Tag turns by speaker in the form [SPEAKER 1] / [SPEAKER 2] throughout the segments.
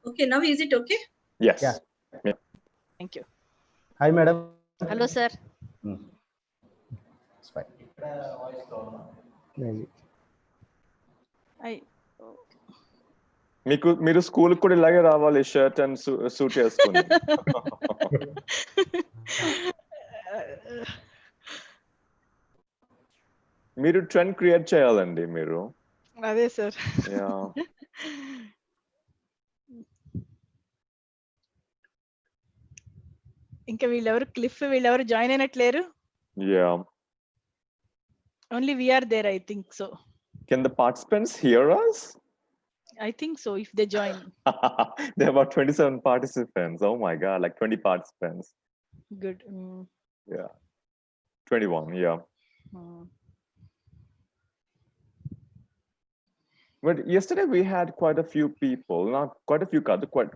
[SPEAKER 1] Okay, now is it okay?
[SPEAKER 2] Yes.
[SPEAKER 3] Yeah.
[SPEAKER 2] Yeah.
[SPEAKER 1] Thank you.
[SPEAKER 3] Hi, madam.
[SPEAKER 1] Hello, sir.
[SPEAKER 3] It's fine. Maybe.
[SPEAKER 2] మీరు school కూడా ఇలాగే రావాలి shirt and suit వేసుకుని మీరు trend create చేయాలండి మీరు
[SPEAKER 1] అదే సార్ ఇంకా వీళ్ళెవరు క్లిఫ్ వీళ్ళెవరు జాయిన్ అయినట్లేరు
[SPEAKER 2] yeah
[SPEAKER 1] only we are there I think so
[SPEAKER 2] can the participants hear us
[SPEAKER 1] I think so if they join.
[SPEAKER 2] There are about 27 participants. Oh my god, like 20 participants.
[SPEAKER 1] Good.
[SPEAKER 2] Yeah. 21, yeah. But yesterday we had quite a few people, not quite a few,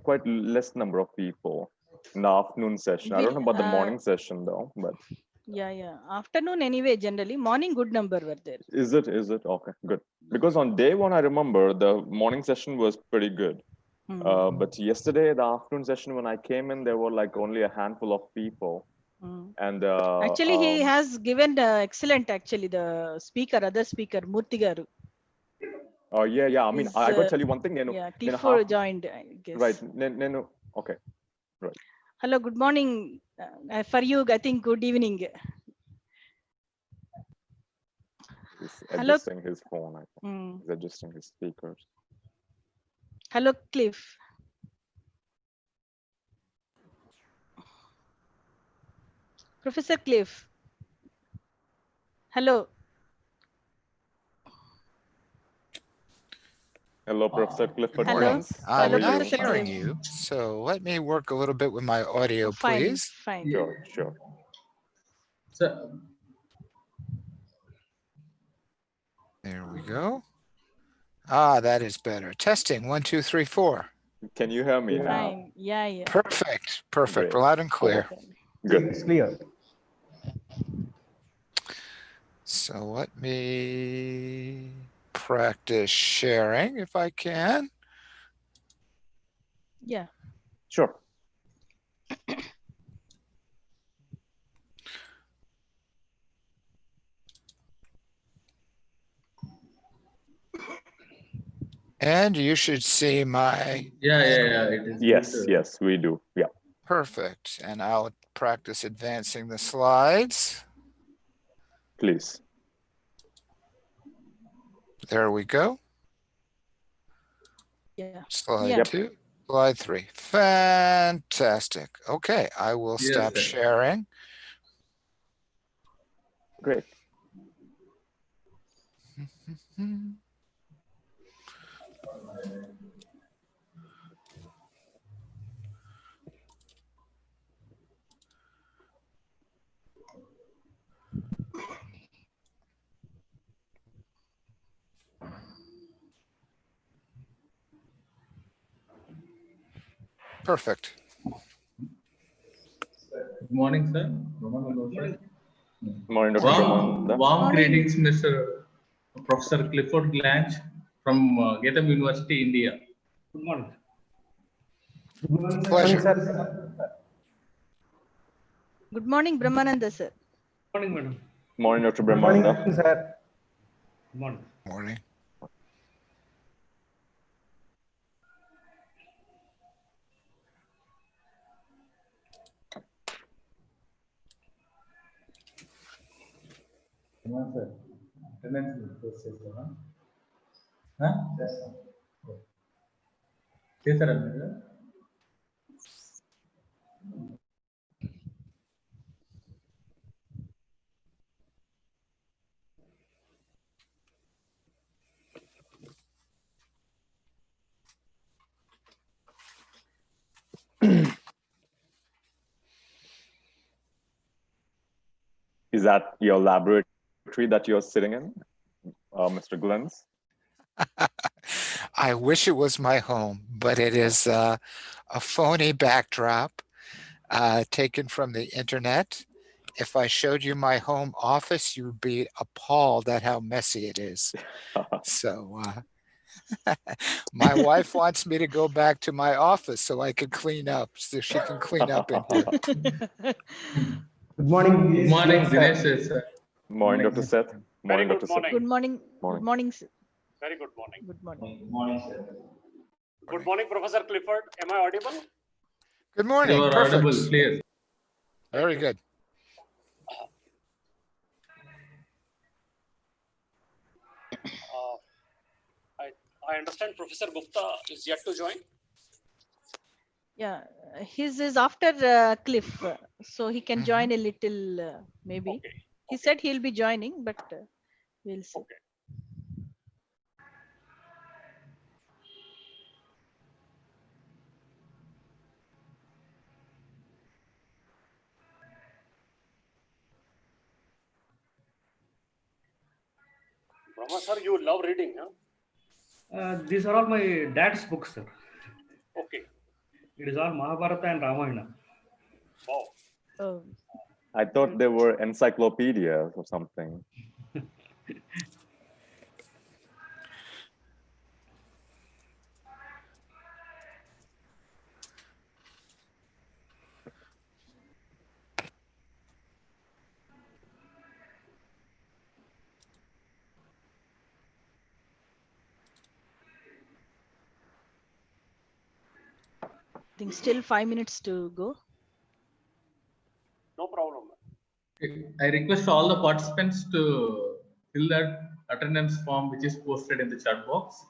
[SPEAKER 2] quite less number of people in the afternoon session. I don't know about the morning session though, but
[SPEAKER 1] yeah. Afternoon anyway, generally. Morning, good number were there.
[SPEAKER 2] Is it? Okay, good. Because on day one, I remember the morning session was pretty good. But yesterday, the afternoon session, when I came in, there were like only a handful of people. And
[SPEAKER 1] actually, he has given excellent, actually, the speaker, other speaker, Murthy garu.
[SPEAKER 2] Oh, yeah. I mean, I got to tell you one thing.
[SPEAKER 1] Yeah, Clifford joined, I guess.
[SPEAKER 2] Right. Okay. Right.
[SPEAKER 1] Hello, good morning. For you, I think good evening.
[SPEAKER 2] He's adjusting his phone, I think. He's adjusting his speakers.
[SPEAKER 1] Hello, Cliff. Professor Cliff. Hello.
[SPEAKER 2] Hello, Professor Clifford.
[SPEAKER 1] Hello.
[SPEAKER 4] I'm not hearing you, so let me work a little bit with my audio, please.
[SPEAKER 1] Fine.
[SPEAKER 2] Sure.
[SPEAKER 5] Sir.
[SPEAKER 4] There we go. That is better. Testing 1, 2, 3, 4.
[SPEAKER 2] Can you hear me now?
[SPEAKER 1] Fine. Yeah.
[SPEAKER 4] Perfect.
[SPEAKER 2] Great.
[SPEAKER 4] Loud and clear.
[SPEAKER 2] Good.
[SPEAKER 3] It's clear.
[SPEAKER 4] So let me practice sharing if I can.
[SPEAKER 1] Yeah.
[SPEAKER 2] Sure.
[SPEAKER 4] And you should see my...
[SPEAKER 5] Yeah. It is
[SPEAKER 2] Yes, we do. Yeah.
[SPEAKER 4] Perfect. And I'll practice advancing the slides.
[SPEAKER 2] Please.
[SPEAKER 4] There we go.
[SPEAKER 1] Yeah.
[SPEAKER 4] Slide 2, slide 3. Fantastic. Okay, I will stop sharing.
[SPEAKER 2] Great.
[SPEAKER 4] Perfect.
[SPEAKER 5] Good morning, sir.
[SPEAKER 2] Morning, Dr. Brahmananda.
[SPEAKER 5] Warm greetings, Mr. Professor Clifford Glanch from GITAM-IEON-2020, India.
[SPEAKER 3] Good morning.
[SPEAKER 4] Pleasure.
[SPEAKER 1] Good morning, Brahmananda, sir.
[SPEAKER 3] Morning, madam.
[SPEAKER 2] Morning, Dr. Brahmananda.
[SPEAKER 3] Morning, sir. Morning.
[SPEAKER 4] Morning.
[SPEAKER 2] Is that your laboratory that you're sitting in, Mr. Glens?
[SPEAKER 4] I wish it was my home, but it is a phony backdrop taken from the internet. If I showed you my home office, you would be appalled at how messy it is. So My wife wants me to go back to my office so I can clean up, so she can clean up in here.
[SPEAKER 3] Good morning.
[SPEAKER 5] Good morning, Dinesh sir.
[SPEAKER 2] Morning, Dr. Seth. Morning,
[SPEAKER 6] good
[SPEAKER 2] Dr. Seth.
[SPEAKER 6] morning.
[SPEAKER 1] Good morning.
[SPEAKER 2] Morning.
[SPEAKER 1] Good morning, sir.
[SPEAKER 6] Very good morning.
[SPEAKER 1] Good morning.
[SPEAKER 3] Morning, sir.
[SPEAKER 6] Good morning, Professor Clifford. Am I audible?
[SPEAKER 4] Good morning.
[SPEAKER 5] You are
[SPEAKER 4] Perfect.
[SPEAKER 5] audible, clear.
[SPEAKER 4] Very good.
[SPEAKER 6] I understand Professor Gupta is yet to join.
[SPEAKER 1] Yeah, his is after Cliff, so he can join a little, maybe.
[SPEAKER 6] Okay.
[SPEAKER 1] He said he'll be joining, but we'll see.
[SPEAKER 6] Okay. Brahma sir, you love reading, huh?
[SPEAKER 3] These are all my dad's books, sir.
[SPEAKER 6] Okay.
[SPEAKER 3] It is all Mahabharata and Ramayana.
[SPEAKER 6] Wow.
[SPEAKER 1] Oh,
[SPEAKER 2] I thought they were encyclopedias or something.
[SPEAKER 1] I think still 5 minutes to go.
[SPEAKER 6] No problem.
[SPEAKER 5] I request all the participants to fill that attendance form which is posted in the chat box.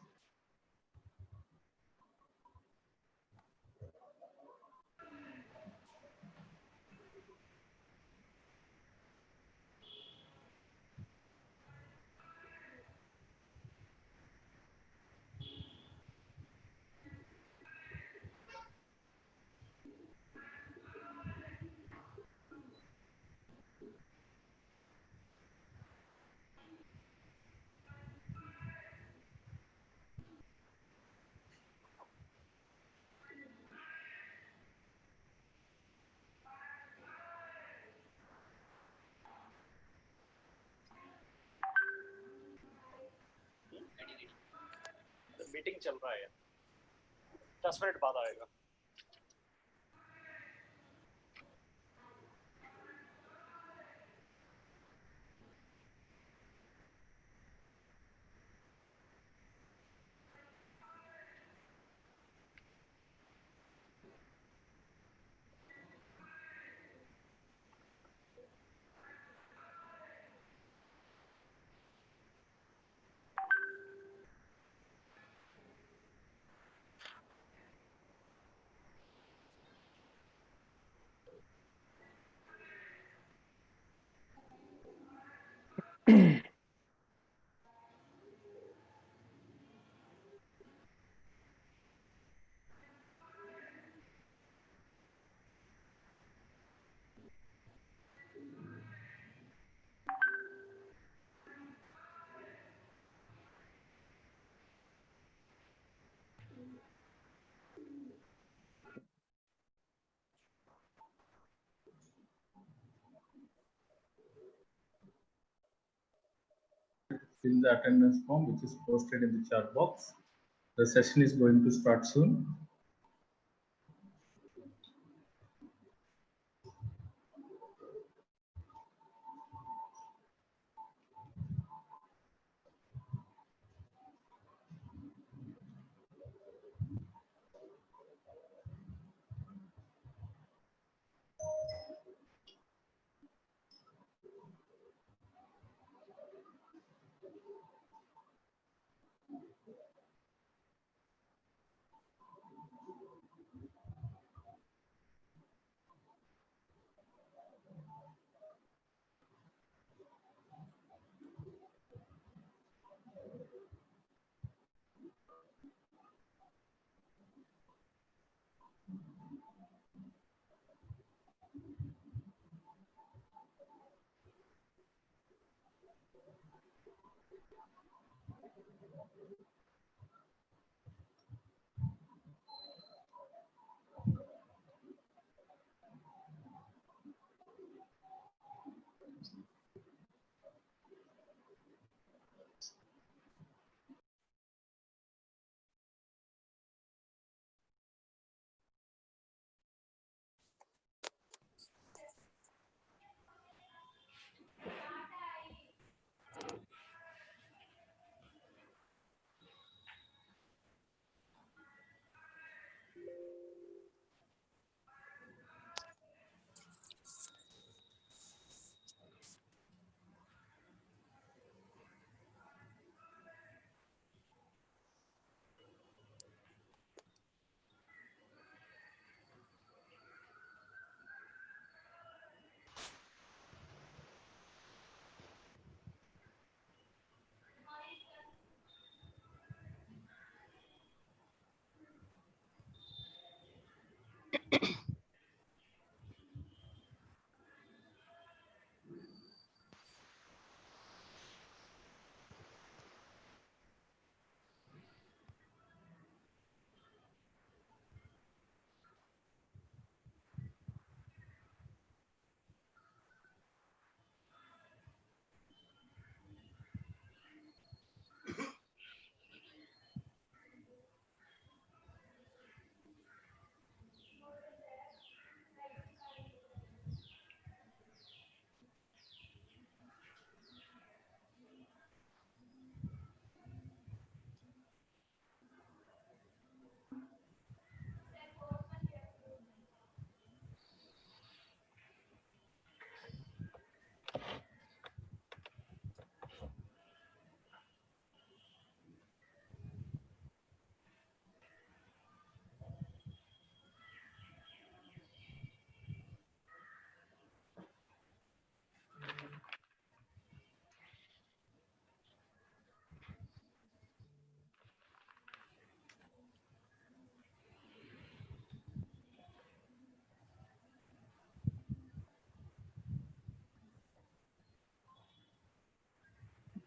[SPEAKER 6] Meeting चल रहा है 10 minute बाद आएगा
[SPEAKER 5] Fill the attendance form which is posted in the chat box. The session is going to start soon.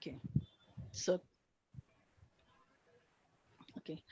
[SPEAKER 1] Okay. So, okay.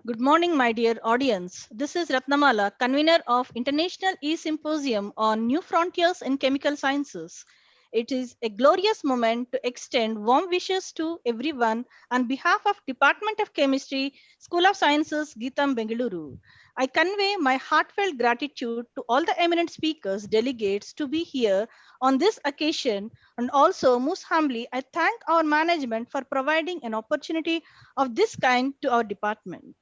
[SPEAKER 1] Good morning, my dear audience. This is Ratnamala, convener of International E-Symposium on New Frontiers in Chemical Sciences. It is a glorious moment to extend warm wishes to everyone on behalf of Department of Chemistry, School of Sciences, GITAM, Bengaluru. I convey my heartfelt gratitude to all the eminent speakers, delegates to be here on this occasion, and also most humbly, I thank our management for providing an opportunity of this kind to our department.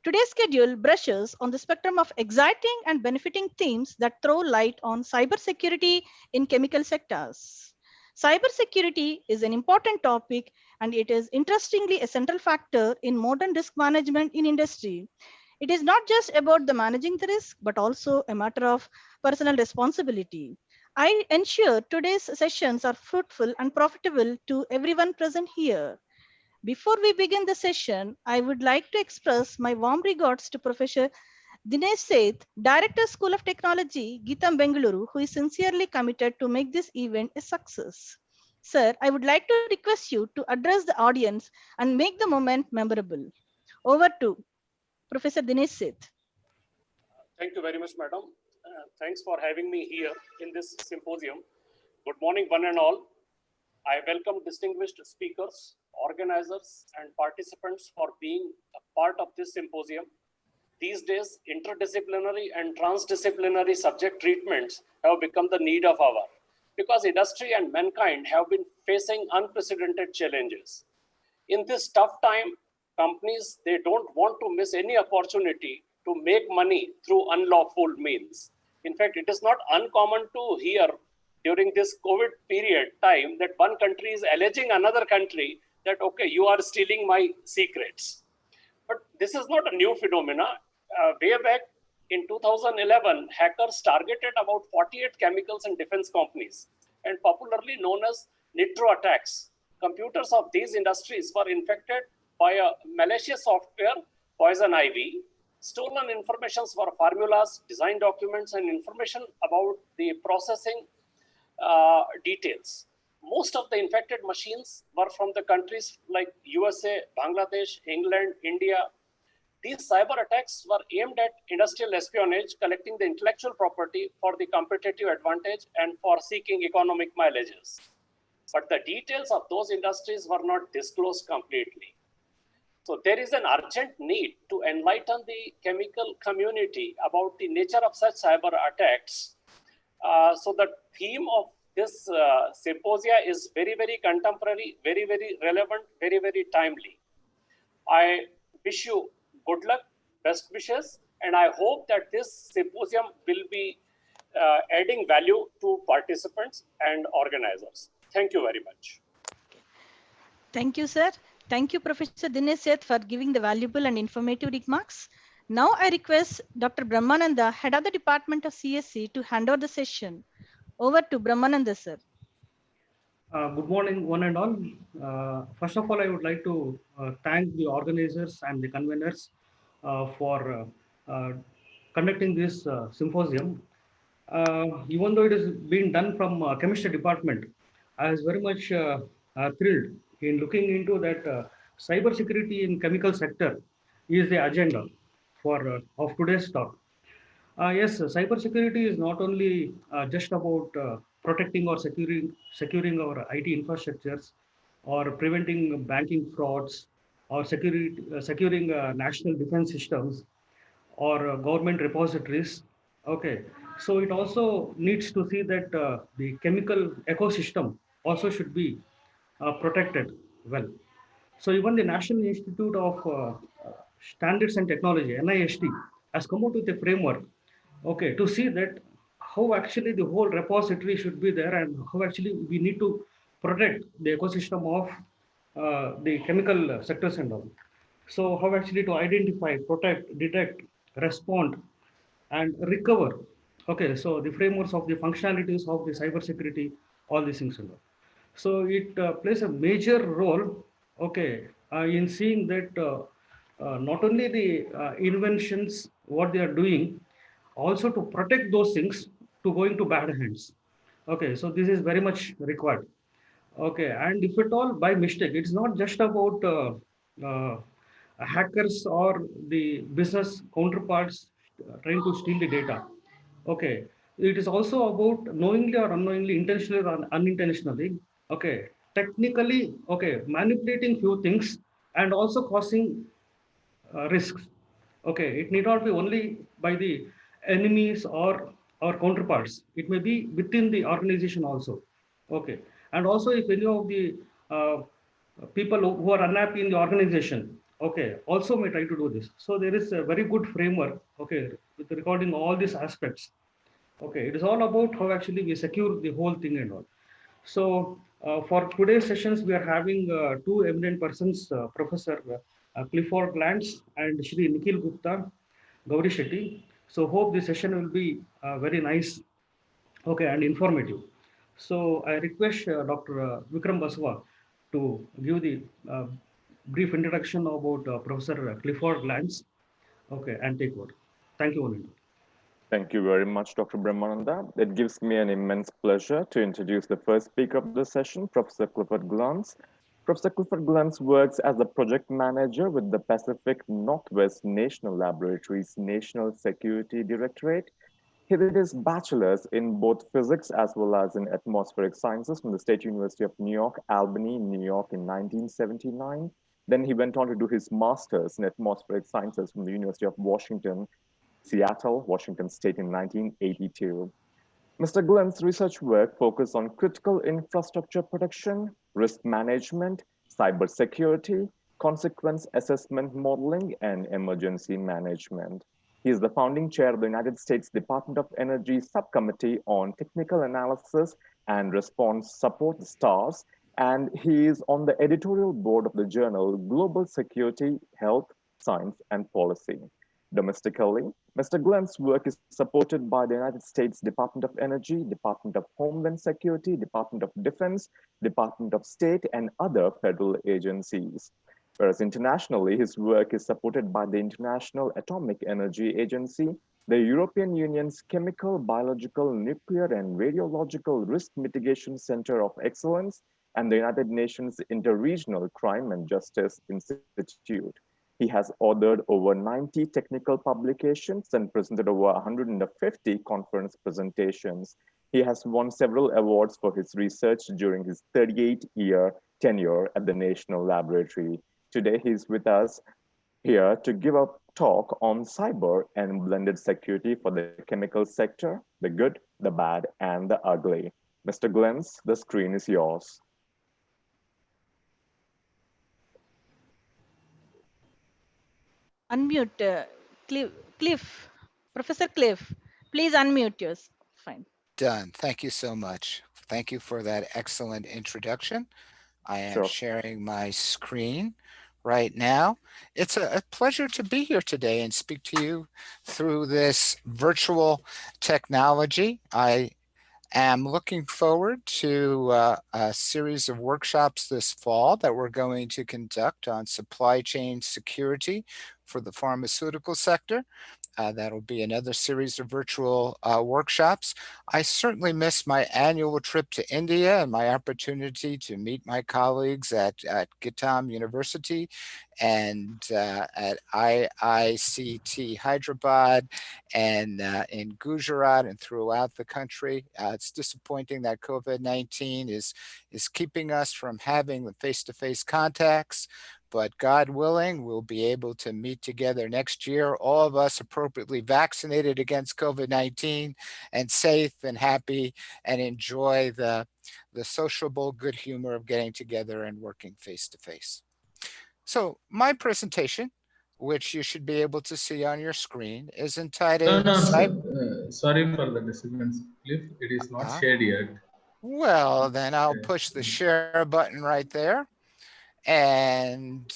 [SPEAKER 1] Today's schedule brushes on the spectrum of exciting and benefiting themes that throw light on cybersecurity in chemical sectors. Cybersecurity is an important topic, and it is interestingly a central factor in modern risk management in industry. It is not just about the managing the risk, but also a matter of personal responsibility. I ensure today's sessions are fruitful and profitable to everyone present here. Before we begin the session, I would like to express my warm regards to Professor Dinesh Seth, Director, School of Technology, GITAM Bengaluru, who is sincerely committed to make this event a success. Sir, I would like to request you to address the audience and make the moment memorable. Over to Professor Dinesh Seth.
[SPEAKER 6] Thank you very much, madam. Thanks for having me here in this symposium. Good morning, one and all. I welcome distinguished speakers, organizers, and participants for being a part of this symposium. These days, interdisciplinary and transdisciplinary subject treatments have become the need of hour because industry and mankind have been facing unprecedented challenges. In this tough time, companies, they don't want to miss any opportunity to make money through unlawful means. In fact, it is not uncommon to hear during this COVID period time that one country is alleging another country that, okay, you are stealing my secrets. But this is not a new phenomena. Way back in 2011, hackers targeted about 48 chemicals and defense companies, and popularly known as nitro attacks. Computers of these industries were infected by a malicious software, poison ivy. Stolen information for formulas, design documents, and information about the processing details. Most of the infected machines were from the countries like USA, Bangladesh, England, India. These cyber attacks were aimed at industrial espionage, collecting the intellectual property for the competitive advantage and for seeking economic mileages. But the details of those industries were not disclosed completely. So there is an urgent need to enlighten the chemical community about the nature of such cyber attacks. So the theme of this symposia is very, very contemporary, very, very relevant, very, very timely. I wish you good luck, best wishes, and I hope that this symposium will be adding value to participants and organizers. Thank you very much.
[SPEAKER 1] Thank you, sir. Thank you, Professor Dinesh Seth, for giving the valuable and informative remarks. Now I request Dr. Brahmananda, Head of the Department of CSC, to hand over the session. Over to Brahmananda, sir.
[SPEAKER 3] Good morning, one and all. First of all, I would like to thank the organizers and the conveners for conducting this symposium. Even though it is being done from chemistry department, I was very much thrilled in looking into that cyber security in chemical sector is the agenda for of today's talk. Yes, cybersecurity is not only just about protecting or securing our IT infrastructures, or preventing banking frauds, or securing national defense systems, or government repositories. Okay, so it also needs to see that the chemical ecosystem also should be protected well. So even the National Institute of Standards and Technology, NIST, has come out with a framework, okay, to see that how actually the whole repository should be there and how actually we need to protect the ecosystem of the chemical sectors and all. So how actually to identify, protect, detect, respond, and recover. Okay, so the frameworks of the functionalities of the cybersecurity, all these things and all. So it plays a major role, okay, in seeing that not only the inventions, what they are doing, also to protect those things to going to bad hands. Okay, so this is very much required. Okay, and if at all by mistake, it's not just about hackers or the business counterparts trying to steal the data. Okay, it is also about knowingly or unknowingly, intentionally or unintentionally. Okay, technically, okay, manipulating few things and also causing risks. Okay, it need not be only by the enemies or counterparts. It may be within the organization also. Okay, and also if any of the uh, people who are unhappy in the organization, okay, also may try to do this. So there is a very good framework, okay, with recording all these aspects. Okay, it is all about how actually we secure the whole thing and all. So for today's sessions, we are having two eminent persons, Professor Clifford Glantz and Shri Nikhil Gupta, Gauri Shetty. So hope the session will be very nice, okay, and informative. So I request Dr. Vikram Baswa to give the brief introduction about Professor Clifford Glantz, okay, and take over. Thank you, all.
[SPEAKER 2] Thank you very much, Dr. Brahmananda. It gives me an immense pleasure to introduce the first speaker of the session, Professor Clifford Glantz. Professor Clifford Glantz works as a project manager with the Pacific Northwest National Laboratories National Security Directorate. He did his bachelor's in both physics as well as in atmospheric sciences from the State University of New York, Albany, New York in 1979. Then he went on to do his master's in atmospheric sciences from the University of Washington, Seattle, Washington State in 1982. Mr. Glenn's research work focused on critical infrastructure protection, risk management, cybersecurity, consequence assessment modeling, and emergency management. He is the founding chair of the United States Department of Energy Subcommittee on Technical Analysis and Response Support, STARS, and he is on the editorial board of the journal Global Security, Health, Science, and Policy. Domestically, Mr. Glenn's work is supported by the United States Department of Energy, Department of Homeland Security, Department of Defense, Department of State, and other federal agencies. Whereas internationally, his work is supported by the International Atomic Energy Agency, the European Union's Chemical, Biological, Nuclear, and Radiological Risk Mitigation Center of Excellence, and the United Nations Interregional Crime and Justice Institute. He has authored over 90 technical publications and presented over 150 conference presentations. He has won several awards for his research during his 38-year tenure at the National Laboratory. Today, he's with us here to give a talk on cyber and blended security for the chemical sector, the good, the bad, and the ugly. Mr. Glentz, the screen is yours.
[SPEAKER 1] Unmute, Cliff, Professor Cliff, please unmute yours. Fine.
[SPEAKER 4] Done. Thank you so much. Thank you for that excellent introduction. I am sharing my screen right now. It's a pleasure to be here today and speak to you through this virtual technology. I am looking forward to a series of workshops this fall that we're going to conduct on supply chain security for the pharmaceutical sector. That'll be another series of virtual workshops. I certainly miss my annual trip to India and my opportunity to meet my colleagues at GITAM University and at IICT Hyderabad and in Gujarat and throughout the country. It's disappointing that COVID-19 is keeping us from having the face-to-face contacts, but God willing, we'll be able to meet together next year, all of us appropriately vaccinated against COVID-19 and safe and happy and enjoy the sociable good humor of getting together and working face to face. So my presentation, which you should be able to see on your screen, is entitled...
[SPEAKER 5] No, sorry for the disturbance, Cliff. It is not shared yet.
[SPEAKER 4] Well, then I'll push the share button right there. And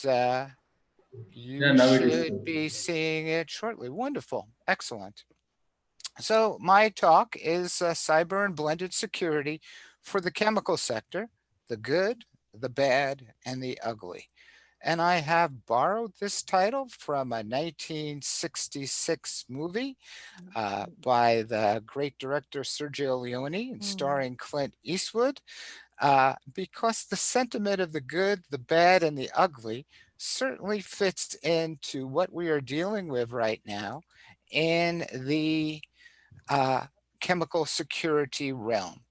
[SPEAKER 4] you should be seeing it shortly. Wonderful. Excellent. So my talk is cyber and blended security for the chemical sector, the good, the bad, and the ugly. And I have borrowed this title from a 1966 movie by the great director Sergio Leone and starring Clint Eastwood. because the sentiment of the good, the bad, and the ugly certainly fits into what we are dealing with right now in the chemical security realm.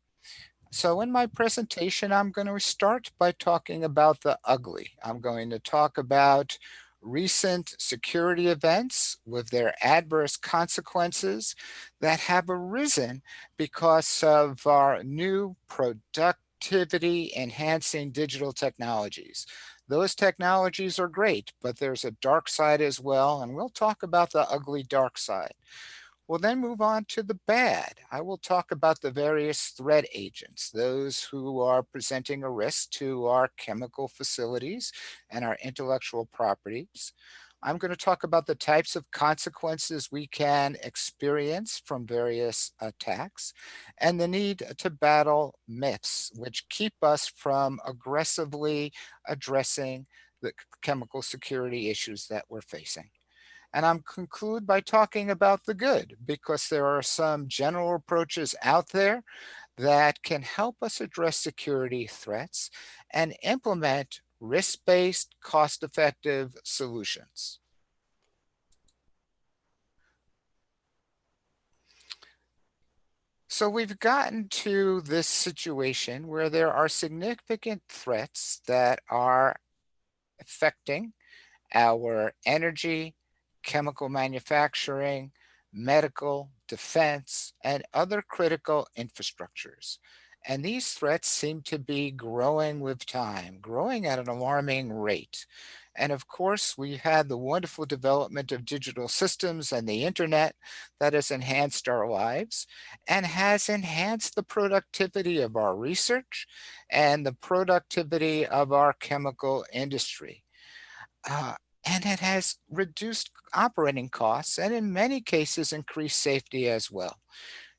[SPEAKER 4] So in my presentation, I'm going to start by talking about the ugly. I'm going to talk about recent security events with their adverse consequences that have arisen because of our new productivity enhancing digital technologies. Those technologies are great, but there's a dark side as well, and we'll talk about the ugly dark side. We'll then move on to the bad. I will talk about the various threat agents, those who are presenting a risk to our chemical facilities and our intellectual properties. I'm going to talk about the types of consequences we can experience from various attacks and the need to battle myths which keep us from aggressively addressing the chemical security issues that we're facing. And I'm conclude by talking about the good, because there are some general approaches out there that can help us address security threats and implement risk-based, cost-effective solutions. So we've gotten to this situation where there are significant threats that are affecting our energy, chemical manufacturing, medical, defense, and other critical infrastructures. And these threats seem to be growing with time, growing at an alarming rate. And of course, we had the wonderful development of digital systems and the internet that has enhanced our lives and has enhanced the productivity of our research and the productivity of our chemical industry. Uh, and it has reduced operating costs and in many cases increased safety as well.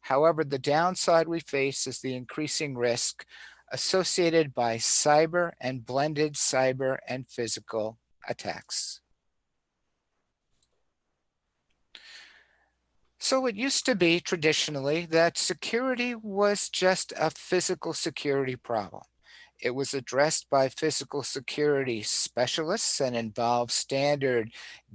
[SPEAKER 4] However, the downside we face is the increasing risk associated by cyber and blended cyber and physical attacks. So it used to be traditionally that security was just a physical security problem. It was addressed by physical security specialists and involved standard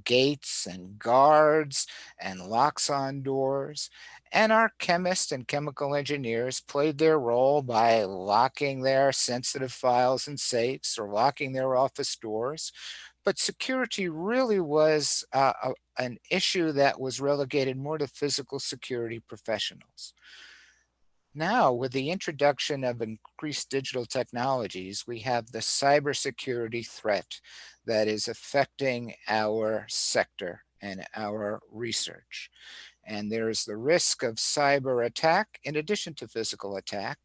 [SPEAKER 4] gates and guards and locks on doors. And our chemists and chemical engineers played their role by locking their sensitive files in safes or locking their office doors. But security really was an issue that was relegated more to physical security professionals. Now, with the introduction of increased digital technologies, we have the cybersecurity threat that is affecting our sector and our research. And there's the risk of cyber attack in addition to physical attack.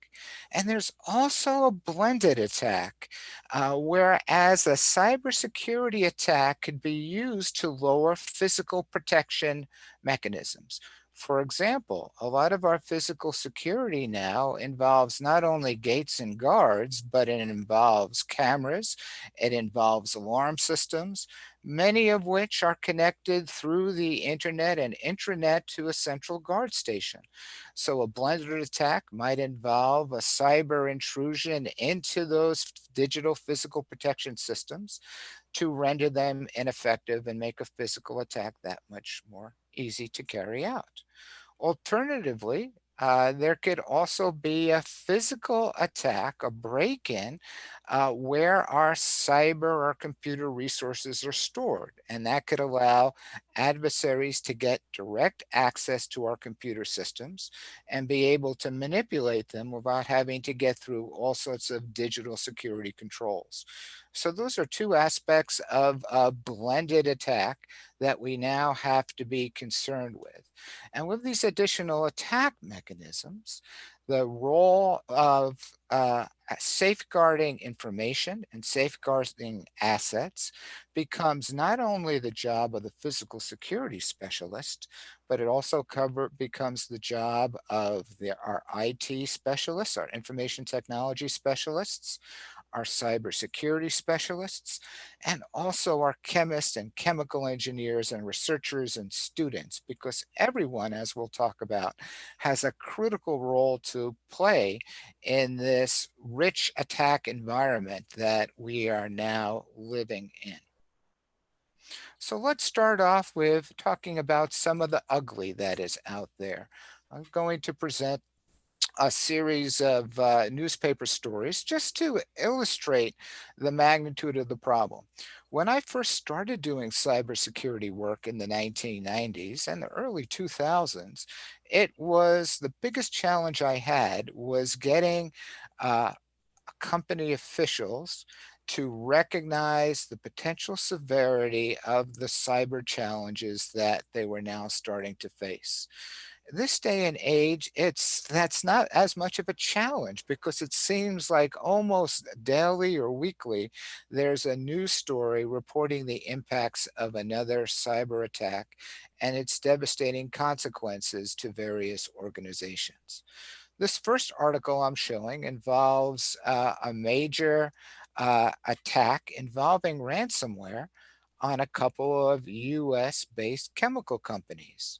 [SPEAKER 4] And there's also a blended attack, whereas a cybersecurity attack could be used to lower physical protection mechanisms. For example, a lot of our physical security now involves not only gates and guards, but it involves cameras, it involves alarm systems, many of which are connected through the internet and intranet to a central guard station. So a blended attack might involve a cyber intrusion into those digital physical protection systems to render them ineffective and make a physical attack that much more easy to carry out. Alternatively, there could also be a physical attack, a break-in, where our cyber or computer resources are stored. And that could allow adversaries to get direct access to our computer systems and be able to manipulate them without having to get through all sorts of digital security controls. So those are two aspects of a blended attack that we now have to be concerned with. And with these additional attack mechanisms, the role of safeguarding information and safeguarding assets becomes not only the job of the physical security specialist, but it also becomes the job of our IT specialists, our information technology specialists, our cybersecurity specialists, and also our chemists and chemical engineers and researchers and students, because everyone, as we'll talk about, has a critical role to play in this rich attack environment that we are now living in. So let's start off with talking about some of the ugly that is out there. I'm going to present a series of newspaper stories just to illustrate the magnitude of the problem. When I first started doing cybersecurity work in the 1990s and the early 2000s, it was the biggest challenge I had was getting company officials to recognize the potential severity of the cyber challenges that they were now starting to face. This day and age, that's not as much of a challenge because it seems like almost daily or weekly, there's a news story reporting the impacts of another cyber attack and its devastating consequences to various organizations. This first article I'm showing involves a major attack involving ransomware on a couple of US-based chemical companies.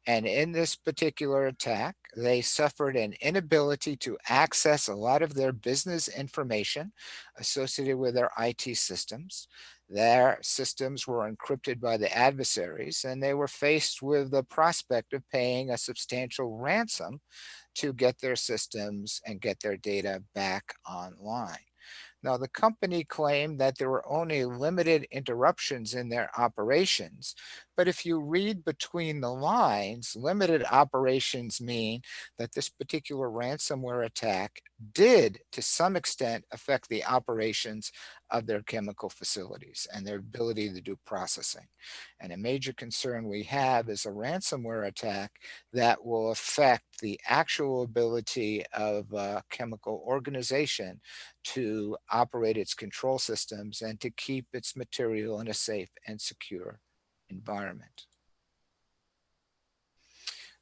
[SPEAKER 4] And in this particular attack, they suffered an inability to access a lot of their business information associated with their IT systems. Their systems were encrypted by the adversaries, and they were faced with the prospect of paying a substantial ransom to get their systems and get their data back online. Now, the company claimed that there were only limited interruptions in their operations, but if you read between the lines, limited operations mean that this particular ransomware attack did, to some extent, affect the operations of their chemical facilities and their ability to do processing. And a major concern we have is a ransomware attack that will affect the actual ability of a chemical organization to operate its control systems and to keep its material in a safe and secure environment.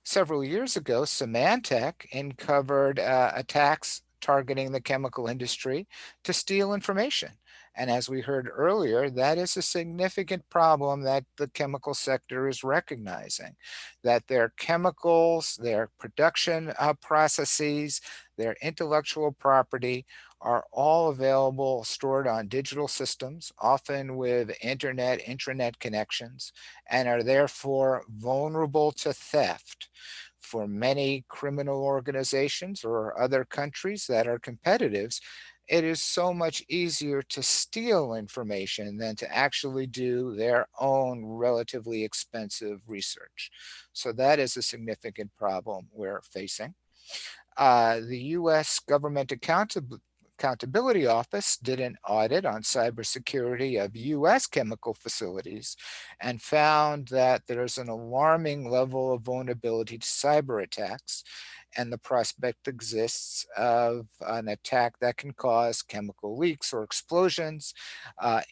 [SPEAKER 4] Several years ago, Symantec uncovered attacks targeting the chemical industry to steal information. And as we heard earlier, that is a significant problem that the chemical sector is recognizing, that their chemicals, their production processes, their intellectual property are all available, stored on digital systems, often with internet, intranet connections, and are therefore vulnerable to theft. For many criminal organizations or other countries that are competitors, it is so much easier to steal information than to actually do their own relatively expensive research. So that is a significant problem we're facing. The US Government Accountability Office did an audit on cybersecurity of US chemical facilities and found that there's an alarming level of vulnerability to cyber attacks, and the prospect exists of an attack that can cause chemical leaks or explosions,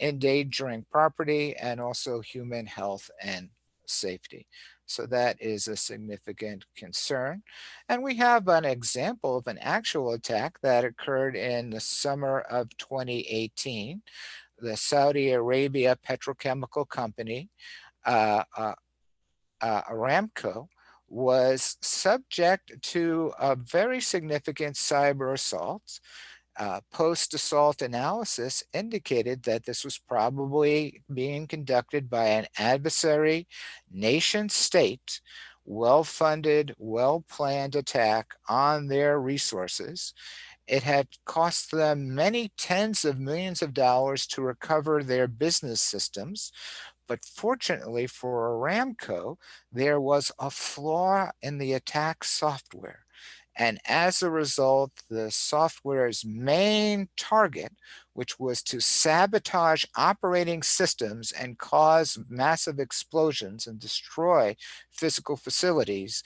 [SPEAKER 4] endangering property, and also human health and safety. So that is a significant concern. And we have an example of an actual attack that occurred in the summer of 2018. The Saudi Arabia petrochemical company, Aramco, was subject to a very significant cyber assault. Post-assault analysis indicated that this was probably being conducted by an adversary nation state, well-funded, well-planned attack on their resources. It had cost them many tens of millions of dollars to recover their business systems. But fortunately for Aramco, there was a flaw in the attack software. And as a result, the software's main target, which was to sabotage operating systems and cause massive explosions and destroy physical facilities,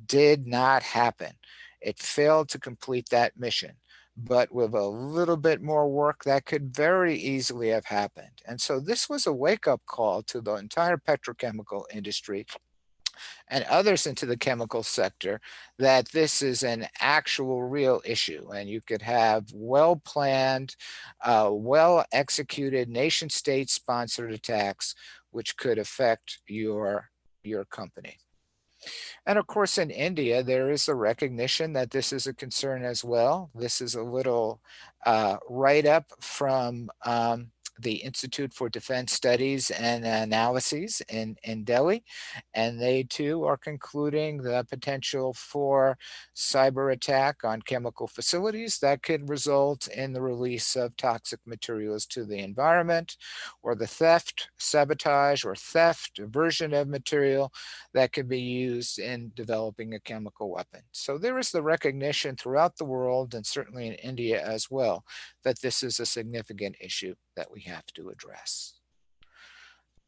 [SPEAKER 4] did not happen. It failed to complete that mission. But with a little bit more work, that could very easily have happened. And so this was a wake-up call to the entire petrochemical industry and others into the chemical sector that this is an actual real issue, and you could have well-planned, well-executed nation-state sponsored attacks which could affect your company. And of course, in India, there is a recognition that this is a concern as well. This is a little write-up from the Institute for Defense Studies and Analyses in Delhi, and they too are concluding the potential for cyber attack on chemical facilities that could result in the release of toxic materials to the environment, or the theft, sabotage, or theft version of material that could be used in developing a chemical weapon. So there is the recognition throughout the world, and certainly in India as well, that this is a significant issue that we have to address.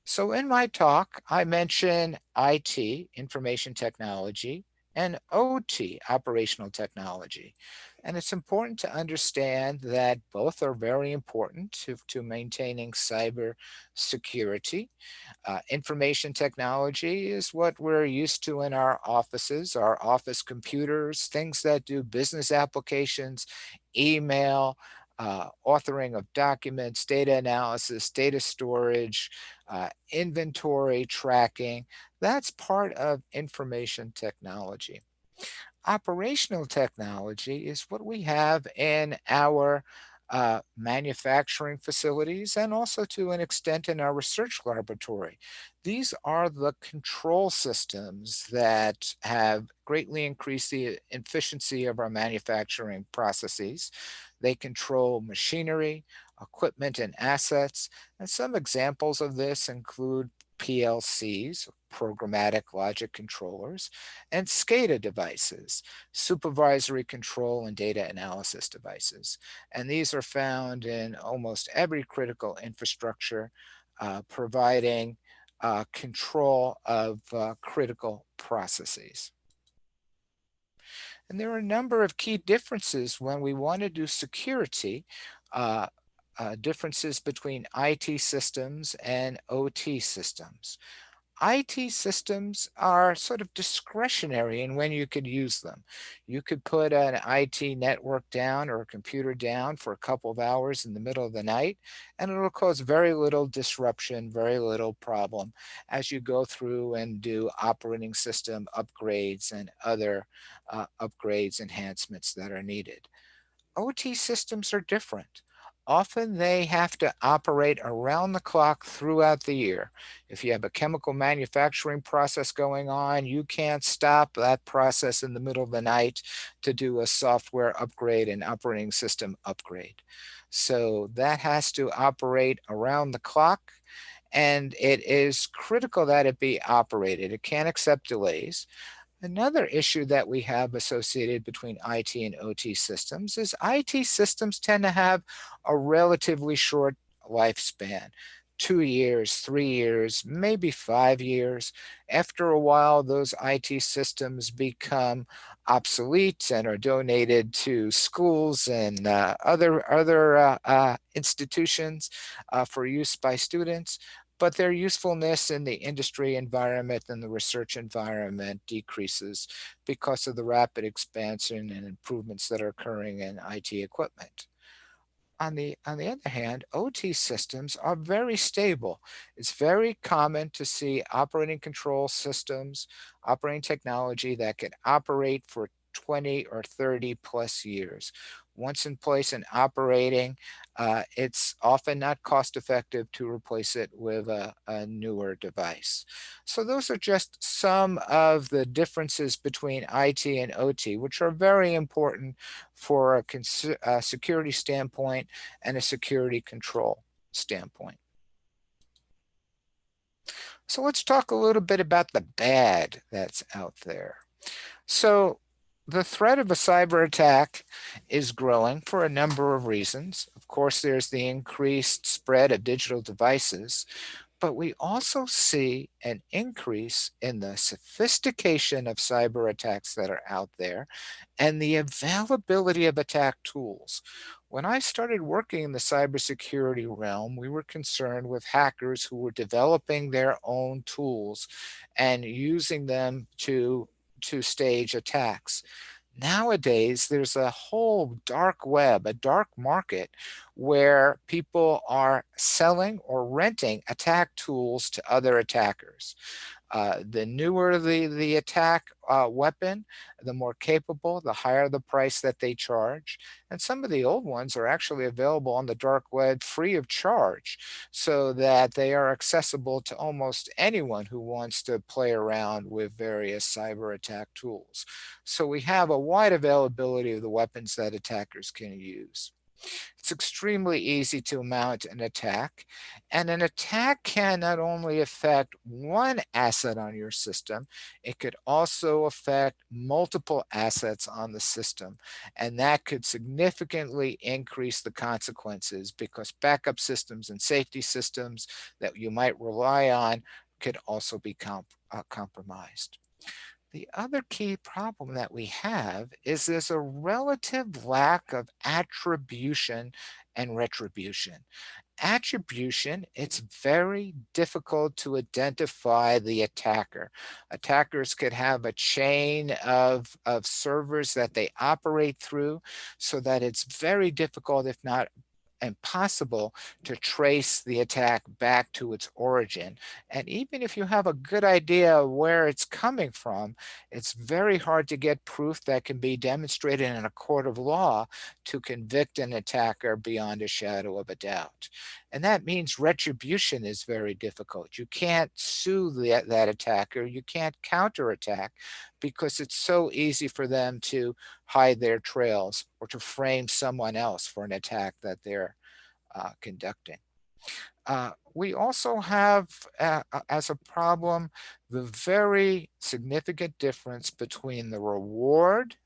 [SPEAKER 4] So in my talk, I mention IT, information technology, and OT, operational technology. And it's important to understand that both are very important to maintaining cyber security. Information technology is what we're used to in our offices, our office computers, things that do business applications, email, authoring of documents, data analysis, data storage, inventory tracking. That's part of information technology. Operational technology is what we have in our manufacturing facilities, and also to an extent in our research laboratory. These are the control systems that have greatly increased the efficiency of our manufacturing processes. They control machinery, equipment, and assets. And some examples of this include PLCs, programmatic logic controllers, and SCADA devices, supervisory control and data analysis devices. And these are found in almost every critical infrastructure, providing control of critical processes. And there are a number of key differences when we want to do security, differences between IT systems and OT systems. IT systems are sort of discretionary in when you could use them. You could put an IT network down or a computer down for a couple of hours in the middle of the night, and it'll cause very little disruption, very little problem as you go through and do operating system upgrades and other upgrades, enhancements that are needed. OT systems are different. Often they have to operate around the clock throughout the year. If you have a chemical manufacturing process going on, you can't stop that process in the middle of the night to do a software upgrade and operating system upgrade. So that has to operate around the clock, and it is critical that it be operated. It can't accept delays. Another issue that we have associated between IT and OT systems is IT systems tend to have a relatively short lifespan. 2 years, 3 years, maybe 5 years. After a while, those IT systems become obsolete and are donated to schools and other institutions for use by students, but their usefulness in the industry environment and the research environment decreases because of the rapid expansion and improvements that are occurring in IT equipment. On the other hand, OT systems are very stable. It's very common to see operating control systems, operating technology that can operate for 20 or 30 plus years. Once in place and operating, it's often not cost effective to replace it with a newer device. So those are just some of the differences between IT and OT, which are very important for a security standpoint and a security control standpoint. So let's talk a little bit about the bad that's out there. So the threat of a cyber attack is growing for a number of reasons. Of course, there's the increased spread of digital devices, but we also see an increase in the sophistication of cyber attacks that are out there and the availability of attack tools. When I started working in the cybersecurity realm, we were concerned with hackers who were developing their own tools and using them to stage attacks. Nowadays, there's a whole dark web, a dark market where people are selling or renting attack tools to other attackers. The newer the attack weapon, the more capable, the higher the price that they charge. And some of the old ones are actually available on the dark web free of charge, so that they are accessible to almost anyone who wants to play around with various cyber attack tools. So we have a wide availability of the weapons that attackers can use. It's extremely easy to mount an attack, and an attack can not only affect one asset on your system, it could also affect multiple assets on the system, and that could significantly increase the consequences because backup systems and safety systems that you might rely on could also be compromised. The other key problem that we have is there's a relative lack of attribution and retribution. Attribution, it's very difficult to identify the attacker. Attackers could have a chain of servers that they operate through, so that it's very difficult, if not impossible, to trace the attack back to its origin. And even if you have a good idea of where it's coming from, it's very hard to get proof that can be demonstrated in a court of law to convict an attacker beyond a shadow of a doubt. And that means retribution is very difficult. You can't sue that attacker. You can't counterattack because it's so easy for them to hide their trails or to frame someone else for an attack that they're conducting. We also have, as a problem, the very significant difference between the reward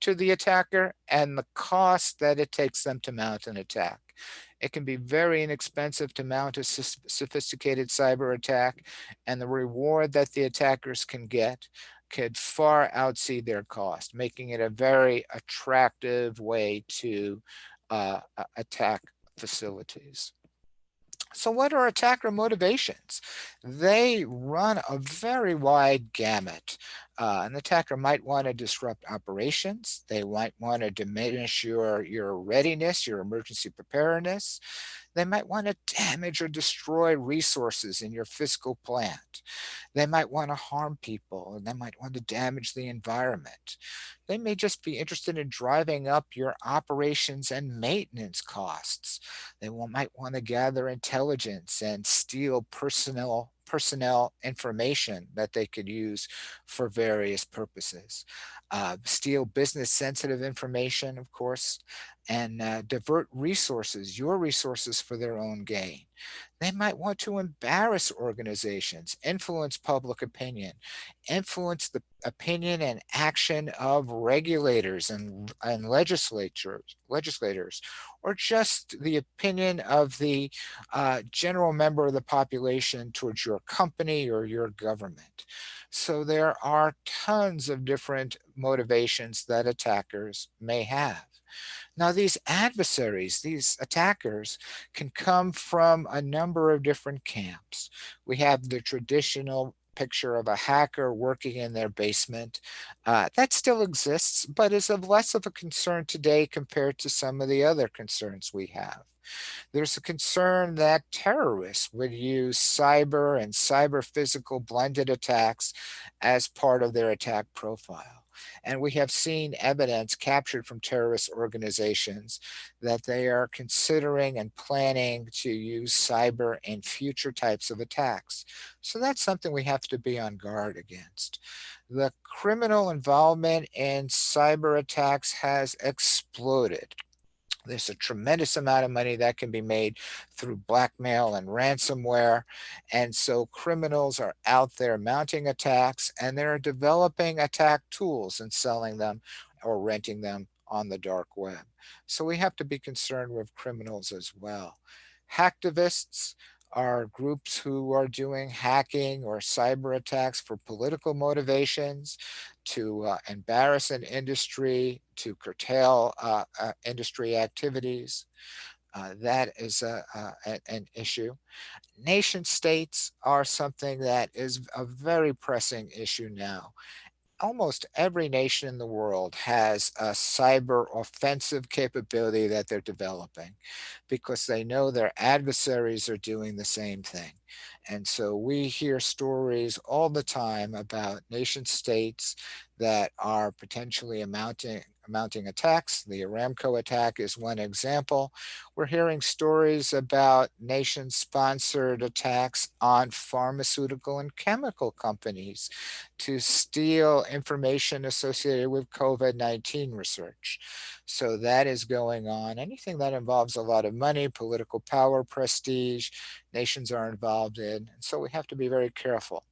[SPEAKER 4] to the attacker and the cost that it takes them to mount an attack. It can be very inexpensive to mount a sophisticated cyber attack, and the reward that the attackers can get could far exceed their cost, making it a very attractive way to attack facilities. So what are attacker motivations? They run a very wide gamut. An attacker might want to disrupt operations. They might want to diminish your readiness, your emergency preparedness. They might want to damage or destroy resources in your physical plant. They might want to harm people, and they might want to damage the environment. They may just be interested in driving up your operations and maintenance costs. They might want to gather intelligence and steal personnel information that they could use for various purposes. Steal business sensitive information, of course, and divert resources, your resources, for their own gain. They might want to embarrass organizations, influence public opinion, influence the opinion and action of regulators and legislators, or just the opinion of the general member of the population towards your company or your government. So there are tons of different motivations that attackers may have. Now, these adversaries, these attackers, can come from a number of different camps. We have the traditional picture of a hacker working in their basement. That still exists, but is of less of a concern today compared to some of the other concerns we have. There's a concern that terrorists would use cyber and cyber physical blended attacks as part of their attack profile. And we have seen evidence captured from terrorist organizations that they are considering and planning to use cyber in future types of attacks. So that's something we have to be on guard against. The criminal involvement in cyber attacks has exploded. There's a tremendous amount of money that can be made through blackmail and ransomware. And so criminals are out there mounting attacks, and they're developing attack tools and selling them or renting them on the dark web. So we have to be concerned with criminals as well. Hacktivists are groups who are doing hacking or cyber attacks for political motivations, to embarrass an industry, to curtail industry activities. That is an issue. Nation states are something that is a very pressing issue now. Almost every nation in the world has a cyber offensive capability that they're developing because they know their adversaries are doing the same thing. And so we hear stories all the time about nation states that are potentially mounting attacks. The Aramco attack is one example. We're hearing stories about nation-sponsored attacks on pharmaceutical and chemical companies to steal information associated with COVID-19 research. So that is going on. Anything that involves a lot of money, political power, prestige, nations are involved in. And so we have to be very careful.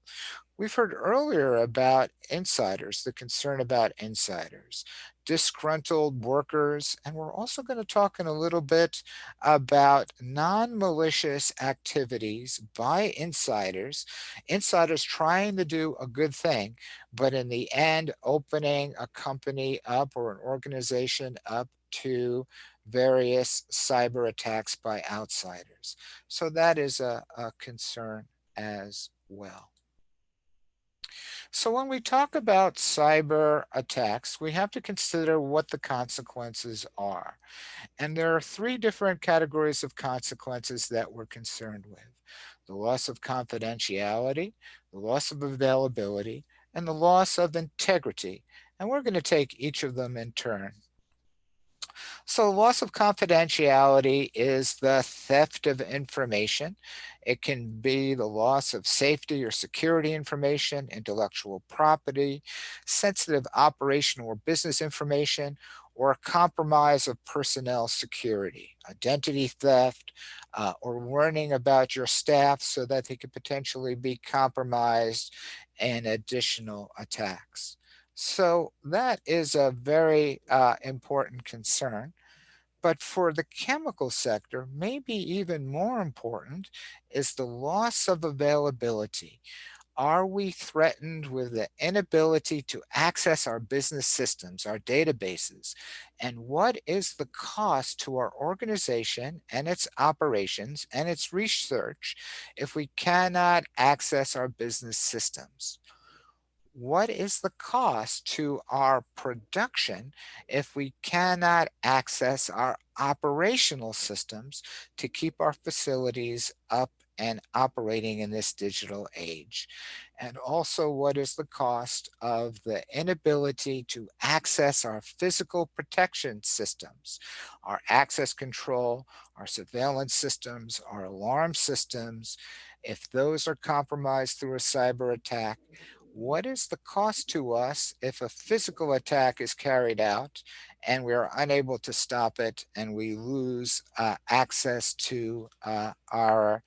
[SPEAKER 4] We've heard earlier about insiders, the concern about insiders, disgruntled workers, and we're also going to talk in a little bit about non-malicious activities by insiders trying to do a good thing, but in the end opening a company up or an organization up to various cyber attacks by outsiders. So that is a concern as well. So when we talk about cyber attacks, we have to consider what the consequences are. And there are three different categories of consequences that we're concerned with: the loss of confidentiality, the loss of availability, and the loss of integrity. And we're going to take each of them in turn. So loss of confidentiality is the theft of information. It can be the loss of safety or security information, intellectual property, sensitive operational or business information, or a compromise of personnel security, identity theft, or warning about your staff so that they could potentially be compromised in additional attacks. So that is a very important concern. But for the chemical sector, maybe even more important is the loss of availability. Are we threatened with the inability to access our business systems, our databases? And what is the cost to our organization and its operations and its research if we cannot access our business systems? What is the cost to our production if we cannot access our operational systems to keep our facilities up and operating in this digital age? And also, what is the cost of the inability to access our physical protection systems, our access control, our surveillance systems, our alarm systems? If those are compromised through a cyber attack, what is the cost to us if a physical attack is carried out and we are unable to stop it and we lose access to our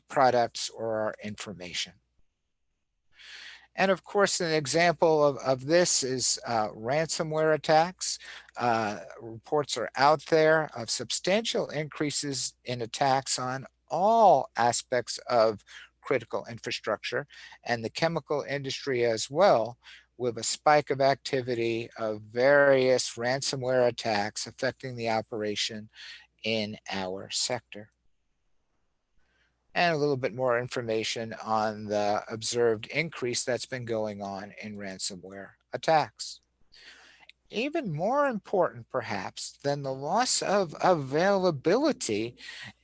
[SPEAKER 4] products or our information? And of course, an example of this is ransomware attacks. Reports are out there of substantial increases in attacks on all aspects of critical infrastructure and the chemical industry as well, with a spike of activity of various ransomware attacks affecting the operation in our sector. And a little bit more information on the observed increase that's been going on in ransomware attacks. Even more important, perhaps, than the loss of availability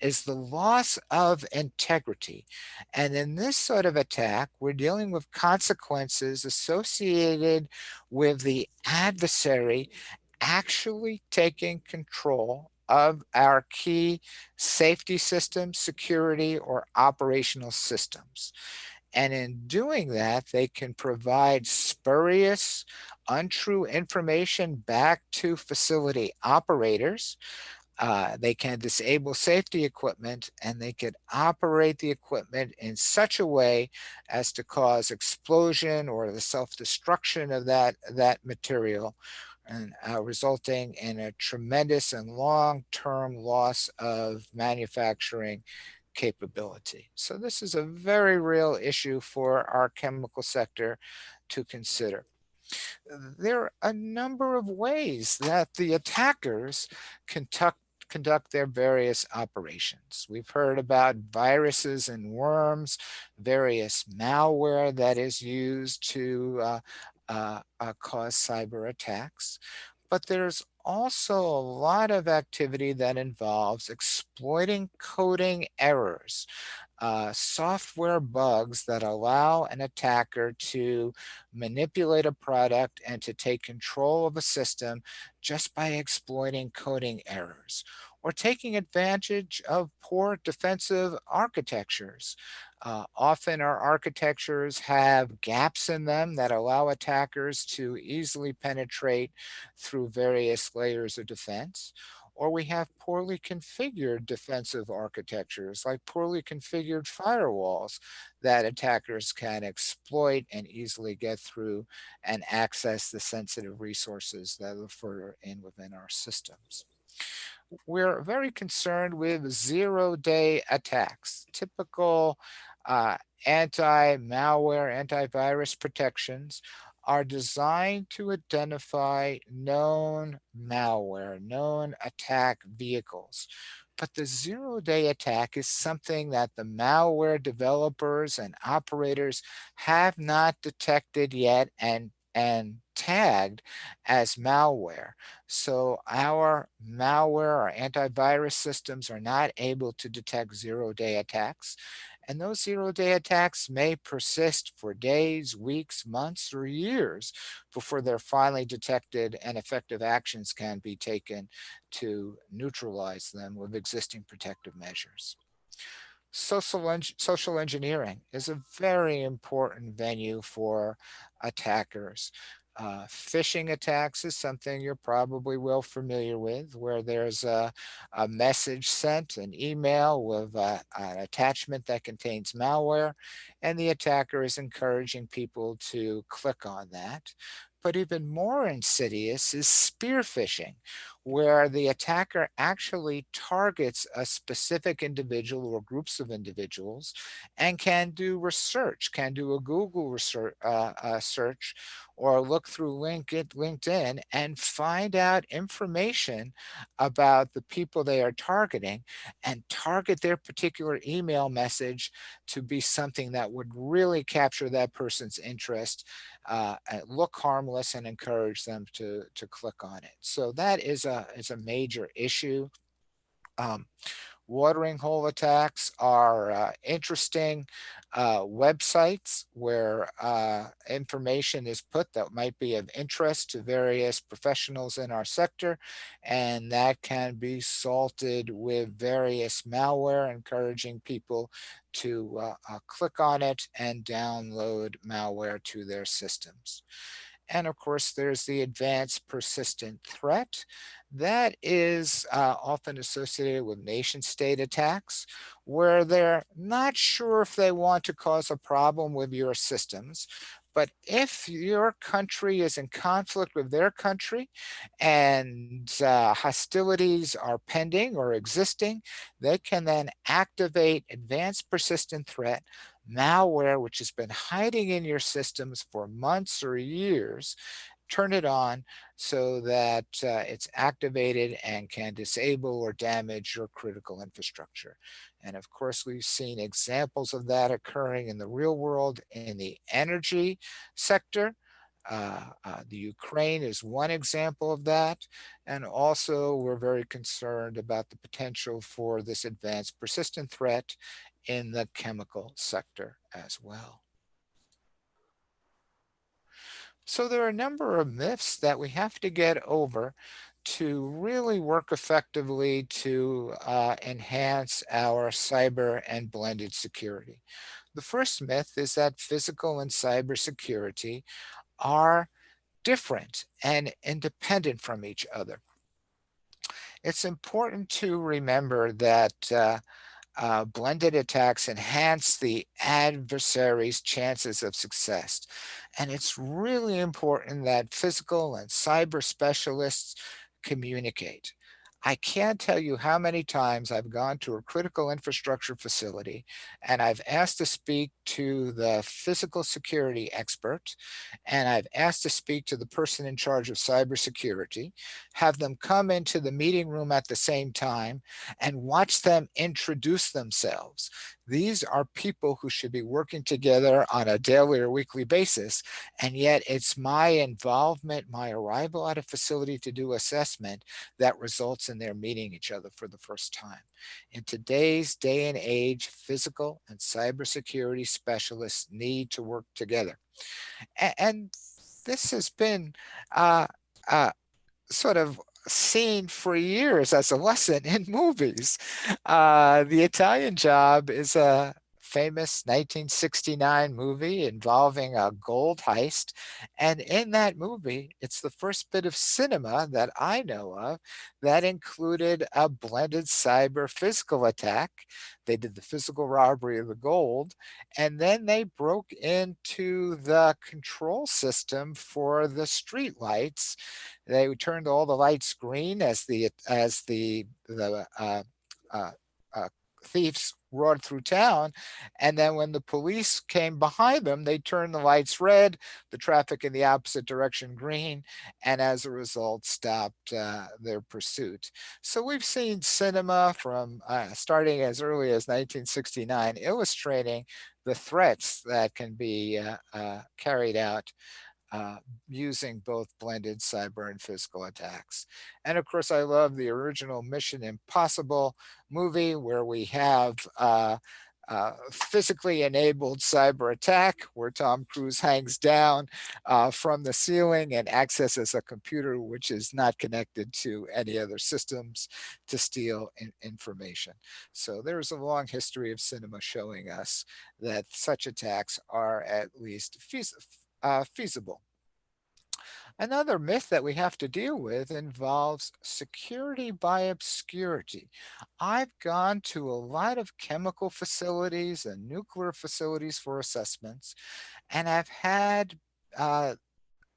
[SPEAKER 4] is the loss of integrity. And in this sort of attack, we're dealing with consequences associated with the adversary actually taking control of our key safety systems, security, or operational systems. And in doing that, they can provide spurious, untrue information back to facility operators. They can disable safety equipment, and they could operate the equipment in such a way as to cause explosion or the self-destruction of that material, and resulting in a tremendous and long-term loss of manufacturing capability. So this is a very real issue for our chemical sector to consider. There are a number of ways that the attackers conduct their various operations. We've heard about viruses and worms, various malware that is used to cause cyber attacks. But there's also a lot of activity that involves exploiting coding errors, software bugs that allow an attacker to manipulate a product and to take control of a system just by exploiting coding errors, or taking advantage of poor defensive architectures. Often our architectures have gaps in them that allow attackers to easily penetrate through various layers of defense. Or we have poorly configured defensive architectures, like poorly configured firewalls that attackers can exploit and easily get through and access the sensitive resources that are further in within our systems. We're very concerned with zero-day attacks. Typical anti-malware, antivirus protections are designed to identify known malware, known attack vehicles. But the zero-day attack is something that the malware developers and operators have not detected yet and tagged as malware. So our malware, our antivirus systems are not able to detect zero-day attacks. And those zero-day attacks may persist for days, weeks, months, or years before they're finally detected and effective actions can be taken to neutralize them with existing protective measures. Social engineering is a very important venue for attackers. Phishing attacks is something you're probably well familiar with, where there's a message sent, an email with an attachment that contains malware, and the attacker is encouraging people to click on that. But even more insidious is spear phishing, where the attacker actually targets a specific individual or groups of individuals and can do research, can do a Google research, search, or look through LinkedIn and find out information about the people they are targeting and target their particular email message to be something that would really capture that person's interest, look harmless, and encourage them to click on it. So that is a major issue. Watering hole attacks are interesting websites where information is put that might be of interest to various professionals in our sector, and that can be salted with various malware, encouraging people to click on it and download malware to their systems. And of course, there's the advanced persistent threat. That is often associated with nation state attacks, where they're not sure if they want to cause a problem with your systems. But if your country is in conflict with their country and hostilities are pending or existing, they can then activate advanced persistent threat malware, which has been hiding in your systems for months or years, turn it on so that it's activated and can disable or damage your critical infrastructure. And of course, we've seen examples of that occurring in the real world in the energy sector. The Ukraine is one example of that. And also, we're very concerned about the potential for this advanced persistent threat in the chemical sector as well. So there are a number of myths that we have to get over to really work effectively to enhance our cyber and blended security. The first myth is that physical and cyber security are different and independent from each other. It's important to remember that blended attacks enhance the adversary's chances of success. And it's really important that physical and cyber specialists communicate. I can't tell you how many times I've gone to a critical infrastructure facility and I've asked to speak to the physical security expert, and I've asked to speak to the person in charge of cybersecurity, have them come into the meeting room at the same time and watch them introduce themselves. These are people who should be working together on a daily or weekly basis, and yet it's my involvement, my arrival at a facility to do assessment that results in their meeting each other for the first time. In today's day and age, physical and cybersecurity specialists need to work together. And this has been uh, uh, sort of seen for years as a lesson in movies. The Italian Job is a famous 1969 movie involving a gold heist. And in that movie, it's the first bit of cinema that I know of that included a blended cyber physical attack. They did the physical robbery of the gold, and then they broke into the control system for the street lights. They turned all the lights green as the uh, uh, thieves roared through town, and then when the police came behind them, they turned the lights red, the traffic in the opposite direction green, and as a result stopped their pursuit. So we've seen cinema from starting as early as 1969 illustrating the threats that can be carried out uh, using both blended cyber and physical attacks. And of course, I love the original Mission Impossible movie where we have physically enabled cyber attack where Tom Cruise hangs down from the ceiling and accesses a computer which is not connected to any other systems to steal information. So there's a long history of cinema showing us that such attacks are at least feasible. Another myth that we have to deal with involves security by obscurity. I've gone to a lot of chemical facilities and nuclear facilities for assessments, and I've had uh,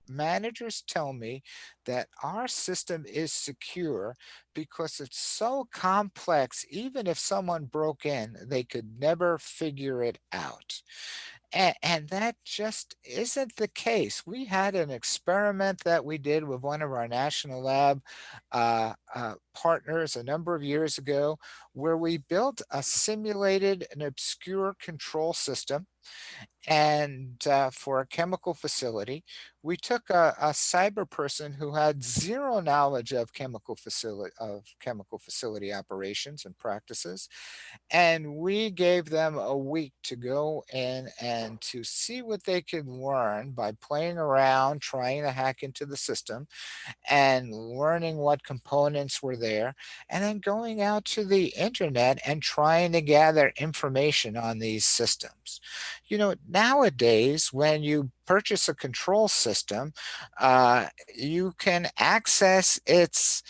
[SPEAKER 4] managers tell me that our system is secure because it's so complex, even if someone broke in, they could never figure it out. And that just isn't the case. We had an experiment that we did with one of our national lab partners a number of years ago, where we built a simulated and obscure control system. And for a chemical facility, we took a cyber person who had zero knowledge of chemical facility operations and practices, and we gave them a week to go in and to see what they could learn by playing around, trying to hack into the system and learning what components were there, and then going out to the internet and trying to gather information on these systems. You know, nowadays, when you purchase a control system, you can access its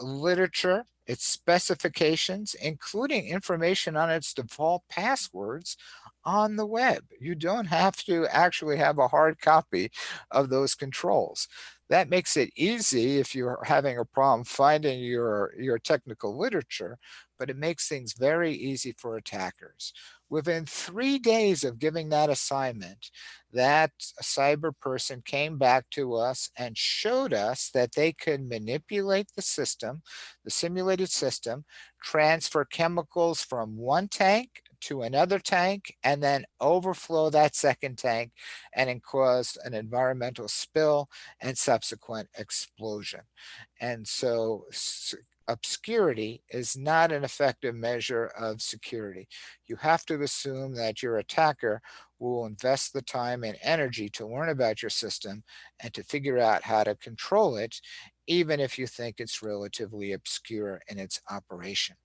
[SPEAKER 4] literature, its specifications, including information on its default passwords on the web. You don't have to actually have a hard copy of those controls. That makes it easy if you're having a problem finding your technical literature, but it makes things very easy for attackers. Within 3 days of giving that assignment, that cyber person came back to us and showed us that they could manipulate the system, the simulated system, transfer chemicals from one tank to another tank, and then overflow that second tank and cause an environmental spill and subsequent explosion. And so obscurity is not an effective measure of security. You have to assume that your attacker will invest the time and energy to learn about your system and to figure out how to control it, even if you think it's relatively obscure in its operation.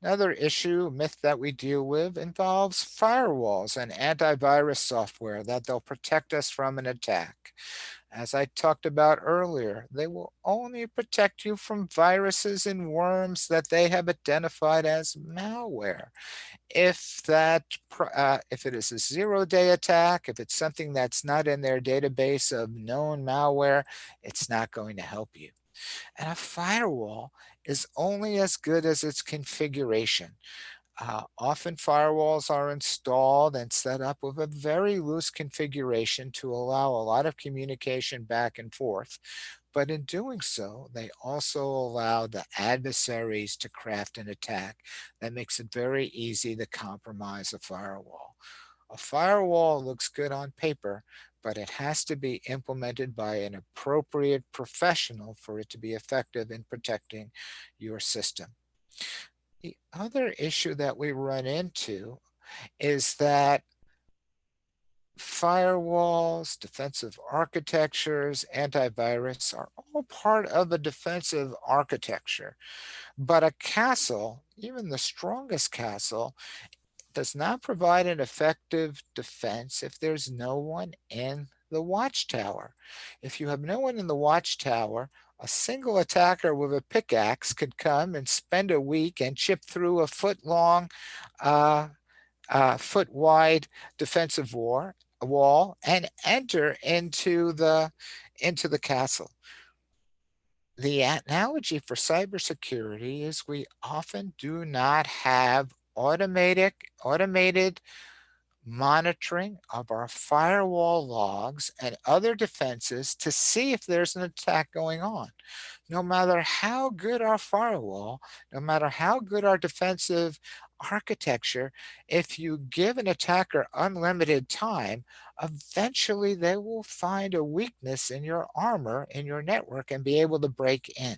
[SPEAKER 4] Another issue, myth that we deal with involves firewalls and antivirus software that they'll protect us from an attack. As I talked about earlier, they will only protect you from viruses and worms that they have identified as malware. If if it is a zero-day attack, if it's something that's not in their database of known malware, it's not going to help you. And a firewall is only as good as its configuration. Often firewalls are installed and set up with a very loose configuration to allow a lot of communication back and forth. But in doing so, they also allow the adversaries to craft an attack that makes it very easy to compromise a firewall. A firewall looks good on paper, but it has to be implemented by an appropriate professional for it to be effective in protecting your system. The other issue that we run into is that firewalls, defensive architectures, antivirus are all part of a defensive architecture. But a castle, even the strongest castle, does not provide an effective defense if there's no one in the watchtower. If you have no one in the watchtower, a single attacker with a pickaxe could come and spend a week and chip through a uh, foot-wide defensive wall and enter into the castle. The analogy for cybersecurity is we often do not have automated monitoring of our firewall logs and other defenses to see if there's an attack going on. No matter how good our firewall, no matter how good our defensive architecture, if you give an attacker unlimited time, eventually they will find a weakness in your armor, in your network, and be able to break in.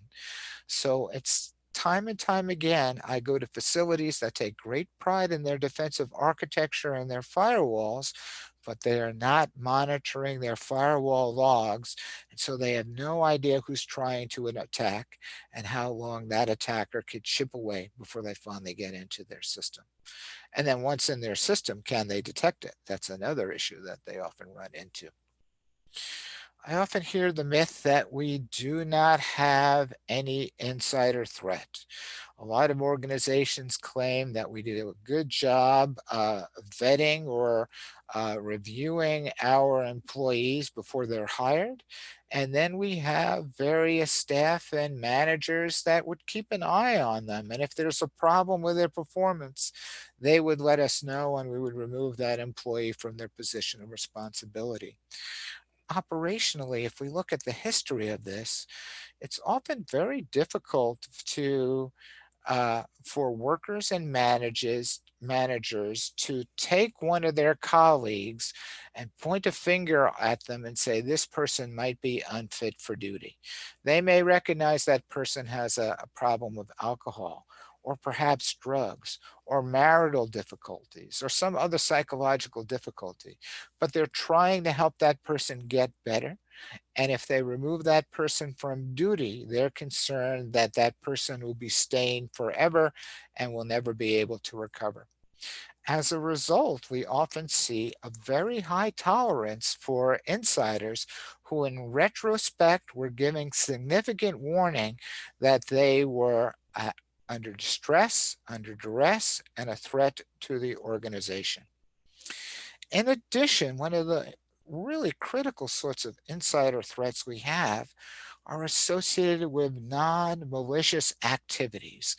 [SPEAKER 4] So it's time and time again, I go to facilities that take great pride in their defensive architecture and their firewalls, but they are not monitoring their firewall logs. And so they have no idea who's trying to attack and how long that attacker could chip away before they finally get into their system. And then once in their system, can they detect it? That's another issue that they often run into. I often hear the myth that we do not have any insider threat. A lot of organizations claim that we do a good job vetting or reviewing our employees before they're hired. And then we have various staff and managers that would keep an eye on them. And if there's a problem with their performance, they would let us know and we would remove that employee from their position of responsibility. Operationally, if we look at the history of this, it's often very difficult for workers and managers to take one of their colleagues and point a finger at them and say, this person might be unfit for duty. They may recognize that person has a problem with alcohol, or perhaps drugs, or marital difficulties, or some other psychological difficulty, but they're trying to help that person get better. And if they remove that person from duty, they're concerned that that person will be staying forever and will never be able to recover. As a result, we often see a very high tolerance for insiders who in retrospect were giving significant warning that they were under distress, under duress, and a threat to the organization. In addition, one of the really critical sorts of insider threats we have are associated with non-malicious activities.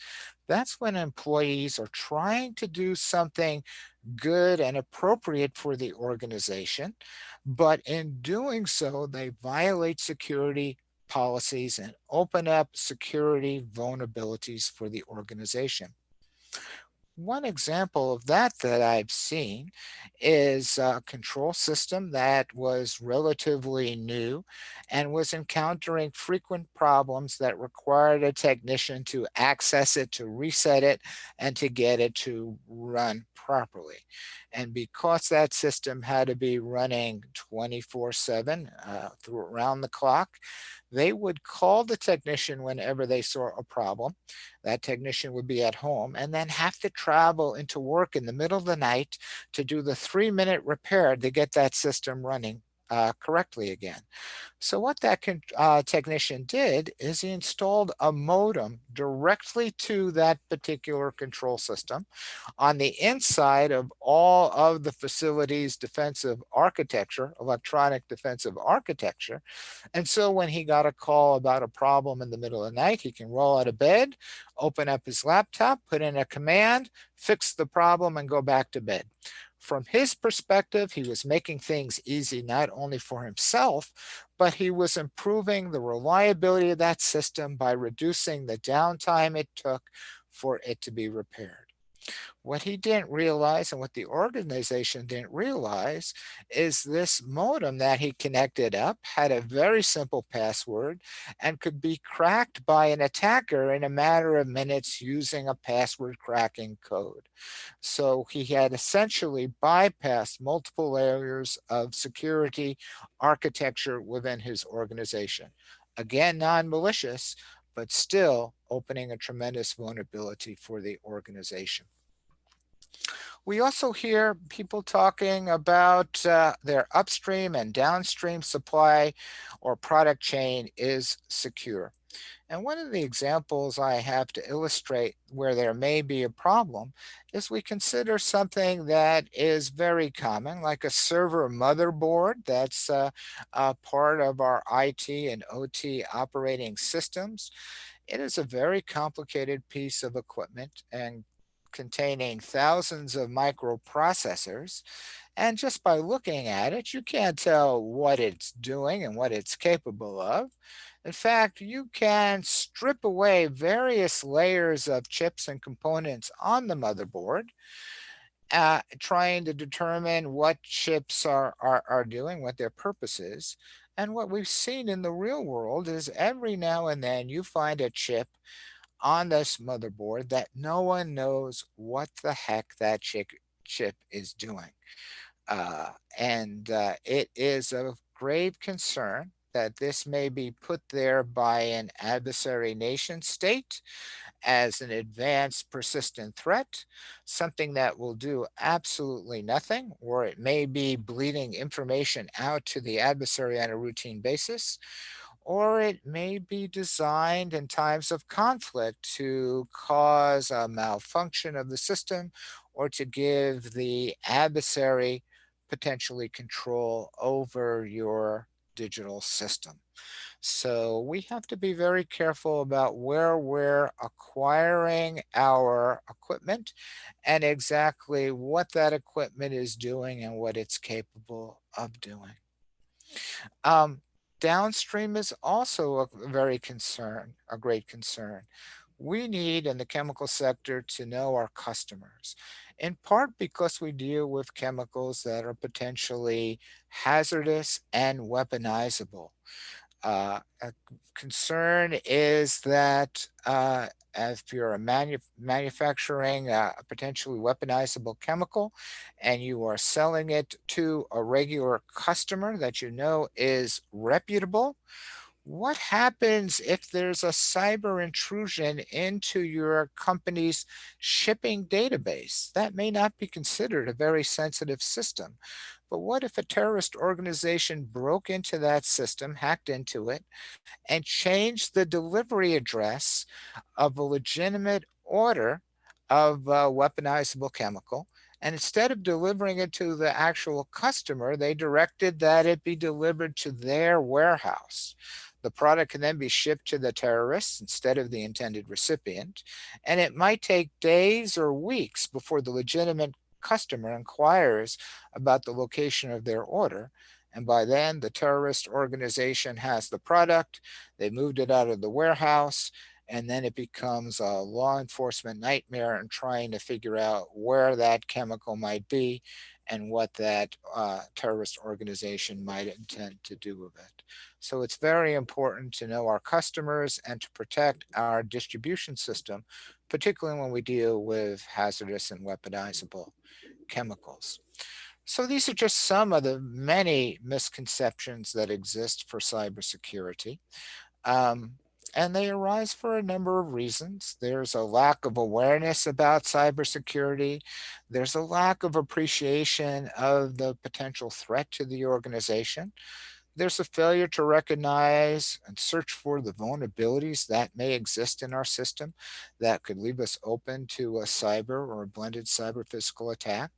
[SPEAKER 4] That's when employees are trying to do something good and appropriate for the organization, but in doing so, they violate security policies and open up security vulnerabilities for the organization. One example of that I've seen is a control system that was relatively new and was encountering frequent problems that required a technician to access it, to reset it, and to get it to run properly. And because that system had to be running 24/7 through around the clock, they would call the technician whenever they saw a problem. That technician would be at home and then have to travel into work in the middle of the night to do the 3-minute repair to get that system running correctly again. So what that technician did is he installed a modem directly to that particular control system on the inside of all of the facility's defensive architecture, electronic defensive architecture. And so when he got a call about a problem in the middle of the night, he can roll out of bed, open up his laptop, put in a command, fix the problem, and go back to bed. From his perspective, he was making things easy not only for himself, but he was improving the reliability of that system by reducing the downtime it took for it to be repaired. What he didn't realize and what the organization didn't realize is this modem that he connected up had a very simple password and could be cracked by an attacker in a matter of minutes using a password cracking code. So he had essentially bypassed multiple layers of security architecture within his organization. Again, non-malicious, but still opening a tremendous vulnerability for the organization. We also hear people talking about their upstream and downstream supply or product chain is secure. And one of the examples I have to illustrate where there may be a problem is we consider something that is very common, like a server motherboard that's part of our IT and OT operating systems. It is a very complicated piece of equipment and containing thousands of microprocessors. And just by looking at it, you can't tell what it's doing and what it's capable of. In fact, you can strip away various layers of chips and components on the motherboard, trying to determine what chips are doing, what their purpose is. And what we've seen in the real world is every now and then you find a chip on this motherboard that no one knows what the heck that chip is doing. It is of grave concern that this may be put there by an adversary nation state as an advanced persistent threat, something that will do absolutely nothing, or it may be bleeding information out to the adversary on a routine basis, or it may be designed in times of conflict to cause a malfunction of the system or to give the adversary potentially control over your digital system. So we have to be very careful about where we're acquiring our equipment and exactly what that equipment is doing and what it's capable of doing. Downstream is also a great concern. We need in the chemical sector to know our customers, in part because we deal with chemicals that are potentially hazardous and weaponizable. A concern is that if you're manufacturing a potentially weaponizable chemical and you are selling it to a regular customer that you know is reputable, what happens if there's a cyber intrusion into your company's shipping database? That may not be considered a very sensitive system. But what if a terrorist organization broke into that system, hacked into it, and changed the delivery address of a legitimate order of a weaponizable chemical? And instead of delivering it to the actual customer, they directed that it be delivered to their warehouse. The product can then be shipped to the terrorists instead of the intended recipient. And it might take days or weeks before the legitimate customer inquires about the location of their order. And by then, the terrorist organization has the product, they moved it out of the warehouse, and then it becomes a law enforcement nightmare in trying to figure out where that chemical might be and what that terrorist organization might intend to do with it. So it's very important to know our customers and to protect our distribution system, particularly when we deal with hazardous and weaponizable chemicals. So these are just some of the many misconceptions that exist for cybersecurity. And they arise for a number of reasons. There's a lack of awareness about cybersecurity. There's a lack of appreciation of the potential threat to the organization. There's a failure to recognize and search for the vulnerabilities that may exist in our system that could leave us open to a cyber or a blended cyber physical attack.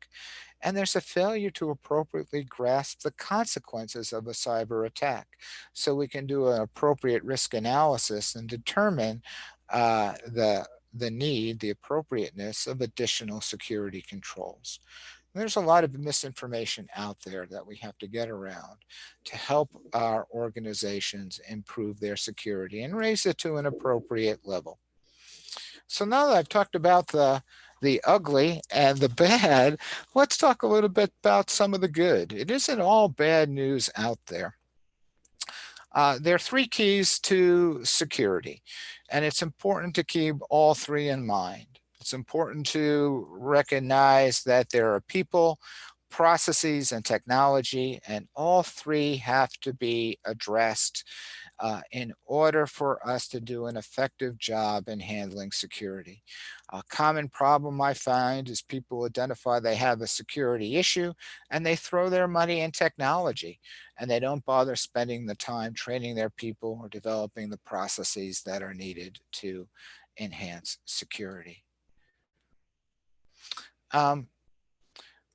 [SPEAKER 4] And there's a failure to appropriately grasp the consequences of a cyber attack. So we can do an appropriate risk analysis and determine the appropriateness of additional security controls. There's a lot of misinformation out there that we have to get around to help our organizations improve their security and raise it to an appropriate level. So now that I've talked about the ugly and the bad, let's talk a little bit about some of the good. It isn't all bad news out there. There are three keys to security, and it's important to keep all three in mind. It's important to recognize that there are people, processes, and technology, and all three have to be addressed in order for us to do an effective job in handling security. A common problem I find is people identify they have a security issue and they throw their money in technology and they don't bother spending the time training their people or developing the processes that are needed to enhance security.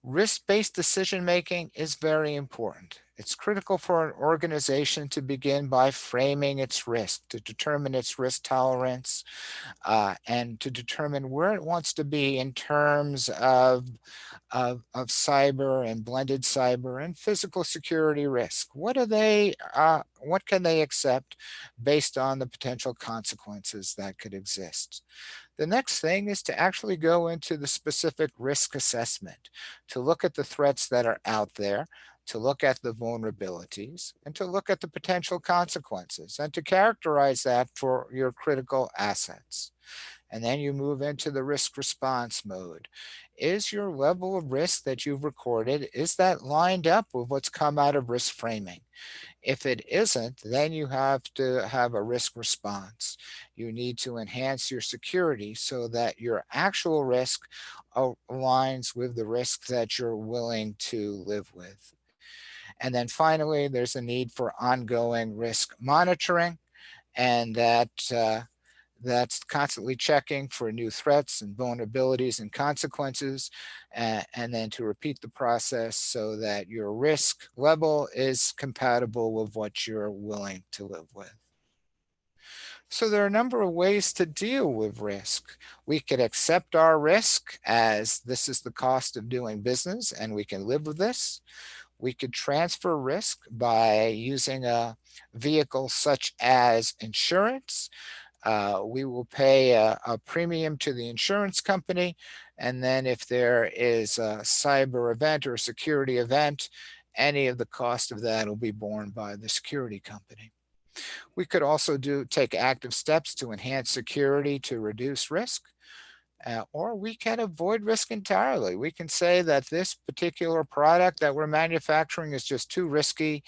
[SPEAKER 4] Risk-based decision-making is very important. It's critical for an organization to begin by framing its risk, to determine its risk tolerance, and to determine where it wants to be in terms of cyber and blended cyber and physical security risk. What can they accept based on the potential consequences that could exist? The next thing is to actually go into the specific risk assessment, to look at the threats that are out there, to look at the vulnerabilities, and to look at the potential consequences, and to characterize that for your critical assets. And then you move into the risk response mode. Is your level of risk that you've recorded, is that lined up with what's come out of risk framing? If it isn't, then you have to have a risk response. You need to enhance your security so that your actual risk aligns with the risk that you're willing to live with. And then finally, there's a need for ongoing risk monitoring, and that's constantly checking for new threats and vulnerabilities and consequences, and then to repeat the process so that your risk level is compatible with what you're willing to live with. So there are a number of ways to deal with risk. We could accept our risk as this is the cost of doing business and we can live with this. We could transfer risk by using a vehicle such as insurance. We will pay a premium to the insurance company, and then if there is a cyber event or a security event, any of the cost of that will be borne by the security company. We could also take active steps to enhance security to reduce risk, or we can avoid risk entirely. We can say that this particular product that we're manufacturing is just too risky.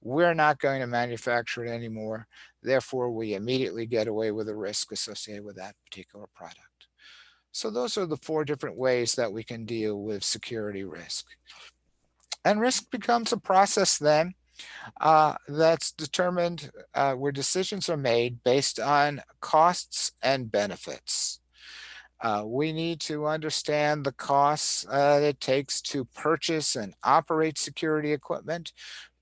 [SPEAKER 4] We're not going to manufacture it anymore. Therefore, we immediately get away with the risk associated with that particular product. So those are the four different ways that we can deal with security risk. And risk becomes a process then that's determined where decisions are made based on costs and benefits. We need to understand the costs it takes to purchase and operate security equipment,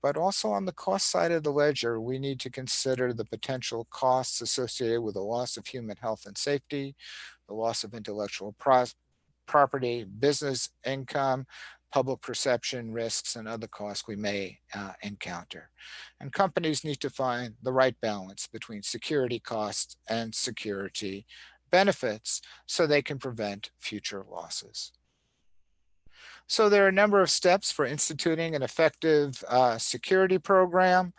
[SPEAKER 4] but also on the cost side of the ledger, we need to consider the potential costs associated with the loss of human health and safety, the loss of intellectual property, business income, public perception risks, and other costs we may encounter. And companies need to find the right balance between security costs and security benefits so they can prevent future losses. So there are a number of steps for instituting an effective security program,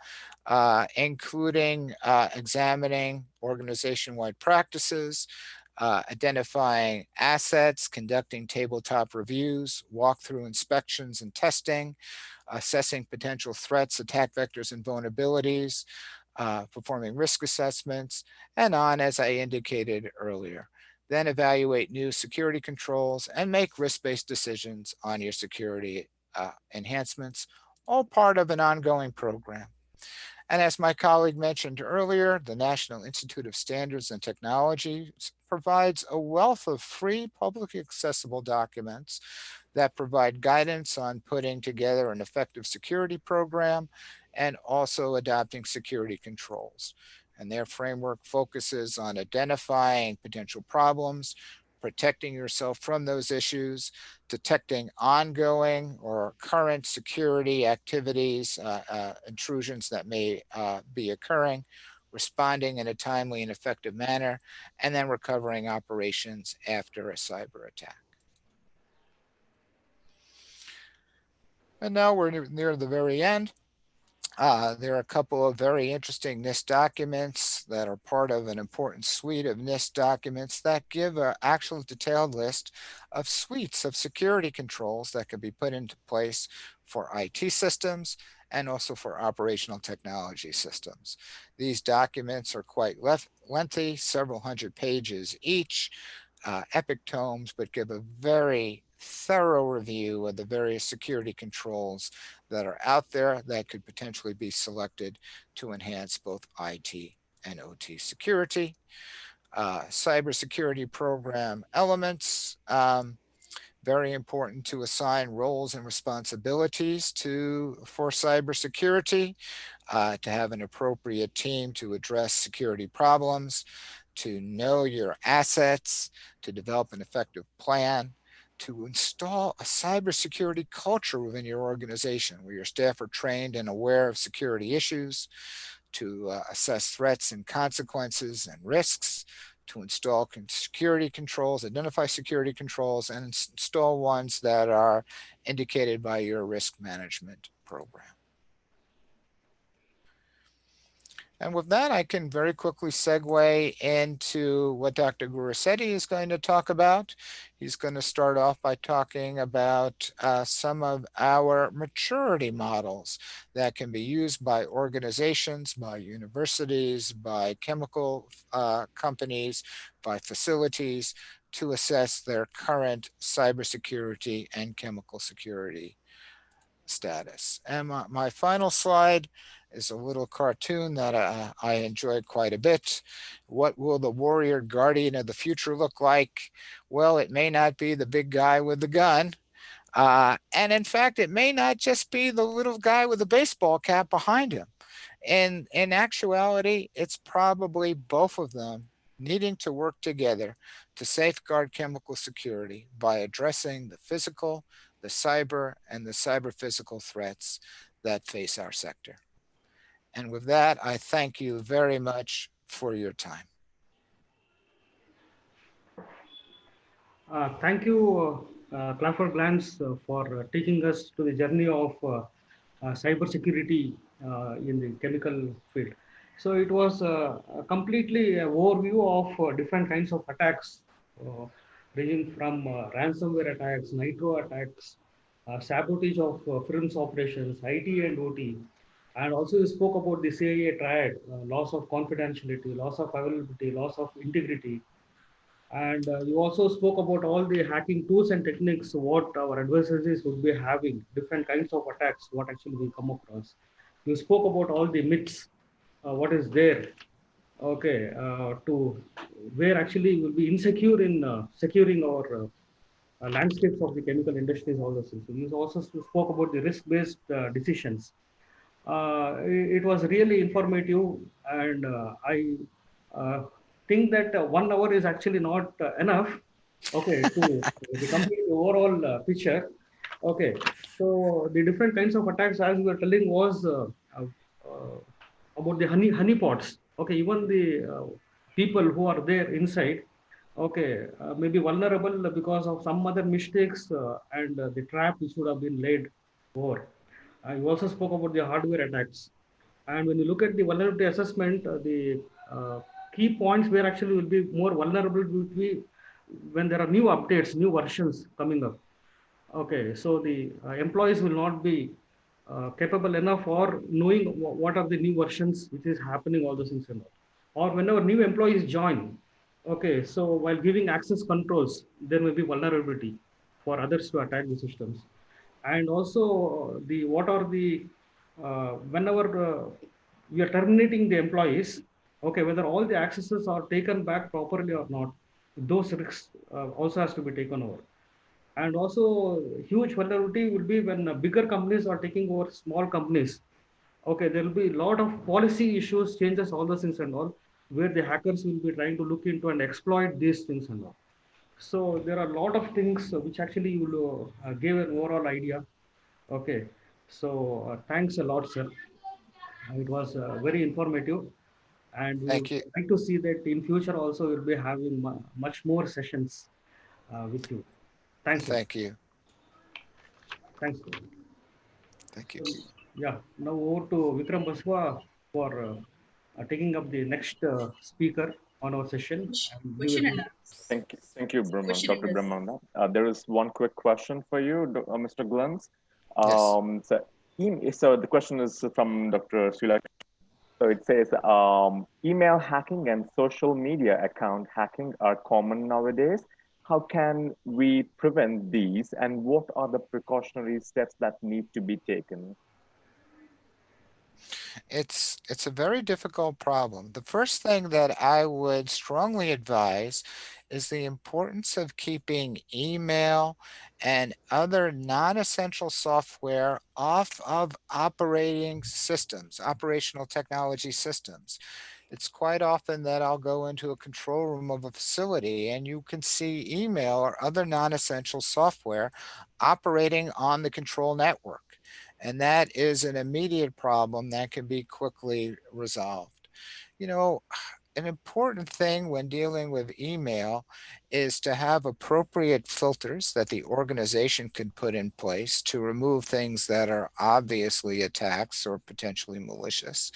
[SPEAKER 4] including examining organization-wide practices, identifying assets, conducting tabletop reviews, walkthrough inspections and testing, assessing potential threats, attack vectors, and vulnerabilities, performing risk assessments, and on, as I indicated earlier. Then evaluate new security controls and make risk-based decisions on your security enhancements, all part of an ongoing program. And as my colleague mentioned earlier, the National Institute of Standards and Technology provides a wealth of free, publicly accessible documents that provide guidance on putting together an effective security program and also adopting security controls. And their framework focuses on identifying potential problems, protecting yourself from those issues, detecting ongoing or current security activities, intrusions that may be occurring, responding in a timely and effective manner, and then recovering operations after a cyber attack. And now we're near the very end. There are a couple of very interesting NIST documents that are part of an important suite of NIST documents that give an actual detailed list of suites of security controls that can be put into place for IT systems and also for operational technology systems. These documents are quite lengthy, several hundred pages each, epic tomes, but give a very thorough review of the various security controls that are out there that could potentially be selected to enhance both IT and OT security. Cybersecurity program elements, very important to assign roles and responsibilities for cybersecurity, to have an appropriate team to address security problems, to know your assets, to develop an effective plan, to install a cybersecurity culture within your organization where your staff are trained and aware of security issues, to assess threats and consequences and risks, to install security controls, identify security controls, and install ones that are indicated by your risk management program. And with that, I can very quickly segue into what Dr. Gurasetti is going to talk about. He's going to start off by talking about some of our maturity models that can be used by organizations, by universities, by chemical companies, by facilities to assess their current cybersecurity and chemical security status. And my final slide is a little cartoon that I enjoyed quite a bit. What will the warrior guardian of the future look like? Well, it may not be the big guy with the gun. And in fact, it may not just be the little guy with the baseball cap behind him. And in actuality, it's probably both of them needing to work together to safeguard chemical security by addressing the physical, the cyber, and the cyber-physical threats that face our sector. And with that, I thank you very much for your time.
[SPEAKER 3] Thank you, Clifford Glantz, for taking us to the journey of cybersecurity in the chemical field. So it was completely an overview of different kinds of attacks, ranging from ransomware attacks, nitro attacks, sabotage of films operations, IT and OT. And also you spoke about the CIA triad, loss of confidentiality, loss of availability, loss of integrity. And you also spoke about all the hacking tools and techniques, what our adversaries would be having, different kinds of attacks, what actually we come across. You spoke about all the myths, what is there, okay, to where actually will be insecure in securing our landscapes of the chemical industries, all those things. You also spoke about the risk-based decisions. It was really informative, and I think that 1 hour is actually not enough, okay, to the complete overall picture. Okay, so the different kinds of attacks, as we were telling, was about the honeypots. Okay, even the people who are there inside, okay, may be vulnerable because of some other mistakes and the trap which would have been laid over. You also spoke about the hardware attacks. And when you look at the vulnerability assessment, the key points where actually will be more vulnerable would be when there are new updates, new versions coming up. Okay, so the employees will not be capable enough or knowing what are the new versions which is happening, all those things and all. Or whenever new employees join, okay, so while giving access controls, there may be vulnerability for others to attack the systems. And also the what are the whenever we are terminating the employees, okay, whether all the accesses are taken back properly or not, those risks also has to be taken over. And also huge vulnerability will be when bigger companies are taking over small companies. Okay, there will be a lot of policy issues, changes, all those things and all, where the hackers will be trying to look into and exploit these things and all. So there are a lot of things which actually will give an overall idea. Okay, so thanks a lot, sir. It was very informative, and we would
[SPEAKER 4] Thank you.
[SPEAKER 3] like to see that in future also we'll be having much more sessions with you. Thanks, sir.
[SPEAKER 4] Thank you.
[SPEAKER 3] Thanks, sir.
[SPEAKER 4] Thank you.
[SPEAKER 3] So, yeah, now over to Vikram Baswa for taking up the next speaker on our session.
[SPEAKER 2] Thank you, Dr. Brahmanda. There is one quick question for you, Mr. Glantz.
[SPEAKER 4] Yes.
[SPEAKER 2] So the question is from Dr. Srilak. So it says, email hacking and social media account hacking are common nowadays. How can we prevent these, and what are the precautionary steps that need to be taken?
[SPEAKER 4] It's a very difficult problem. The first thing that I would strongly advise is the importance of keeping email and other non-essential software off of operating systems, operational technology systems. It's quite often that I'll go into a control room of a facility and you can see email or other non-essential software operating on the control network. And that is an immediate problem that can be quickly resolved. You know, an important thing when dealing with email is to have appropriate filters that the organization can put in place to remove things that are obviously attacks or potentially malicious.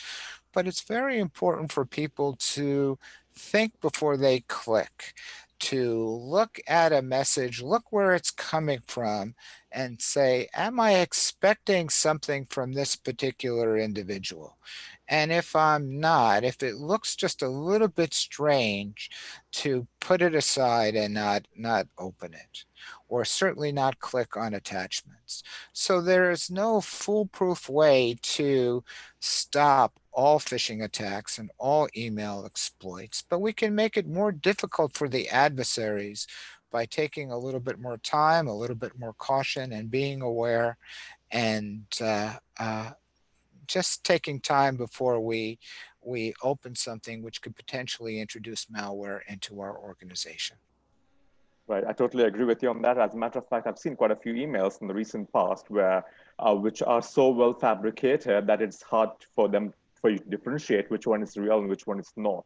[SPEAKER 4] But it's very important for people to think before they click, to look at a message, look where it's coming from, and say, am I expecting something from this particular individual? And if I'm not, if it looks just a little bit strange, to put it aside and not open it, or certainly not click on attachments. So there is no foolproof way to stop all phishing attacks and all email exploits, but we can make it more difficult for the adversaries by taking a little bit more time, a little bit more caution, and being aware, and just taking time before we open something which could potentially introduce malware into our organization.
[SPEAKER 2] Right, I totally agree with you on that. As a matter of fact, I've seen quite a few emails in the recent past where, which are so well fabricated that it's hard for you to differentiate which one is real and which one is not.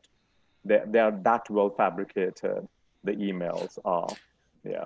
[SPEAKER 2] They are that well fabricated. The emails are, yeah.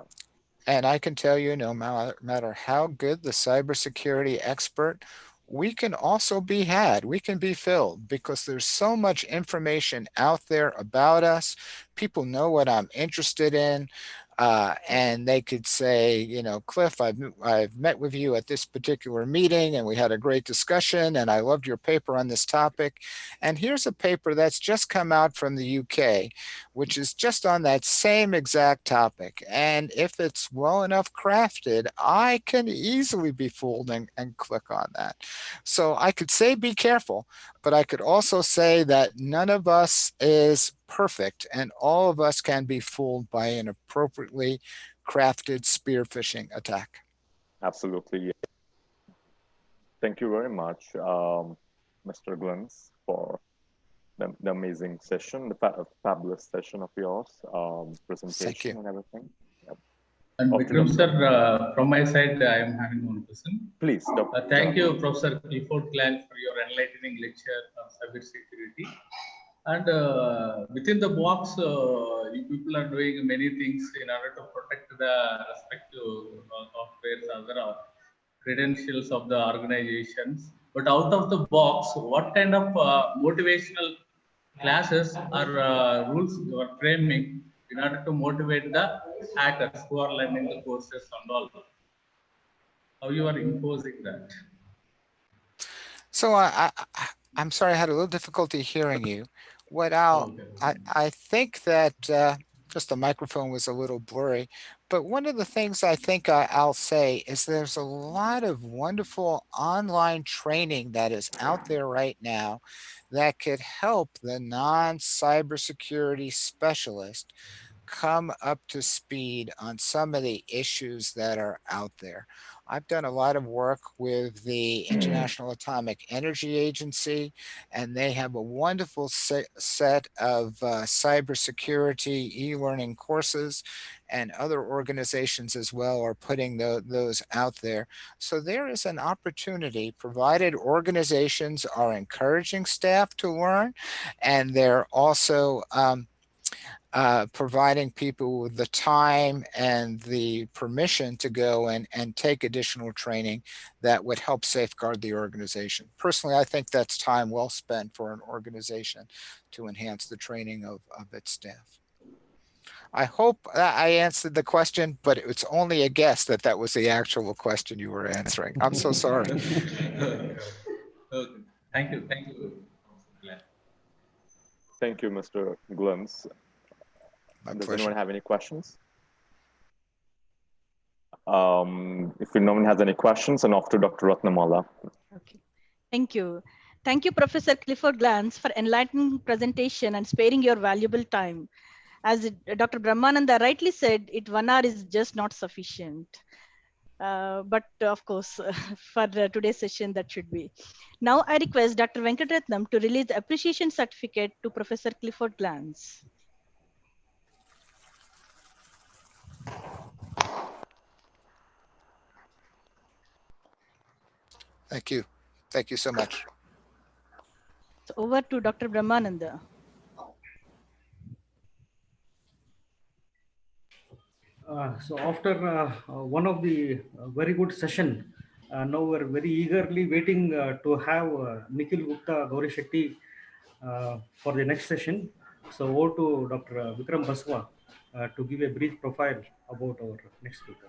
[SPEAKER 4] And I can tell you, no matter how good the cybersecurity expert, we can also be had, we can be filled, because there's so much information out there about us. People know what I'm interested in. And they could say, you know, Cliff, I've met with you at this particular meeting and we had a great discussion and I loved your paper on this topic. And here's a paper that's just come out from the UK, which is just on that same exact topic. And if it's well enough crafted, I can easily be fooled and click on that. So I could say be careful, but I could also say that none of us is perfect and all of us can be fooled by an appropriately crafted spear phishing attack.
[SPEAKER 2] Absolutely. Thank you very much, Mr. Glantz, for the amazing session, the fabulous session of yours, presentation and everything. Yep.
[SPEAKER 5] And Vikram sir, from my side, I am having one question.
[SPEAKER 2] Please,
[SPEAKER 5] thank you, Professor Clifford Glantz, for your enlightening lecture on cybersecurity. And within the box, you people are doing many things in order to protect the respective softwares, other credentials of the organizations. But out of the box, what kind of motivational classes or rules you are framing in order to motivate the hackers who are learning the courses and all? How you are imposing that?
[SPEAKER 4] So I'm sorry, I had a little difficulty hearing you. What
[SPEAKER 5] Okay.
[SPEAKER 4] I think that just the microphone was a little blurry, but one of the things I think I'll say is there's a lot of wonderful online training that is out there right now that could help the non-cybersecurity specialist come up to speed on some of the issues that are out there. I've done a lot of work with the International Atomic Energy Agency, and they have a wonderful set of cybersecurity e-learning courses, and other organizations as well are putting those out there. So there is an opportunity, provided organizations are encouraging staff to learn, and they're also providing people with the time and the permission to go and take additional training that would help safeguard the organization. Personally, I think that's time well spent for an organization to enhance the training of its staff. I hope I answered the question, but it's only a guess that that was the actual question you were answering. I'm so sorry.
[SPEAKER 5] Okay. Okay. Thank you. Thank you.
[SPEAKER 2] Thank you, Mr. Glims. Does anyone have any questions? If no one has any questions, and off to Dr. Ratnamala.
[SPEAKER 1] Okay, thank you. Thank you, Professor Clifford Glantz, for enlightening presentation and sparing your valuable time. As Dr. Brahmananda rightly said, 1 hour is just not sufficient. But of course, for today's session, that should be. Now I request Dr. Venkatratnam to release the appreciation certificate to Professor Clifford Glantz.
[SPEAKER 4] Thank you. Thank you so much.
[SPEAKER 1] So over to Dr. Brahmananda.
[SPEAKER 3] So after one of the very good session, now we're very eagerly waiting to have Nikhil Gupta Gauri Shetty for the next session. So over to Dr. Vikram Baswa to give a brief profile about our next speaker.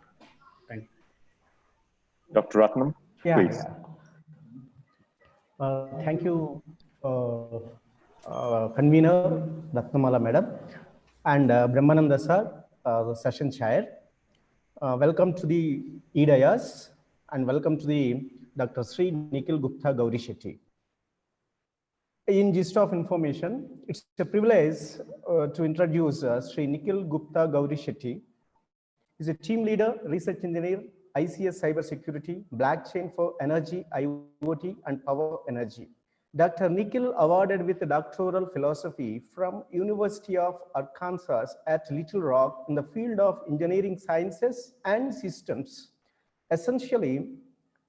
[SPEAKER 3] Thank you.
[SPEAKER 2] Dr. Ratnam, please.
[SPEAKER 7] Thank you, convener Ratnamala madam and Brahmananda sir, the session chair. Welcome to the E-Dayas and welcome to the Dr. Sri Nikhil Gupta Gauri Shetty. In gist of information, it's a privilege to introduce Sri Nikhil Gupta Gauri Shetty. He's a team leader, research engineer, ICS cybersecurity, blockchain for energy, IoT, and power energy. Dr. Nikhil awarded with doctoral philosophy from University of Arkansas at Little Rock in the field of engineering sciences and systems, essentially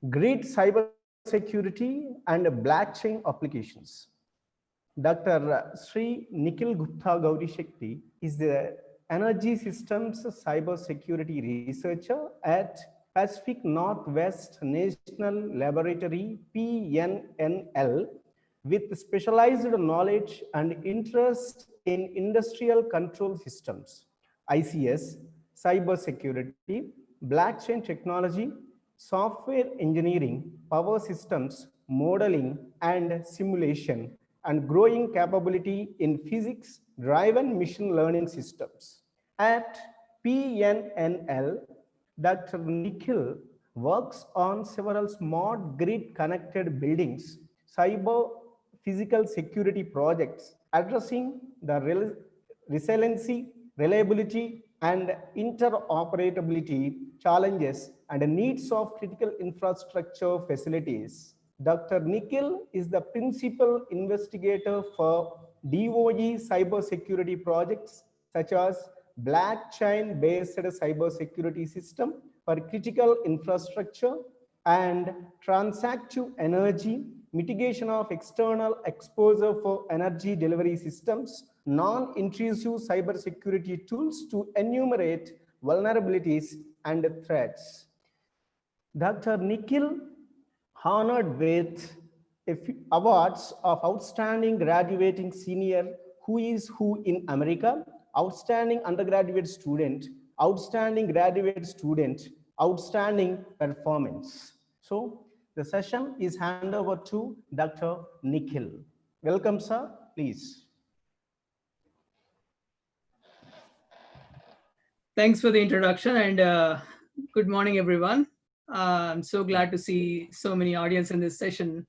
[SPEAKER 7] grid cybersecurity and blockchain applications. Dr. Sri Nikhil Gupta Gauri Shetty is the Energy Systems Cybersecurity Researcher at Pacific Northwest National Laboratory, PNNL, with specialized knowledge and interest in industrial control systems, ICS, cybersecurity, blockchain technology, software engineering, power systems, modeling and simulation, and growing capability in physics-driven machine learning systems. At PNNL, Dr. Nikhil works on several smart grid-connected buildings, cyber physical security projects addressing the resiliency, reliability, and interoperability challenges and needs of critical infrastructure facilities. Dr. Nikhil is the principal investigator for DOE cybersecurity projects such as blockchain-based cybersecurity system for critical infrastructure and transactive energy, mitigation of external exposure for energy delivery systems, non-intrusive cybersecurity tools to enumerate vulnerabilities and threats. Dr. Nikhil honored with awards of Outstanding Graduating Senior Who is Who in America, Outstanding Undergraduate Student, Outstanding Graduate Student, Outstanding Performance. So The session is handed over to Dr. Nikhil. Welcome, sir. Please.
[SPEAKER 8] Thanks for the introduction, and good morning, everyone. I'm so glad to see so many audience in this session.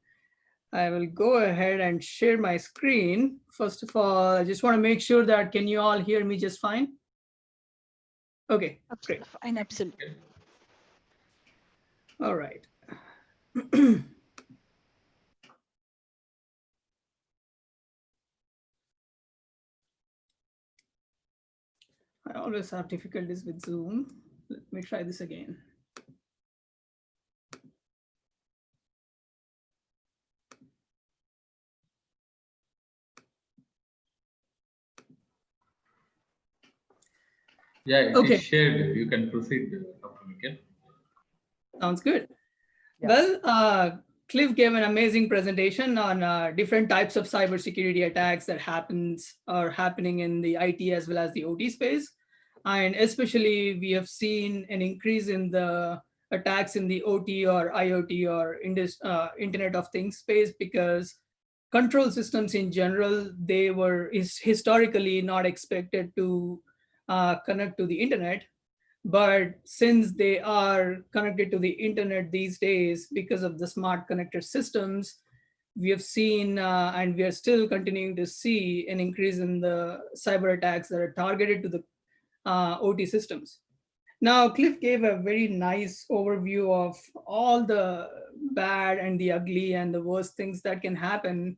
[SPEAKER 8] I will go ahead and share my screen. First of all, I just want to make sure that can you all hear me just fine? Okay, great.
[SPEAKER 1] Fine, absolutely.
[SPEAKER 8] All right. I always have difficulties with Zoom. Let me try this again.
[SPEAKER 5] Yeah, it
[SPEAKER 8] okay.
[SPEAKER 5] is shared. You can proceed, Dr. Nikhil.
[SPEAKER 8] Sounds good.
[SPEAKER 7] Yeah.
[SPEAKER 8] Well, Cliff gave an amazing presentation on different types of cybersecurity attacks that are happening in the IT as well as the OT space. And especially we have seen an increase in the attacks in the OT or IoT or Internet of Things space, because control systems in general, they were historically not expected to connect to the internet. But since they are connected to the internet these days because of the smart connected systems, we have seen and we are still continuing to see an increase in the cyber attacks that are targeted to the OT systems. Now, Cliff gave a very nice overview of all the bad and the ugly and the worst things that can happen.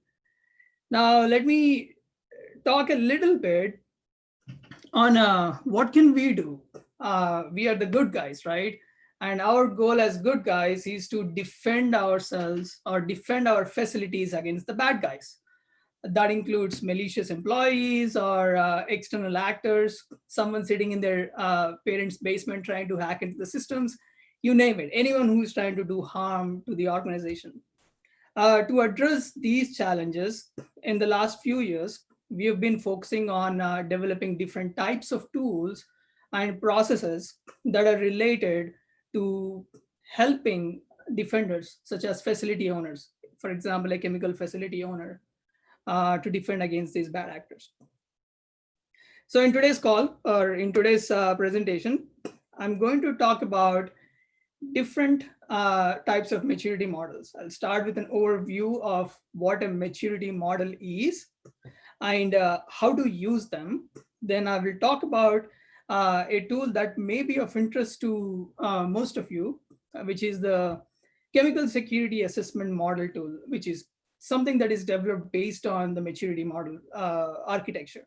[SPEAKER 8] Now, let me talk a little bit on what can we do. We are the good guys, right? And our goal as good guys is to defend ourselves or defend our facilities against the bad guys. That includes malicious employees or external actors, someone sitting in their parents' basement trying to hack into the systems, you name it, anyone who's trying to do harm to the organization. To address these challenges, in the last few years, we have been focusing on developing different types of tools and processes that are related to helping defenders, such as facility owners, for example, a chemical facility owner, to defend against these bad actors. So in today's call, or in today's presentation, I'm going to talk about different types of maturity models. I'll start with an overview of what a maturity model is and how to use them. Then I will talk about a tool that may be of interest to most of you, which is the chemical security assessment model tool, which is something that is developed based on the maturity model architecture.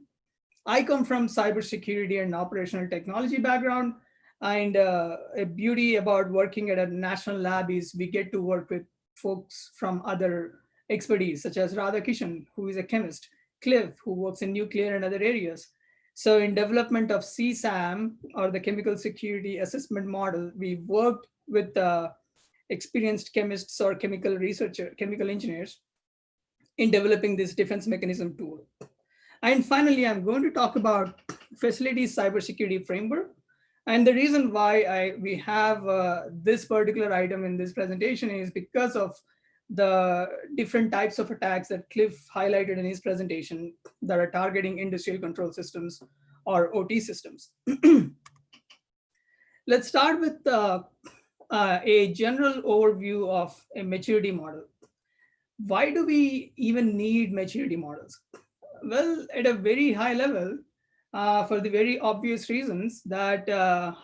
[SPEAKER 8] I come from cybersecurity and operational technology background, and a beauty about working at a national lab is we get to work with folks from other expertise, such as Radha Kishan, who is a chemist, Cliff, who works in nuclear and other areas. So in development of CSAM, or the chemical security assessment model, we worked with experienced chemists or chemical researchers, chemical engineers in developing this defense mechanism tool. And finally, I'm going to talk about facilities cybersecurity framework. And the reason why we have this particular item in this presentation is because of the different types of attacks that Cliff highlighted in his presentation that are targeting industrial control systems or OT systems. Let's start with a general overview of a maturity model. Why do we even need maturity models? Well, at a very high level, for the very obvious reasons that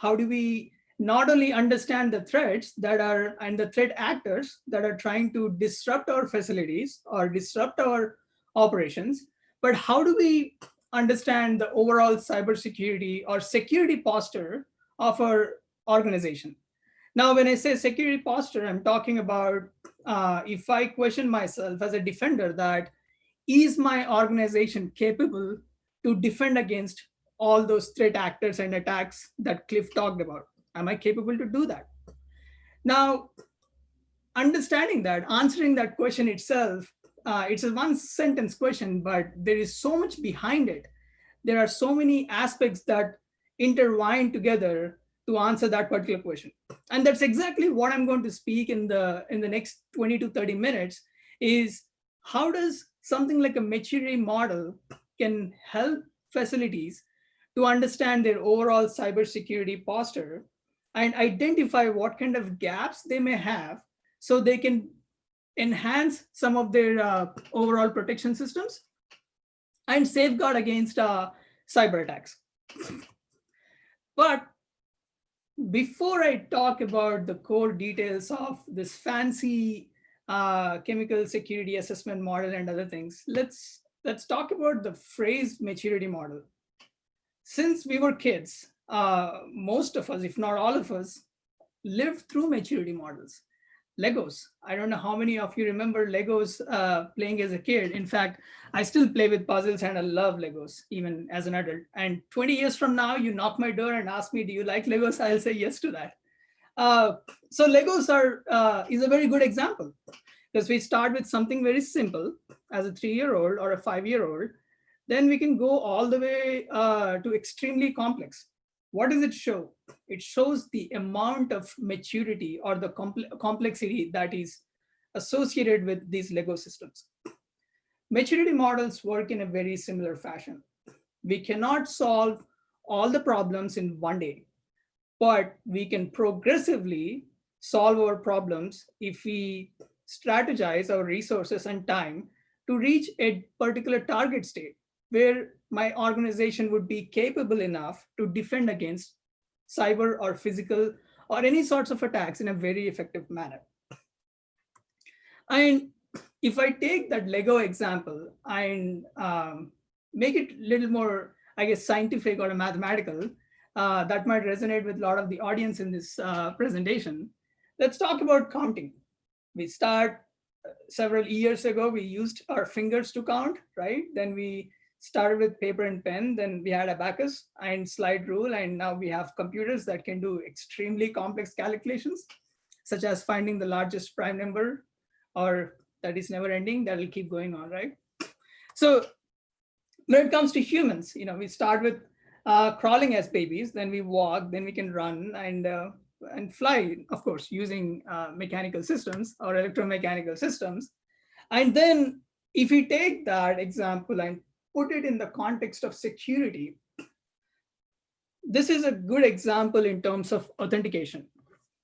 [SPEAKER 8] how do we not only understand the threats that are and the threat actors that are trying to disrupt our facilities or disrupt our operations, but how do we understand the overall cybersecurity or security posture of our organization? Now, when I say security posture, I'm talking about if I question myself as a defender that is my organization capable to defend against all those threat actors and attacks that Cliff talked about? Am I capable to do that? Now, understanding that, answering that question itself, it's a one sentence question, but there is so much behind it. There are so many aspects that intertwine together to answer that particular question. And that's exactly what I'm going to speak in the next 20 to 30 minutes is how does something like a maturity model can help facilities to understand their overall cybersecurity posture and identify what kind of gaps they may have so they can enhance some of their overall protection systems and safeguard against cyber attacks. But before I talk about the core details of this fancy chemical security assessment model and other things, let's talk about the phrase maturity model. Since we were kids, most of us, if not all of us, lived through maturity models. Legos. I don't know how many of you remember Legos playing as a kid. In fact, I still play with puzzles and I love Legos, even as an adult. And 20 years from now, you knock my door and ask me, do you like Legos? I'll say yes to that. So Legos is a very good example because we start with something very simple as a 3-year-old or a 5-year-old. Then we can go all the way to extremely complex. What does it show? It shows the amount of maturity or the complexity that is associated with these Lego systems. Maturity models work in a very similar fashion. We cannot solve all the problems in one day, but we can progressively solve our problems if we strategize our resources and time to reach a particular target state where my organization would be capable enough to defend against cyber or physical or any sorts of attacks in a very effective manner. And if I take that Lego example and make it a little more, I guess, scientific or mathematical, that might resonate with a lot of the audience in this presentation. Let's talk about counting. We start several years ago, we used our fingers to count, right? Then we started with paper and pen, then we had abacus and slide rule, and now we have computers that can do extremely complex calculations, such as finding the largest prime number, or that is never ending, that will keep going on, right? So when it comes to humans, we start with crawling as babies, then we walk, then we can run and fly, of course, using mechanical systems or electromechanical systems. And then if we take that example and put it in the context of security, this is a good example in terms of authentication.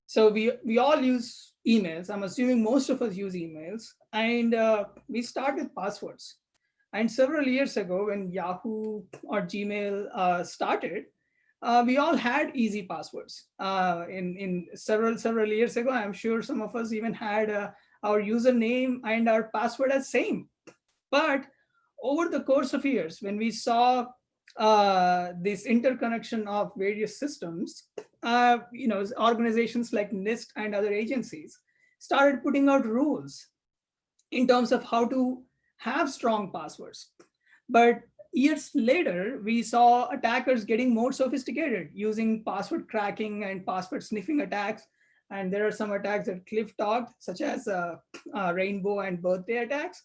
[SPEAKER 8] So we all use emails. I'm assuming most of us use emails, and we start with passwords. And several years ago, when Yahoo or Gmail started, we all had easy passwords. In several years ago, I'm sure some of us even had our username and our password as same. But over the course of years, when we saw this interconnection of various systems, organizations like NIST and other agencies started putting out rules in terms of how to have strong passwords. But years later, we saw attackers getting more sophisticated using password cracking and password sniffing attacks. And there are some attacks that Cliff talked, such as rainbow and birthday attacks.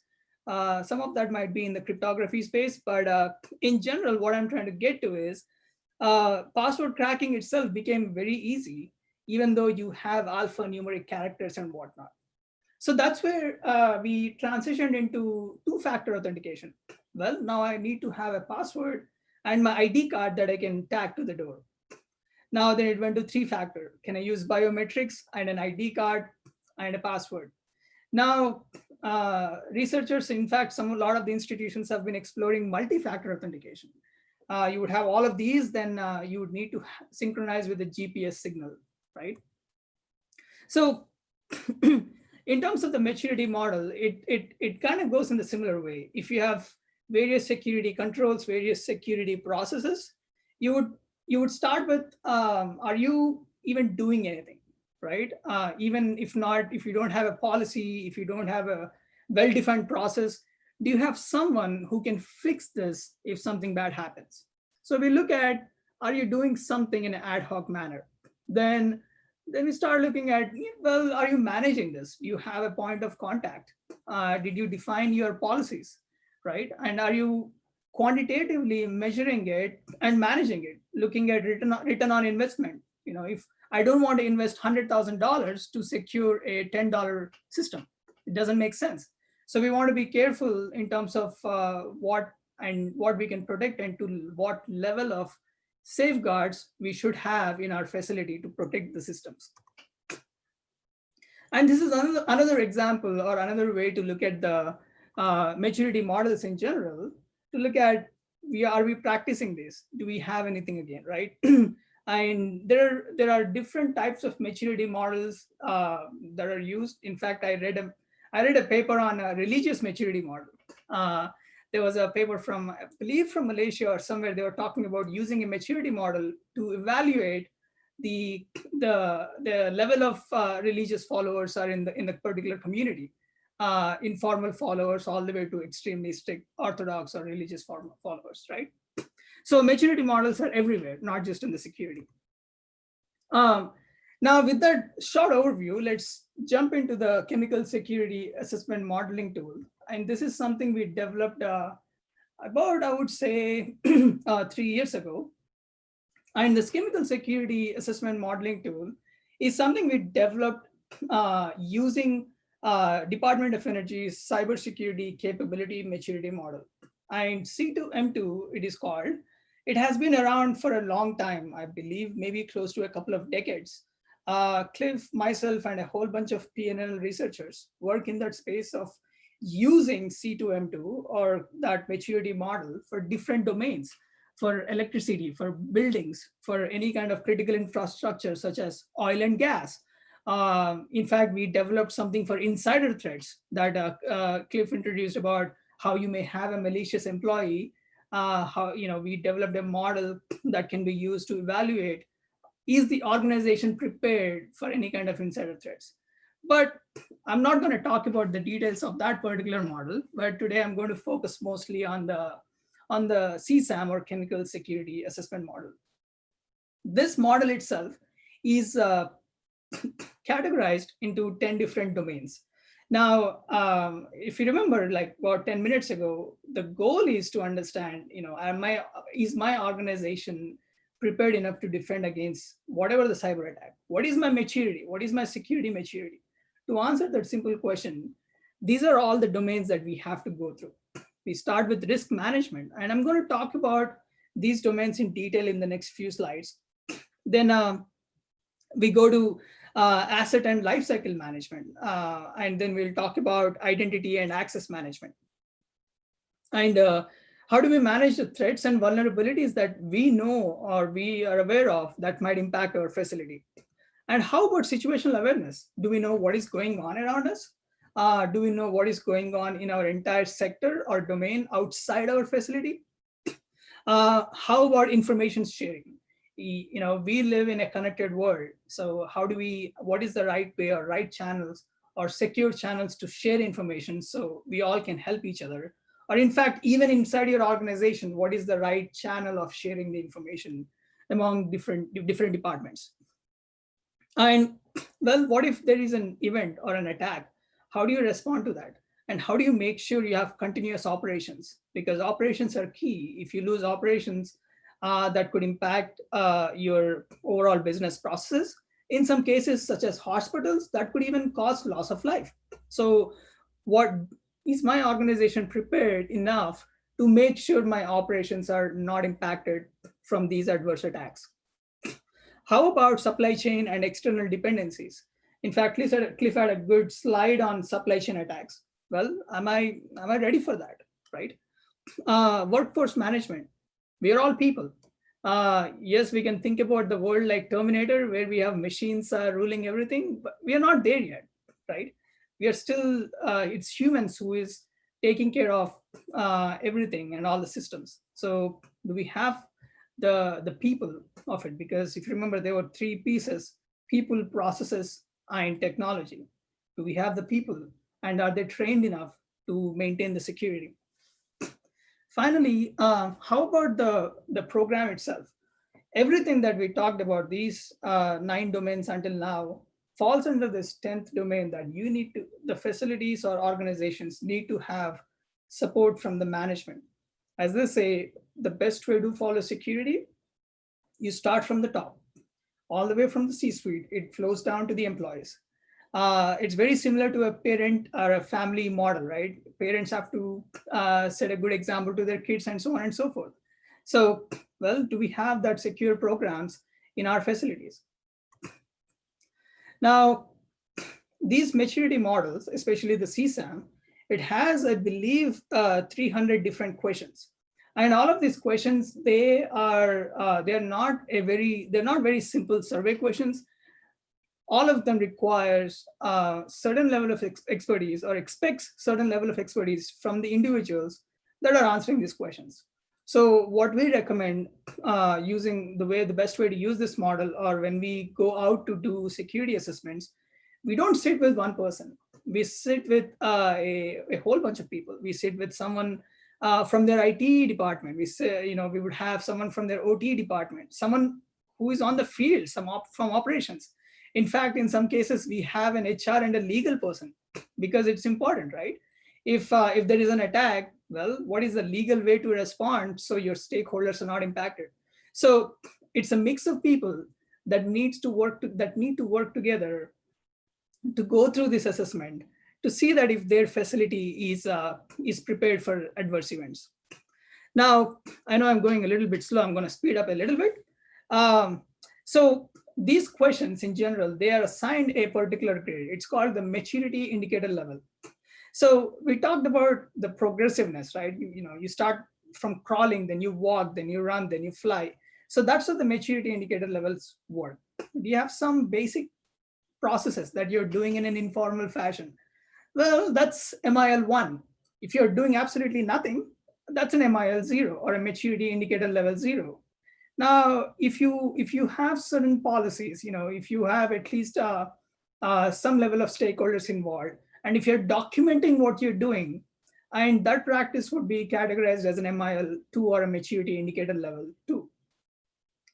[SPEAKER 8] Some of that might be in the cryptography space, but in general, what I'm trying to get to is password cracking itself became very easy, even though you have alphanumeric characters and whatnot. So that's where we transitioned into two-factor authentication. Well, now I need to have a password and my ID card that I can tag to the door. Now then it went to three-factor. Can I use biometrics and an ID card and a password? Now, researchers, in fact, a lot of the institutions have been exploring multi-factor authentication. You would have all of these, then you would need to synchronize with the GPS signal, right? So in terms of the maturity model, it kind of goes in the similar way. If you have various security controls, various security processes, you would start with, are you even doing anything? Right? Even if not, if you don't have a policy, if you don't have a well-defined process, do you have someone who can fix this if something bad happens? So we look at, are you doing something in an ad hoc manner? Then we start looking at, well, are you managing this? Do you have a point of contact? Did you define your policies, right? And are you quantitatively measuring it and managing it, looking at return on investment? If I don't want to invest $100,000 to secure a $10 system, it doesn't make sense. So we want to be careful in terms of what we can protect and to what level of safeguards we should have in our facility to protect the systems. And this is another example or another way to look at the maturity models in general, to look at, are we practicing this? Do we have anything again, right? And there are different types of maturity models that are used. In fact, I read a paper on a religious maturity model. There was a paper from, I believe from Malaysia or somewhere, they were talking about using a maturity model to evaluate the level of religious followers are in the particular community, informal followers all the way to extremely strict orthodox or religious followers, right? So maturity models are everywhere, not just in the security. Now with that short overview, let's jump into the chemical security assessment modeling tool. And this is something we developed about, I would say, 3 years ago. And this chemical security assessment modeling tool is something we developed using Department of Energy's cybersecurity capability maturity model. And C2M2, it is called. It has been around for a long time, I believe, maybe close to a couple of decades. Cliff, myself, and a whole bunch of PNL researchers work in that space of using C2M2 or that maturity model for different domains, for electricity, for buildings, for any kind of critical infrastructure such as oil and gas. In fact, we developed something for insider threats that Cliff introduced about how you may have a malicious employee. How we developed a model that can be used to evaluate, is the organization prepared for any kind of insider threats? But I'm not going to talk about the details of that particular model, but today I'm going to focus mostly on the CSAM or chemical security assessment model. This model itself is categorized into 10 different domains. Now, if you remember, like about 10 minutes ago, the goal is to understand, is my organization prepared enough to defend against whatever the cyber attack? What is my maturity? What is my security maturity? To answer that simple question, these are all the domains that we have to go through. We start with risk management, and I'm going to talk about these domains in detail in the next few slides. Then we go to asset and lifecycle management, and then we'll talk about identity and access management. And how do we manage the threats and vulnerabilities that we know or we are aware of that might impact our facility? And how about situational awareness? Do we know what is going on around us? Do we know what is going on in our entire sector or domain outside our facility? How about information sharing? We live in a connected world. So what is the right way or right channels or secure channels to share information so we all can help each other? Or in fact, even inside your organization, what is the right channel of sharing the information among different departments? And well, what if there is an event or an attack? How do you respond to that? And how do you make sure you have continuous operations? Because operations are key. If you lose operations, that could impact your overall business processes. In some cases, such as hospitals, that could even cause loss of life. So what is my organization prepared enough to make sure my operations are not impacted from these adverse attacks? How about supply chain and external dependencies? In fact, Cliff had a good slide on supply chain attacks. Well, am I ready for that, right? Workforce management. We are all people. Yes, we can think about the world like Terminator, where we have machines ruling everything, but we are not there yet, right? We are still, it's humans who is taking care of everything and all the systems. So do we have the people of it? Because if you remember, there were 3 pieces: people, processes, and technology. Do we have the people, and are they trained enough to maintain the security? Finally, how about the program itself? Everything that we talked about, these 9 domains until now, falls under this 10th domain that the facilities or organizations need to have support from the management. As they say, the best way to follow security, you start from the top. all the way from the C-suite. It flows down to the employees. It's very similar to a parent or a family model, right? Parents have to set a good example to their kids and so on and so forth. So, well, do we have that secure programs in our facilities? Now, these maturity models, especially the CSAM, it has, I believe, 300 different questions. And all of these questions, they're not very simple survey questions. All of them requires a certain level of expertise, or expects certain level of expertise from the individuals that are answering these questions. So what we recommend using the best way to use this model, or when we go out to do security assessments, we don't sit with one person. We sit with a whole bunch of people. We sit with someone from their IT department. We would have someone from their OT department, someone who is on the field, from operations. In fact, in some cases, we have an HR and a legal person, because it's important, right? If there is an attack, well, what is the legal way to respond so your stakeholders are not impacted? So it's a mix of people that need to work together to go through this assessment to see that if their facility is prepared for adverse events. Now, I know I'm going a little bit slow. I'm going to speed up a little bit. So these questions in general, they are assigned a particular grade. It's called the maturity indicator level. So we talked about the progressiveness, right? You start from crawling, then you walk, then you run, then you fly. So that's how the maturity indicator levels work. You have some basic processes that you're doing in an informal fashion. Well, that's MIL 1. If you're doing absolutely nothing, that's an MIL 0, or a maturity indicator level 0. Now, if you have certain policies, if you have at least some level of stakeholders involved, and if you're documenting what you're doing, and that practice would be categorized as an MIL 2 or a maturity indicator level 2.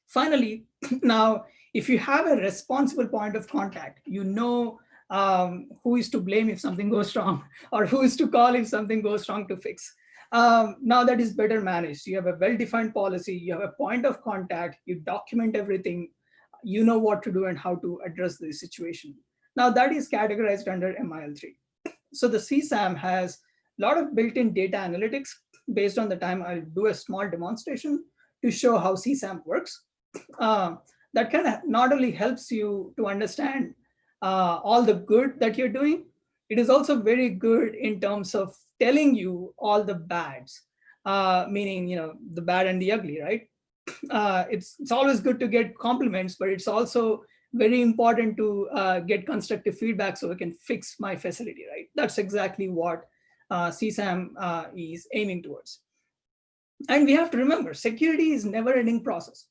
[SPEAKER 8] Finally, now, if you have a responsible point of contact, who is to blame if something goes wrong, or who is to call if something goes wrong to fix. Now that is better managed. You have a well-defined policy, you have a point of contact, you document everything, you know what to do and how to address the situation. Now that is categorized under MIL 3. So the CSAM has a lot of built-in data analytics. Based on the time, I'll do a small demonstration to show how CSAM works. That kind of not only helps you to understand all the good that you're doing, it is also very good in terms of telling you all the bads, meaning the bad and the ugly, right? It's always good to get compliments, but it's also very important to get constructive feedback so we can fix my facility, right? That's exactly what CSAM is aiming towards. And we have to remember, security is never-ending process.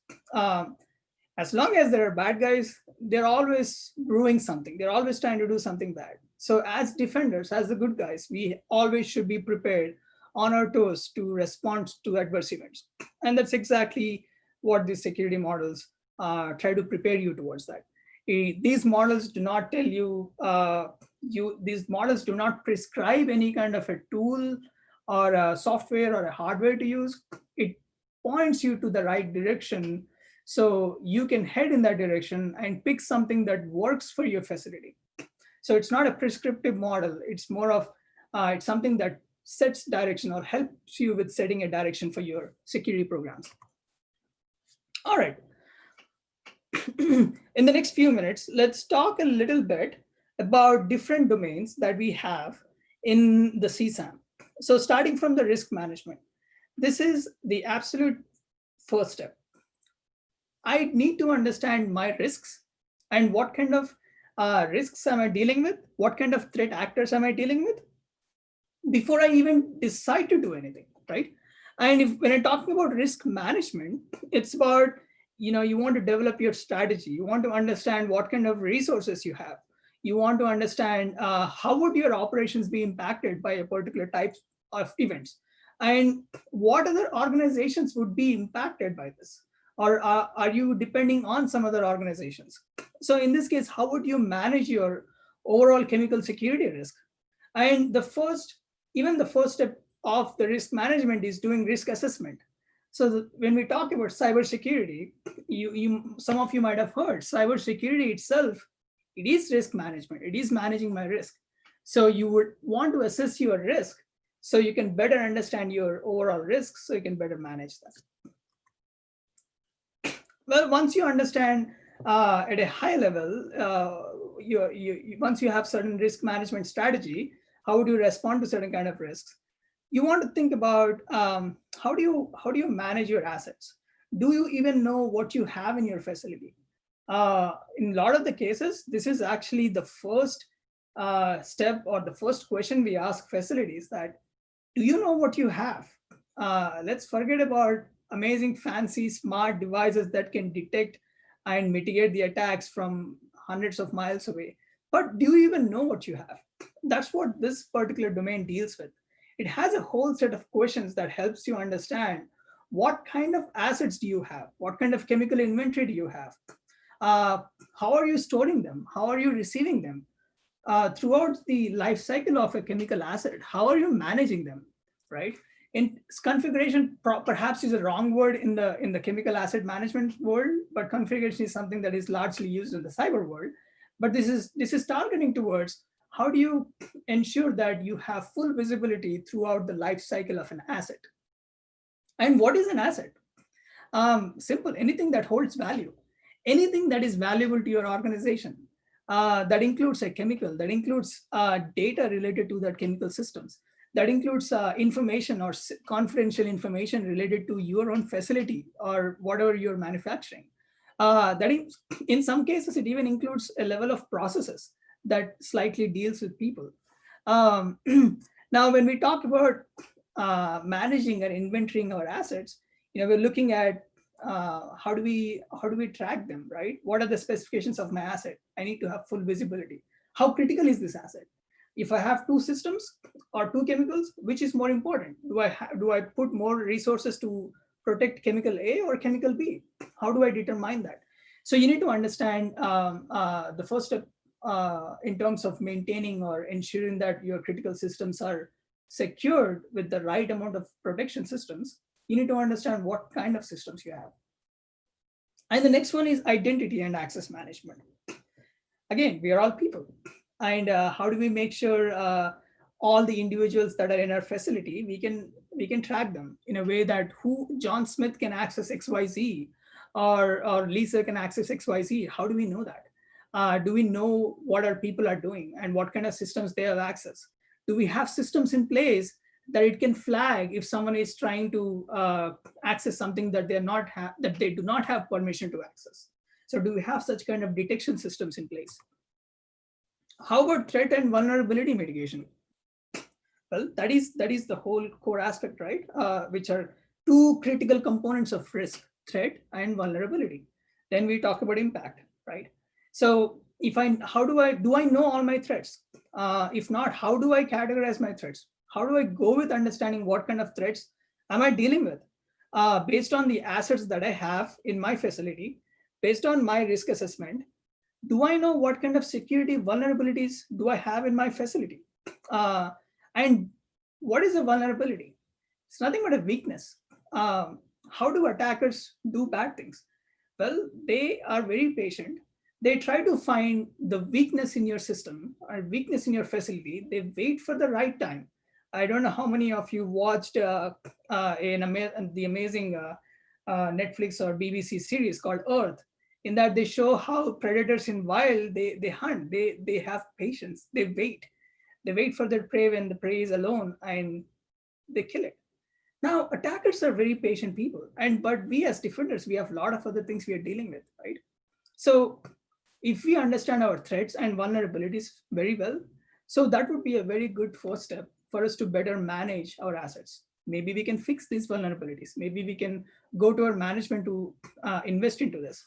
[SPEAKER 8] As long as there are bad guys, they're always brewing something. They're always trying to do something bad. So as defenders, as the good guys, we always should be prepared on our toes to respond to adverse events. And that's exactly what these security models try to prepare you towards that. These models do not tell you, these models do not prescribe any kind of a tool or a software or a hardware to use. It points you to the right direction so you can head in that direction and pick something that works for your facility. So it's not a prescriptive model. It's more of, it's something that sets direction or helps you with setting a direction for your security programs. All right. In the next few minutes, let's talk a little bit about different domains that we have in the CSAM. So starting from the risk management, this is the absolute first step. I need to understand my risks and what kind of risks am I dealing with? What kind of threat actors am I dealing with before I even decide to do anything, right? And when I'm talking about risk management, it's about, you want to develop your strategy. You want to understand what kind of resources you have. You want to understand how would your operations be impacted by a particular type of events, and what other organizations would be impacted by this, or are you depending on some other organizations? So in this case, how would you manage your overall chemical security risk? And the first step of the risk management is doing risk assessment. So when we talk about cybersecurity, some of you might have heard cybersecurity itself, it is risk management. It is managing my risk. So you would want to assess your risk so you can better understand your overall risks so you can better manage that. Well, once you understand at a high level, once you have certain risk management strategy, how do you respond to certain kind of risks? You want to think about how do you manage your assets? Do you even know what you have in your facility? In a lot of the cases, this is actually the first step or the first question we ask facilities, that do you know what you have? Let's forget about amazing, fancy, smart devices that can detect and mitigate the attacks from hundreds of miles away. But do you even know what you have? That's what this particular domain deals with. It has a whole set of questions that helps you understand what kind of assets do you have? What kind of chemical inventory do you have? How are you storing them? How are you receiving them? Throughout the life cycle of a chemical asset, how are you managing them, right? In configuration, perhaps is a wrong word in the chemical asset management world, but configuration is something that is largely used in the cyber world. But this is targeting towards how do you ensure that you have full visibility throughout the life cycle of an asset. And what is an asset? Simple, anything that holds value, anything that is valuable to your organization. That includes a chemical, that includes data related to that chemical systems, that includes information or confidential information related to your own facility or whatever you're manufacturing. In some cases, it even includes a level of processes that slightly deals with people. Now, when we talk about managing or inventorying our assets, we're looking at how do we track them, right? What are the specifications of my asset? I need to have full visibility. How critical is this asset? If I have two systems or two chemicals, which is more important? Do I put more resources to protect chemical A or chemical B? How do I determine that? So you need to understand the first step in terms of maintaining or ensuring that your critical systems are secured with the right amount of protection systems. You need to understand what kind of systems you have. And the next one is identity and access management. Again, we are all people. And how do we make sure all the individuals that are in our facility, we can track them in a way that John Smith can access XYZ or Lisa can access XYZ. How do we know that? Do we know what our people are doing and what kind of systems they have access? Do we have systems in place that it can flag if someone is trying to access something that they do not have permission to access? So do we have such kind of detection systems in place? How about threat and vulnerability mitigation? Well, that is the whole core aspect, right? Which are two critical components of risk: threat and vulnerability. Then we talk about impact, right? So do I know all my threats? If not, how do I categorize my threats? How do I go with understanding what kind of threats am I dealing with? Based on the assets that I have in my facility, based on my risk assessment, do I know what kind of security vulnerabilities do I have in my facility? And what is a vulnerability? It's nothing but a weakness. How do attackers do bad things? Well, they are very patient. They try to find the weakness in your system or weakness in your facility. They wait for the right time. I don't know how many of you watched the amazing Netflix or BBC series called Earth, in that they show how predators in wild, they hunt, they have patience, they wait for their prey when the prey is alone and they kill it. Now, attackers are very patient people, but we as defenders, we have a lot of other things we are dealing with, right? So if we understand our threats and vulnerabilities very well, so that would be a very good first step for us to better manage our assets. Maybe we can fix these vulnerabilities. Maybe we can go to our management to invest into this.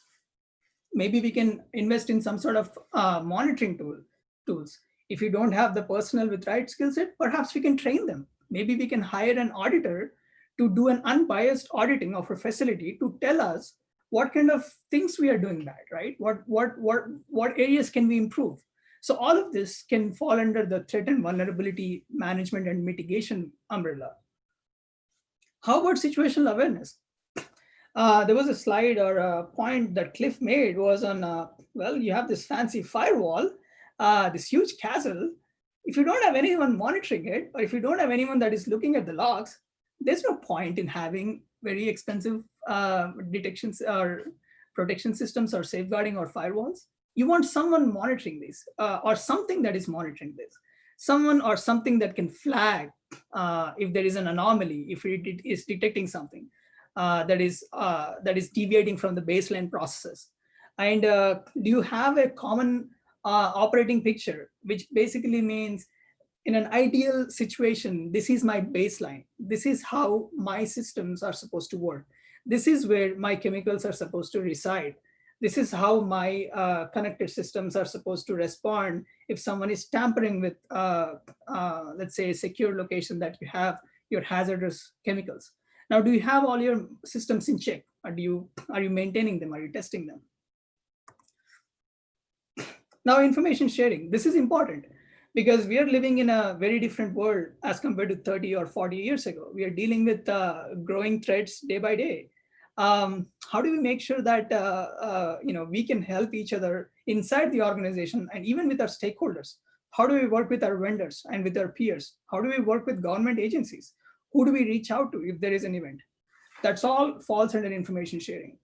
[SPEAKER 8] Maybe we can invest in some sort of monitoring tools. If you don't have the personnel with right skill set, perhaps we can train them. Maybe we can hire an auditor to do an unbiased auditing of our facility to tell us what kind of things we are doing bad, right? What areas can we improve? So all of this can fall under the threat and vulnerability management and mitigation umbrella. How about situational awareness? There was a slide or a point that Cliff made was on, well, you have this fancy firewall, this huge castle. If you don't have anyone monitoring it, or if you don't have anyone that is looking at the logs, there's no point in having very expensive detections or protection systems or safeguarding or firewalls. You want someone monitoring this or something that is monitoring this. Someone or something that can flag if there is an anomaly, if it is detecting something that is deviating from the baseline processes. And do you have a common operating picture, which basically means in an ideal situation, this is my baseline. This is how my systems are supposed to work. This is where my chemicals are supposed to reside. This is how my connected systems are supposed to respond if someone is tampering with, let's say, a secure location that you have your hazardous chemicals. Now, do you have all your systems in check? Or are you maintaining them? Are you testing them? Now, information sharing. This is important because we are living in a very different world as compared to 30 or 40 years ago. We are dealing with growing threats day by day. How do we make sure that we can help each other inside the organization and even with our stakeholders? How do we work with our vendors and with our peers? How do we work with government agencies? Who do we reach out to if there is an event? That's all falls under information sharing.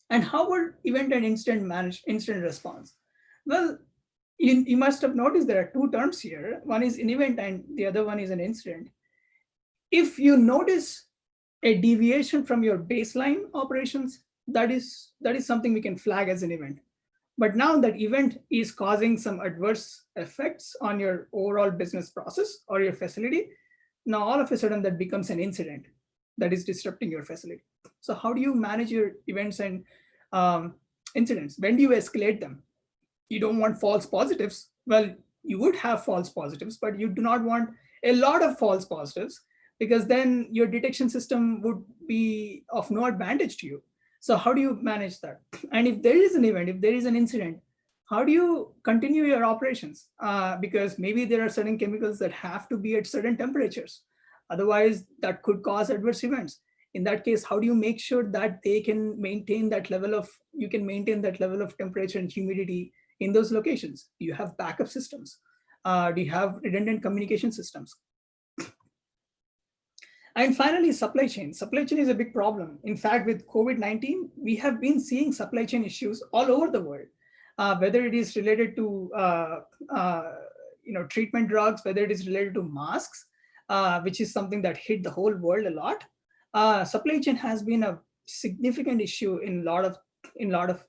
[SPEAKER 8] And how would event and incident response? Well, you must have noticed there are two terms here. One is an event and the other one is an incident. If you notice a deviation from your baseline operations, that is something we can flag as an event. But now that event is causing some adverse effects on your overall business process or your facility, now all of a sudden that becomes an incident that is disrupting your facility. So how do you manage your events and incidents? When do you escalate them? You don't want false positives. Well, you would have false positives, but you do not want a lot of false positives because then your detection system would be of no advantage to you. So how do you manage that? And if there is an event, if there is an incident, how do you continue your operations? Because maybe there are certain chemicals that have to be at certain temperatures. Otherwise, that could cause adverse events. In that case, how do you make sure that they can maintain that level of, you can maintain that level of temperature and humidity in those locations? Do you have backup systems? Do you have redundant communication systems? And finally, supply chain. Supply chain is a big problem. In fact, with COVID-19, we have been seeing supply chain issues all over the world, whether it is related to treatment drugs, whether it is related to masks, which is something that hit the whole world a lot. Supply chain has been a significant issue in a lot of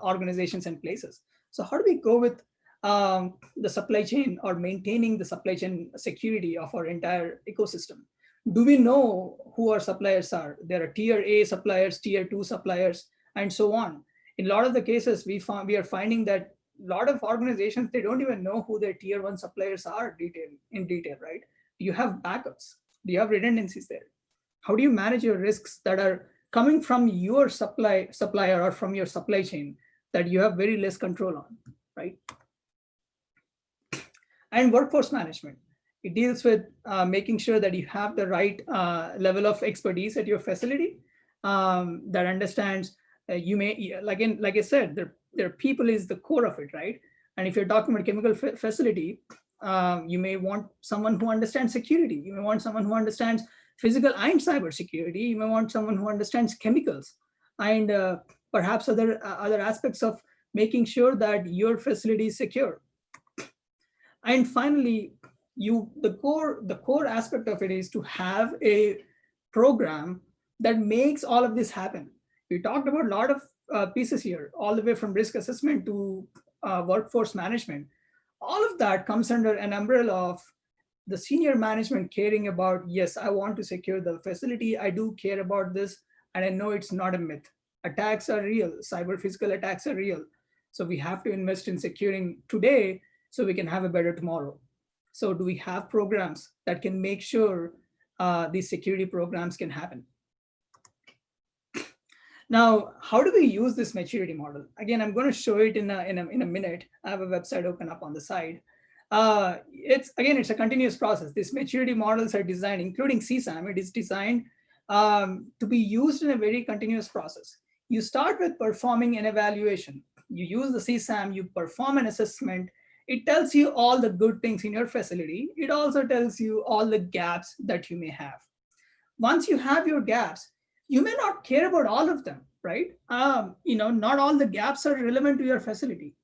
[SPEAKER 8] organizations and places. So how do we go with the supply chain or maintaining the supply chain security of our entire ecosystem? Do we know who our suppliers are? There are tier A suppliers, tier 2 suppliers, and so on. In a lot of the cases, we are finding that a lot of organizations, they don't even know who their tier 1 suppliers are in detail, right? Do you have backups? Do you have redundancies there? How do you manage your risks that are coming from your supplier or from your supply chain that you have very less control on, right? And workforce management. It deals with making sure that you have the right level of expertise at your facility that understands you may, like I said, there people is the core of it, right? And if you're talking about chemical facility, you may want someone who understands security. You may want someone who understands physical and cyber security. You may want someone who understands chemicals and perhaps other aspects of making sure that your facility is secure. And finally, the core aspect of it is to have a program that makes all of this happen. We talked about a lot of pieces here, all the way from risk assessment to workforce management. All of that comes under an umbrella of the senior management caring about, yes, I want to secure the facility. I do care about this, and I know it's not a myth. Attacks are real. Cyber physical attacks are real. So we have to invest in securing today so we can have a better tomorrow. So do we have programs that can make sure these security programs can happen? Now, how do we use this maturity model? Again, I'm going to show it in a minute. I have a website open up on the side. It's a continuous process. These maturity models are designed, including CSAM, it is designed to be used in a very continuous process. You start with performing an evaluation. You use the CSAM, you perform an assessment. It tells you all the good things in your facility. It also tells you all the gaps that you may have. Once you have your gaps, you may not care about all of them, right? Not all the gaps are relevant to your facility.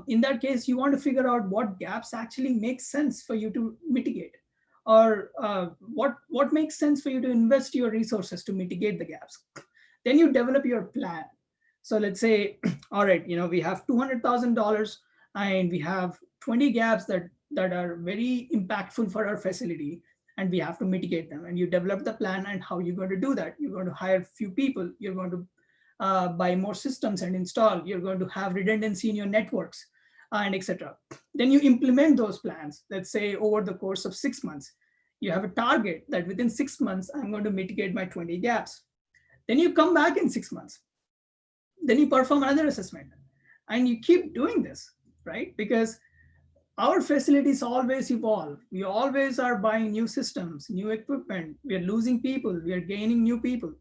[SPEAKER 8] In that case, you want to figure out what gaps actually make sense for you to mitigate, or what makes sense for you to invest your resources to mitigate the gaps. Then you develop your plan. So let's say, all right, we have $200,000 and we have 20 gaps that are very impactful for our facility, and we have to mitigate them. And you develop the plan and how you're going to do that. You're going to hire a few people. You're going to buy more systems and install. You're going to have redundancy in your networks, and etc. Then you implement those plans. Let's say over the course of 6 months, you have a target that within 6 months, I'm going to mitigate my 20 gaps. Then you come back in 6 months. Then you perform another assessment, and you keep doing this, right? Because our facilities always evolve. We always are buying new systems, new equipment. We are losing people. We are gaining new people.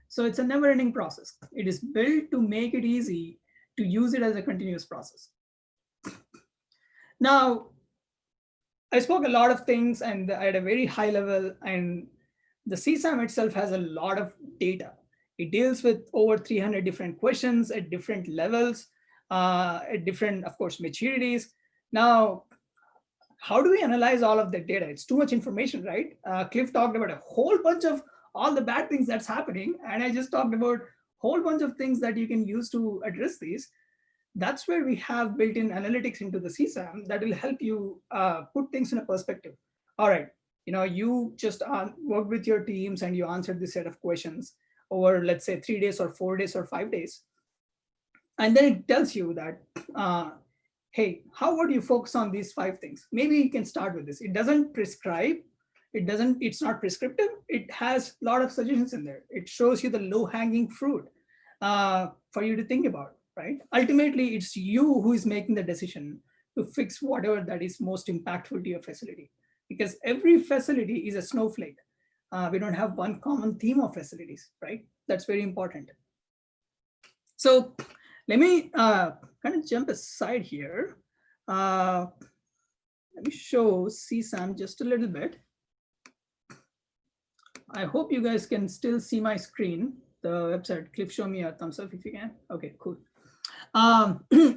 [SPEAKER 8] So it's a never-ending process. It is built to make it easy to use it as a continuous process. Now, I spoke a lot of things and at a very high level, and the CSAM itself has a lot of data. It deals with over 300 different questions at different levels, at different, of course, maturities. Now, how do we analyze all of that data? It's too much information, right? Cliff talked about a whole bunch of all the bad things that's happening, and I just talked about a whole bunch of things that you can use to address these. That's where we have built-in analytics into the CSAM that will help you put things in a perspective. All right, you just worked with your teams and you answered this set of questions over, let's say, 3 days or 4 days or 5 days. And then it tells you that, hey, how would you focus on these 5 things? Maybe you can start with this. It doesn't prescribe. It's not prescriptive. It has a lot of suggestions in there. It shows you the low-hanging fruit for you to think about, right? Ultimately, it's you who is making the decision to fix whatever that is most impactful to your facility, because every facility is a snowflake. We don't have one common theme of facilities, right? That's very important. So let me kind of jump aside here. Let me show CSAM just a little bit. I hope you guys can still see my screen, the website. Cliff, show me a thumbs up if you can. Okay, cool.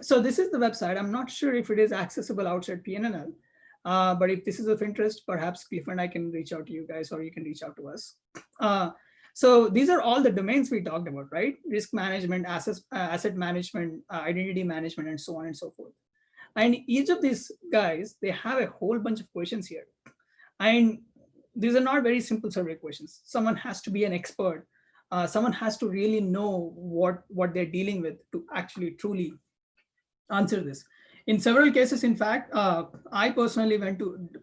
[SPEAKER 8] So this is the website. I'm not sure if it is accessible outside PNNL, but if this is of interest, perhaps Cliff and I can reach out to you guys, or you can reach out to us. So these are all the domains we talked about, right? Risk management, asset management, identity management, and so on and so forth. And each of these guys, they have a whole bunch of questions here. And these are not very simple survey questions. Someone has to be an expert. Someone has to really know what they're dealing with to actually truly answer this. In several cases, in fact, I personally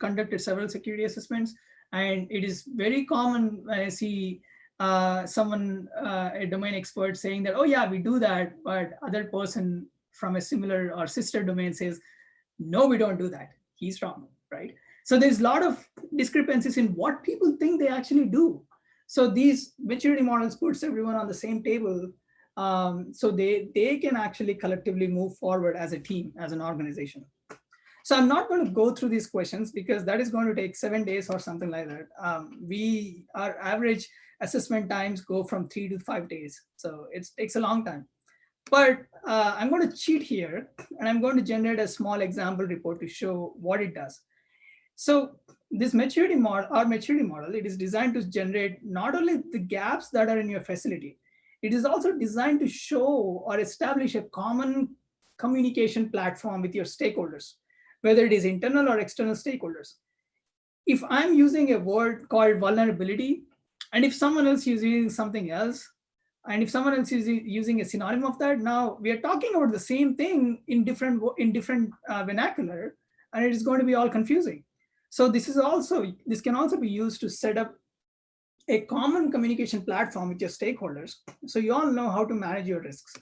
[SPEAKER 8] conducted several security assessments, and it is very common when I see someone, a domain expert, saying that, oh yeah, we do that, but other person from a similar or sister domain says, no, we don't do that. He's wrong, right? So there's a lot of discrepancies in what people think they actually do. So these maturity models puts everyone on the same table, so they can actually collectively move forward as a team, as an organization. So I'm not going to go through these questions because that is going to take 7 days or something like that. Our average assessment times go from 3 to 5 days. So it takes a long time. But I'm going to cheat here, and I'm going to generate a small example report to show what it does. So this maturity model, our maturity model, it is designed to generate not only the gaps that are in your facility, it is also designed to show or establish a common communication platform with your stakeholders, whether it is internal or external stakeholders. If I'm using a word called vulnerability, and if someone else is using something else, and if someone else is using a synonym of that, now we are talking about the same thing in different vernacular, and it is going to be all confusing. So this can also be used to set up a common communication platform with your stakeholders, so you all know how to manage your risks.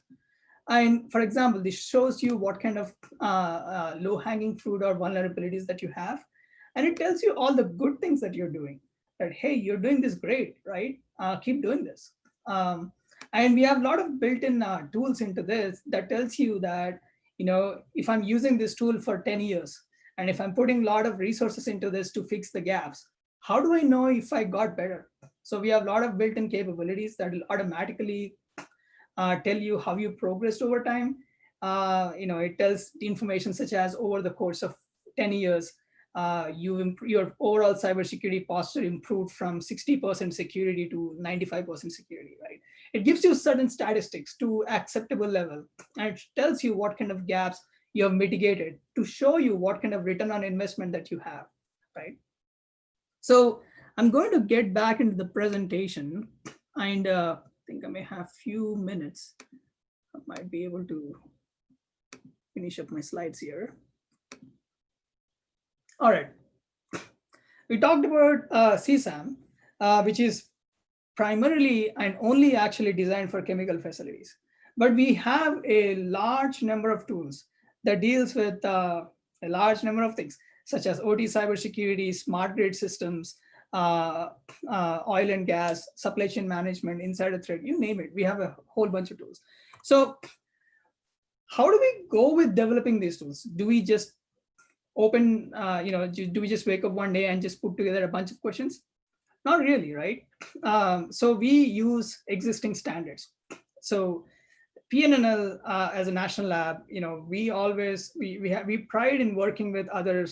[SPEAKER 8] And for example, this shows you what kind of low-hanging fruit or vulnerabilities that you have, and it tells you all the good things that you're doing. that, hey, you're doing this great, right? Keep doing this. And we have a lot of built-in tools into this that tells you that, if I'm using this tool for 10 years, and if I'm putting a lot of resources into this to fix the gaps, how do I know if I got better? So we have a lot of built-in capabilities that will automatically tell you how you progressed over time. It tells the information such as over the course of 10 years, your overall cybersecurity posture improved from 60% security to 95% security, right? It gives you certain statistics to acceptable level, and it tells you what kind of gaps you have mitigated to show you what kind of return on investment that you have, right? So I'm going to get back into the presentation, and I think I may have a few minutes. I might be able to finish up my slides here. All right. We talked about CSAM, which is primarily and only actually designed for chemical facilities. But we have a large number of tools that deals with a large number of things, such as OT cybersecurity, smart grid systems, oil and gas, supply chain management, insider threat, you name it. We have a whole bunch of tools. So how do we go with developing these tools? Do we just open, do we just wake up one day and just put together a bunch of questions? Not really, right? So we use existing standards. So PNNL as a national lab, we pride in working with other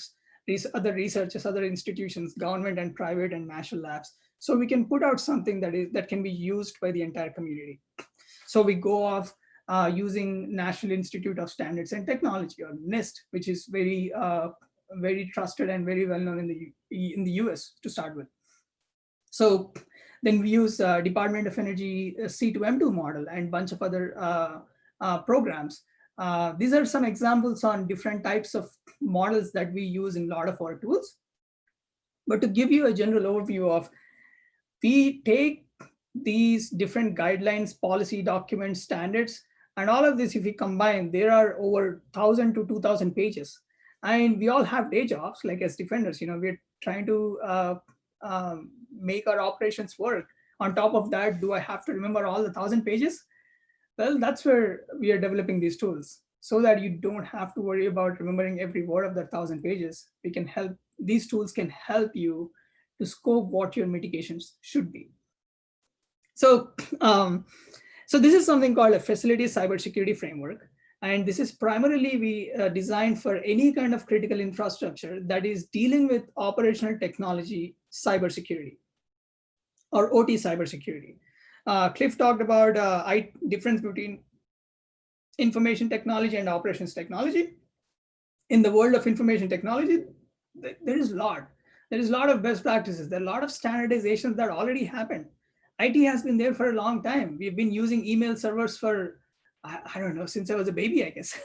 [SPEAKER 8] researchers, other institutions, government and private and national labs, so we can put out something that can be used by the entire community. So we go off using National Institute of Standards and Technology, or NIST, which is very trusted and very well known in the US to start with. So then we use Department of Energy C2M2 model and a bunch of other programs. These are some examples on different types of models that we use in a lot of our tools. But to give you a general overview of, we take these different guidelines, policy documents, standards, and all of this, if we combine, there are over 1,000 to 2,000 pages. And we all have day jobs, like as defenders, we're trying to make our operations work. On top of that, do I have to remember all the 1,000 pages? Well, that's where we are developing these tools, so that you don't have to worry about remembering every word of the 1,000 pages. These tools can help you to scope what your mitigations should be. So, so this is something called a facility cybersecurity framework. And this is primarily designed for any kind of critical infrastructure that is dealing with operational technology cybersecurity, or OT cybersecurity. Cliff talked about difference between information technology and operations technology. In the world of information technology, there is a lot. There is a lot of best practices. There are a lot of standardizations that already happened. IT has been there for a long time. We've been using email servers for, I don't know, since I was a baby, I guess.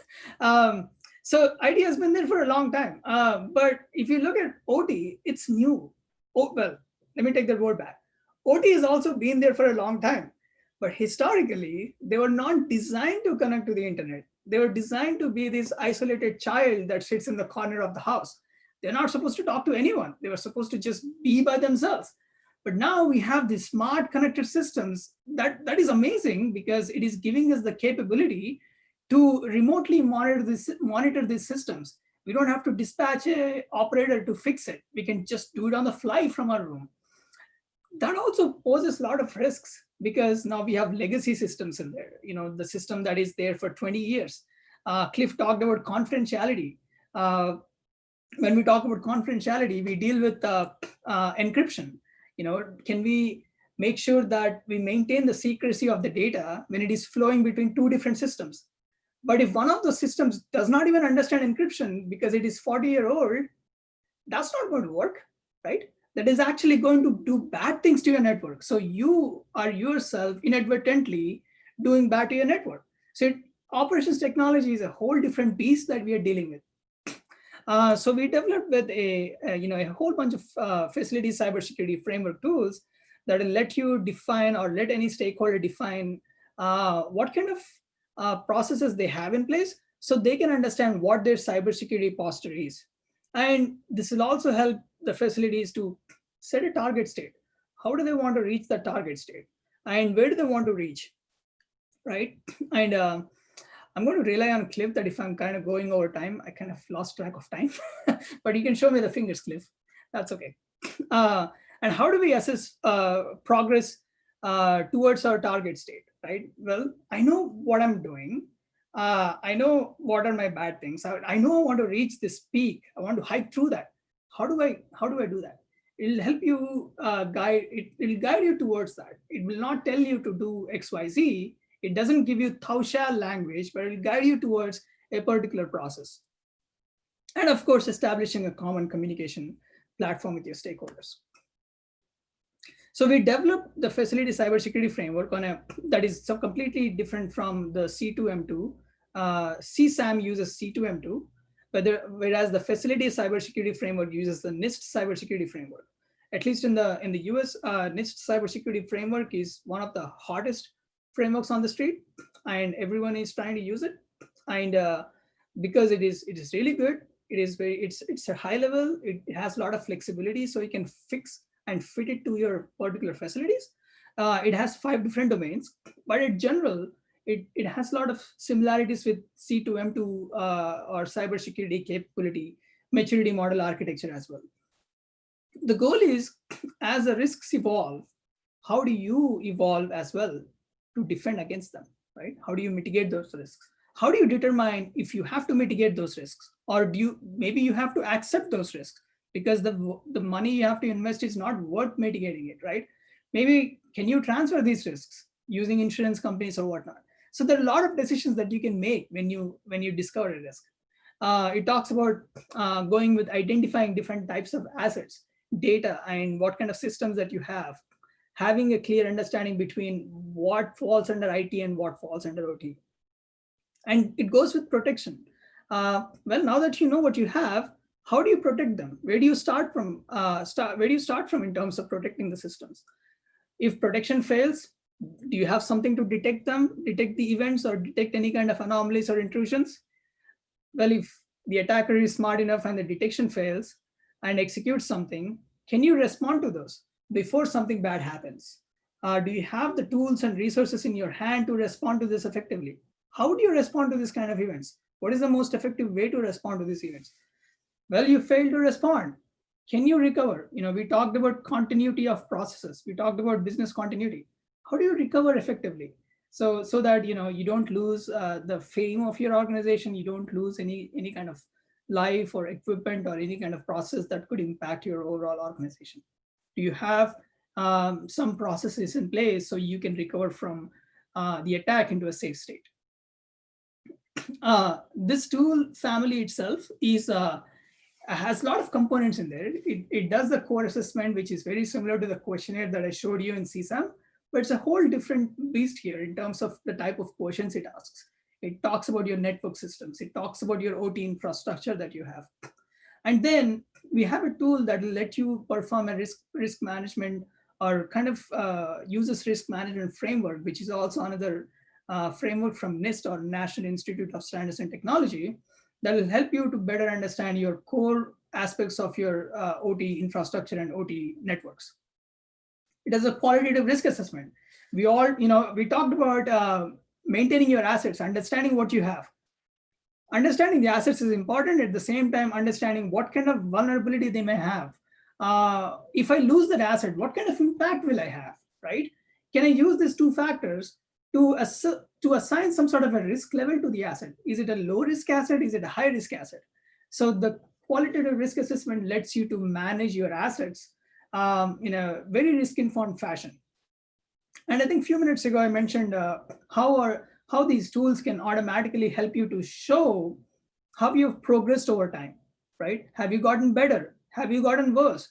[SPEAKER 8] So IT has been there for a long time. But if you look at OT, it's new. Oh, well, let me take that word back. OT has also been there for a long time. But historically, they were not designed to connect to the internet. They were designed to be this isolated child that sits in the corner of the house. They're not supposed to talk to anyone. They were supposed to just be by themselves. But now we have these smart connected systems that is amazing, because it is giving us the capability to remotely monitor these systems. We don't have to dispatch an operator to fix it. We can just do it on the fly from our room. That also poses a lot of risks, because now we have legacy systems in there. The system that is there for 20 years. Cliff talked about confidentiality. When we talk about confidentiality, we deal with encryption. Can we make sure that we maintain the secrecy of the data when it is flowing between two different systems? But if one of those systems does not even understand encryption because it is 40-year-old, that's not going to work, right? That is actually going to do bad things to your network. So you are yourself inadvertently doing bad to your network. So operations technology is a whole different beast that we are dealing with. So we developed with a whole bunch of facility cybersecurity framework tools that will let you define, or let any stakeholder define what kind of processes they have in place, so they can understand what their cybersecurity posture is. And this will also help the facilities to set a target state. How do they want to reach the target state? And where do they want to reach, right? And I'm going to rely on Cliff that if I'm kind of going over time, I kind of lost track of time, but you can show me the fingers, Cliff. That's okay. And how do we assess progress towards our target state, right? Well, I know what I'm doing. I know what are my bad things. I know I want to reach this peak. I want to hike through that. How do I do that? It'll help you guide. It will guide you towards that. It will not tell you to do X, Y, Z. It doesn't give you thou shall language, but it will guide you towards a particular process. And of course, establishing a common communication platform with your stakeholders. So we developed the facility cybersecurity framework that is so completely different from the C2M2. CSAM uses C2M2, whereas the facility cybersecurity framework uses the NIST cybersecurity framework. At least in the US, NIST cybersecurity framework is one of the hottest frameworks on the street, and everyone is trying to use it. And because it is really good, it's a high level. It has a lot of flexibility, so you can fix and fit it to your particular facilities. It has 5 different domains, but in general, it has a lot of similarities with C2M2 or cybersecurity capability maturity model architecture as well. The goal is, as the risks evolve, how do you evolve as well to defend against them, right? How do you mitigate those risks? How do you determine if you have to mitigate those risks, or maybe you have to accept those risks because the money you have to invest is not worth mitigating it, right? Maybe can you transfer these risks using insurance companies or whatnot? So there are a lot of decisions that you can make when you discover a risk. It talks about going with identifying different types of assets, data, and what kind of systems that you have, having a clear understanding between what falls under IT and what falls under OT. And it goes with protection. Well, now that you know what you have, how do you protect them? Where do you start from? Where do you start from in terms of protecting the systems? If protection fails, do you have something to detect the events, or detect any kind of anomalies or intrusions? Well, if the attacker is smart enough and the detection fails and executes something, can you respond to those before something bad happens? Do you have the tools and resources in your hand to respond to this effectively? How do you respond to this kind of events? What is the most effective way to respond to these events? Well, you failed to respond. Can you recover? We talked about continuity of processes. We talked about business continuity. How do you recover effectively? So that you don't lose the fame of your organization, you don't lose any kind of life or equipment or any kind of process that could impact your overall organization. Do you have some processes in place so you can recover from the attack into a safe state? This tool family itself has a lot of components in there. It does the core assessment, which is very similar to the questionnaire that I showed you in CSAM, but it's a whole different beast here in terms of the type of questions it asks. It talks about your network systems. It talks about your OT infrastructure that you have. And then we have a tool that will let you perform a risk management, or kind of uses risk management framework, which is also another framework from NIST, or National Institute of Standards and Technology, that will help you to better understand your core aspects of your OT infrastructure and OT networks. It has a qualitative risk assessment. We talked about maintaining your assets, understanding what you have. Understanding the assets is important. At the same time, understanding what kind of vulnerability they may have. If I lose that asset, what kind of impact will I have, right? Can I use these 2 factors to assign some sort of a risk level to the asset? Is it a low risk asset? Is it a high risk asset? So the qualitative risk assessment lets you to manage your assets in a very risk-informed fashion. And I think a few minutes ago, I mentioned how these tools can automatically help you to show how you've progressed over time, right? Have you gotten better? Have you gotten worse?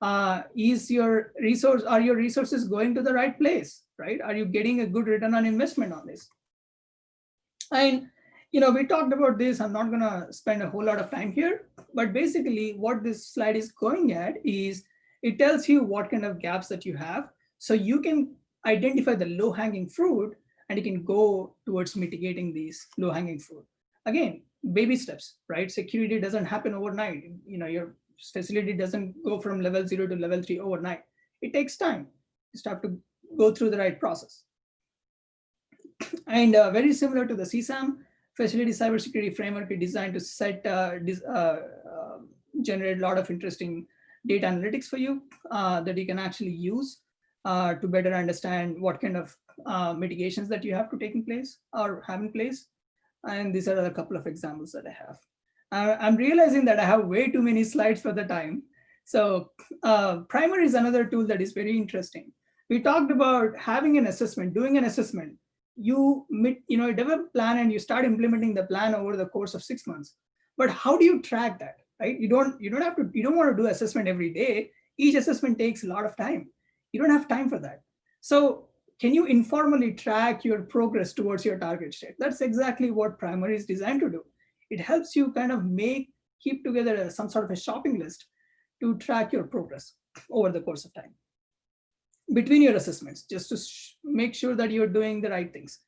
[SPEAKER 8] Are your resources going to the right place, right? Are you getting a good return on investment on this? And we talked about this. I'm not gonna spend a whole lot of time here, but basically what this slide is going at is, it tells you what kind of gaps that you have, so you can identify the low-hanging fruit, and you can go towards mitigating these low-hanging fruit. Again, baby steps, right? Security doesn't happen overnight. Your facility doesn't go from level 0 to level 3 overnight. It takes time. You just have to go through the right process. And very similar to the CSAM, facility cybersecurity framework is designed to generate a lot of interesting data analytics for you that you can actually use to better understand what kind of mitigations that you have to take in place or have in place. And these are a couple of examples that I have. I'm realizing that I have way too many slides for the time. So Primer is another tool that is very interesting. We talked about having an assessment, doing an assessment. You develop a plan and you start implementing the plan over the course of 6 months. But how do you track that, right? You don't want to do assessment every day. Each assessment takes a lot of time. You don't have time for that. So can you informally track your progress towards your target state? That's exactly what Primer is designed to do. It helps you kind of keep together some sort of a shopping list to track your progress over the course of time between your assessments, just to make sure that you're doing the right things.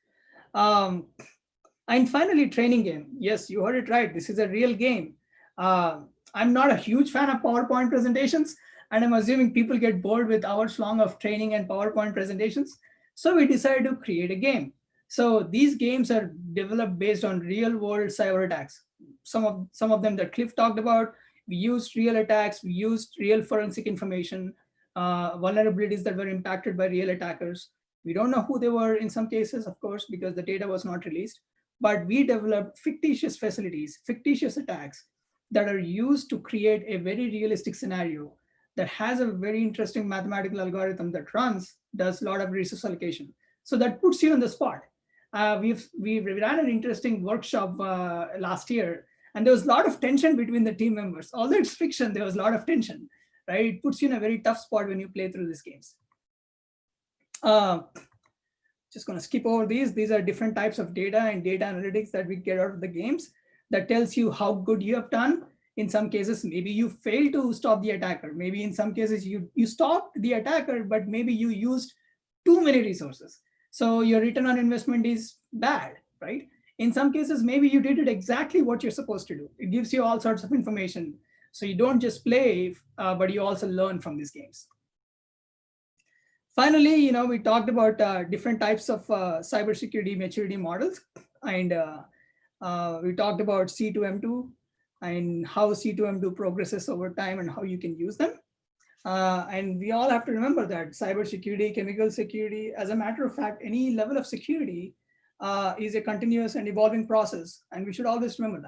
[SPEAKER 8] And finally, training game. Yes, you heard it right. This is a real game. I'm not a huge fan of PowerPoint presentations, and I'm assuming people get bored with hours long of training and PowerPoint presentations. So we decided to create a game. So these games are developed based on real world cyber attacks. Some of them that Cliff talked about, we used real attacks, we used real forensic information, vulnerabilities that were impacted by real attackers. We don't know who they were in some cases, of course, because the data was not released, but we developed fictitious facilities, fictitious attacks that are used to create a very realistic scenario that has a very interesting mathematical algorithm that does a lot of resource allocation. So that puts you on the spot. We ran an interesting workshop last year, and there was a lot of tension between the team members. Although it's fiction, there was a lot of tension, right? It puts you in a very tough spot when you play through these games. Just going to skip over these. These are different types of data and data analytics that we get out of the games that tells you how good you have done. In some cases, maybe you failed to stop the attacker. Maybe in some cases, you stopped the attacker, but maybe you used too many resources. So your return on investment is bad, right? In some cases, maybe you did it exactly what you're supposed to do. It gives you all sorts of information. So you don't just play, but you also learn from these games. Finally, we talked about different types of cybersecurity maturity models, and we talked about C2M2 and how C2M2 progresses over time and how you can use them. And we all have to remember that cybersecurity, chemical security, as a matter of fact, any level of security is a continuous and evolving process, and we should always remember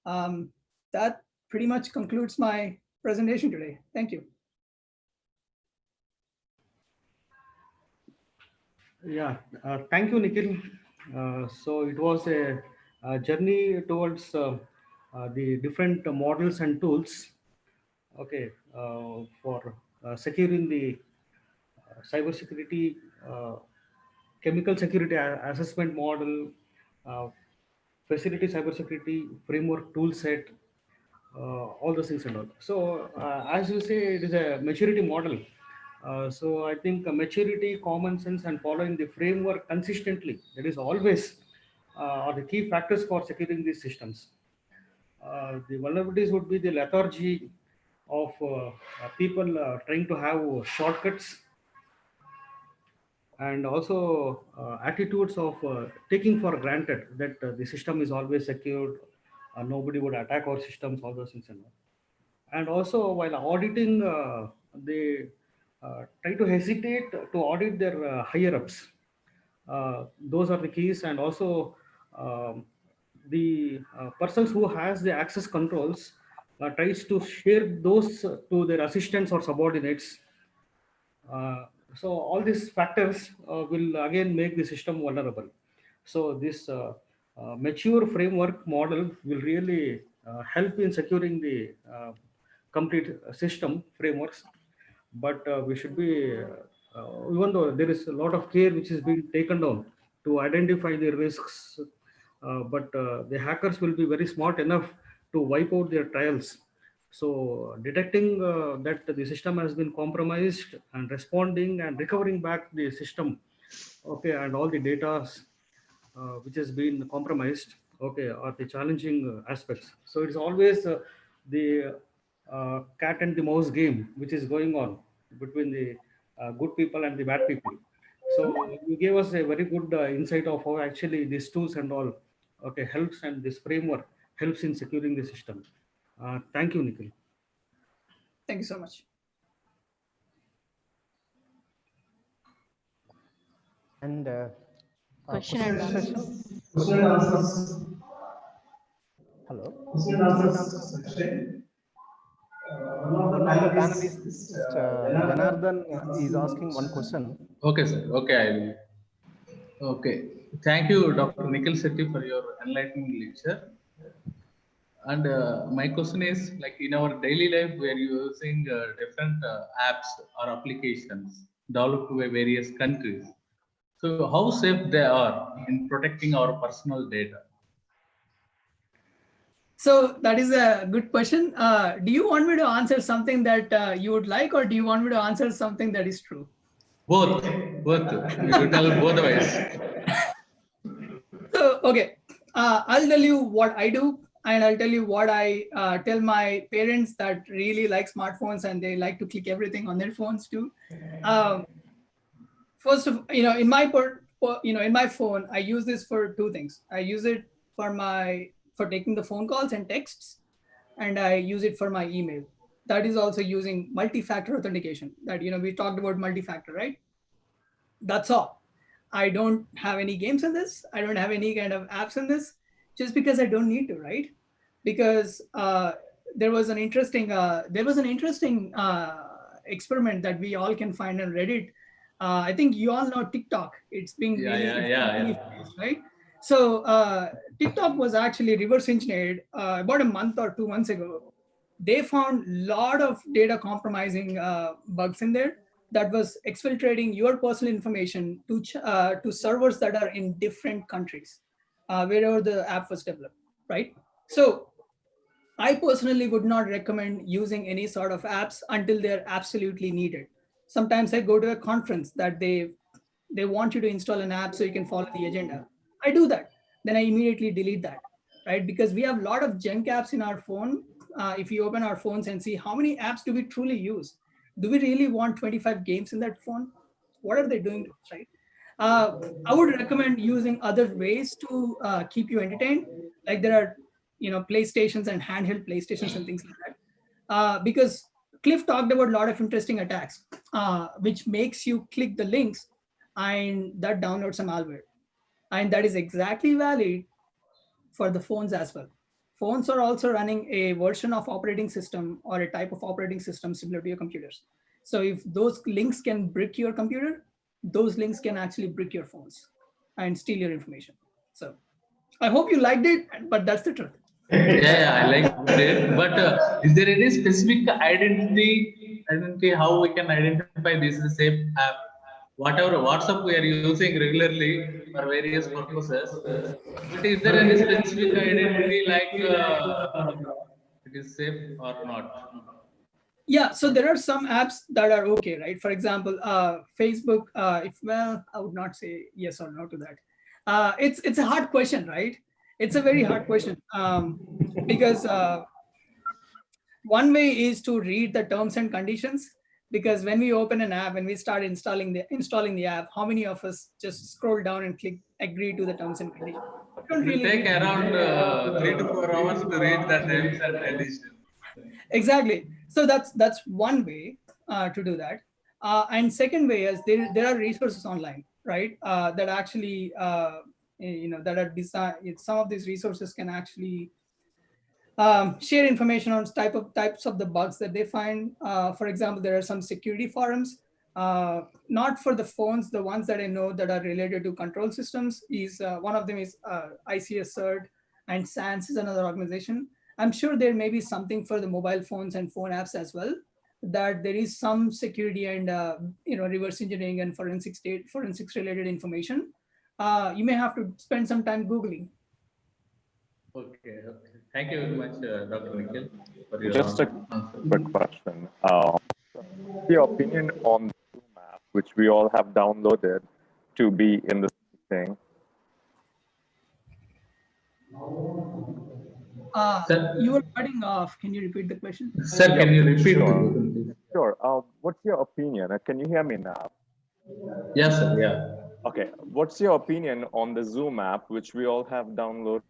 [SPEAKER 8] that. That pretty much concludes my presentation today. Thank you.
[SPEAKER 3] Yeah, thank you, Nikhil. So it was a journey towards the different models and tools, okay, for securing the cybersecurity, chemical security assessment model, facility cybersecurity framework tool set, all those things and all. So as you say, it is a maturity model. So I think maturity, common sense, and following the framework consistently, that is always are the key factors for securing these systems. The vulnerabilities would be the lethargy of people trying to have shortcuts, and also attitudes of taking for granted that the system is always secured, nobody would attack our systems, all those things and all. And also, while auditing, they try to hesitate to audit their higher ups. Those are the keys. And also, the persons who has the access controls tries to share those to their assistants or subordinates. So all these factors will again make the system vulnerable. So this mature framework model will really help in securing the complete system frameworks. But we should be, even though there is a lot of care which is being taken down to identify the risks, but the hackers will be very smart enough to wipe out their trials. So detecting that the system has been compromised and responding and recovering back the system, okay, and all the data which has been compromised, okay, are the challenging aspects. So it's always the cat and the mouse game which is going on between the good people and the bad people. So you gave us a very good insight of how actually these tools and all okay helps, and this framework helps in securing the system. Thank you, Nikhil.
[SPEAKER 8] Thank you so much.
[SPEAKER 7] And
[SPEAKER 1] question and answers.
[SPEAKER 9] Question and answers.
[SPEAKER 7] Hello.
[SPEAKER 9] Question and answers section.
[SPEAKER 7] One of the panelists, Janardhan, is asking one question.
[SPEAKER 5] Okay, sir. Okay, I will. Okay. Thank you, Dr. Nikhil Sethi, for your enlightening lecture. And my question is, like in our daily life, we are using different apps or applications developed by various countries. So how safe they are in protecting our personal data?
[SPEAKER 8] So that is a good question. Do you want me to answer something that you would like, or do you want me to answer something that is true?
[SPEAKER 5] Both. You tell both ways.
[SPEAKER 8] So, okay, I'll tell you what I do, and I'll tell you what I tell my parents that really like smartphones and they like to click everything on their phones too. First of, in my in my phone, I use this for two things. I use it for taking the phone calls and texts, and I use it for my email. That is also using multi-factor authentication. That we talked about multi-factor, right? That's all. I don't have any games in this. I don't have any kind of apps in this, just because I don't need to, right? Because there was an interesting experiment that we all can find on Reddit. I think you all know TikTok. It's being really right? So TikTok was actually reverse engineered about a month or 2 months ago. They found a lot of data compromising bugs in there that was exfiltrating your personal information to servers that are in different countries, wherever the app was developed, right? So I personally would not recommend using any sort of apps until they're absolutely needed. Sometimes I go to a conference that they want you to install an app so you can follow the agenda. I do that. Then I immediately delete that, right? Because we have a lot of junk apps in our phone. If you open our phones and see how many apps do we truly use, do we really want 25 games in that phone? What are they doing to us, right? I would recommend using other ways to keep you entertained. Like there are, PlayStations and handheld PlayStations and things like that. Because Cliff talked about a lot of interesting attacks, which makes you click the links and that downloads some malware. And that is exactly valid for the phones as well. Phones are also running a version of operating system or a type of operating system similar to your computers. So if those links can brick your computer, those links can actually brick your phones and steal your information. So I hope you liked it, but that's the truth.
[SPEAKER 5] Yeah, I liked it. But is there any specific identity how we can identify this is a safe app? Whatever WhatsApp we are using regularly for various purposes, but is there any specific identity like it is safe or not?
[SPEAKER 8] Yeah, so there are some apps that are okay, right? For example, Facebook. I would not say yes or no to that. It's a hard question, right? It's a very hard question because one way is to read the terms and conditions. Because when we open an app, when we start installing the app, how many of us just scroll down and click agree to the terms and conditions?
[SPEAKER 5] It will take around 3 to 4 hours to read the terms and conditions.
[SPEAKER 8] Exactly. So that's one way to do that. And second way is there are resources online, right? That actually that are designed. Some of these resources can actually share information on types of the bugs that they find. For example, there are some security forums, not for the phones. The ones that I know that are related to control systems is one of them is ICS CERT, and SANS is another organization. I'm sure there may be something for the mobile phones and phone apps as well, that there is some security and reverse engineering and forensics related information. You may have to spend some time Googling.
[SPEAKER 5] Okay. Thank you very much, Dr. Nikhil, for your
[SPEAKER 2] Just a quick question. Your opinion on the Zoom app, which we all have downloaded to be in the thing?
[SPEAKER 8] You were cutting off. Can you repeat the question?
[SPEAKER 5] Sir, can you repeat?
[SPEAKER 2] Sure. What's your opinion? Can you hear me now?
[SPEAKER 5] Yes, sir. Yeah.
[SPEAKER 2] Okay. What's your opinion on the Zoom app, which we all have downloaded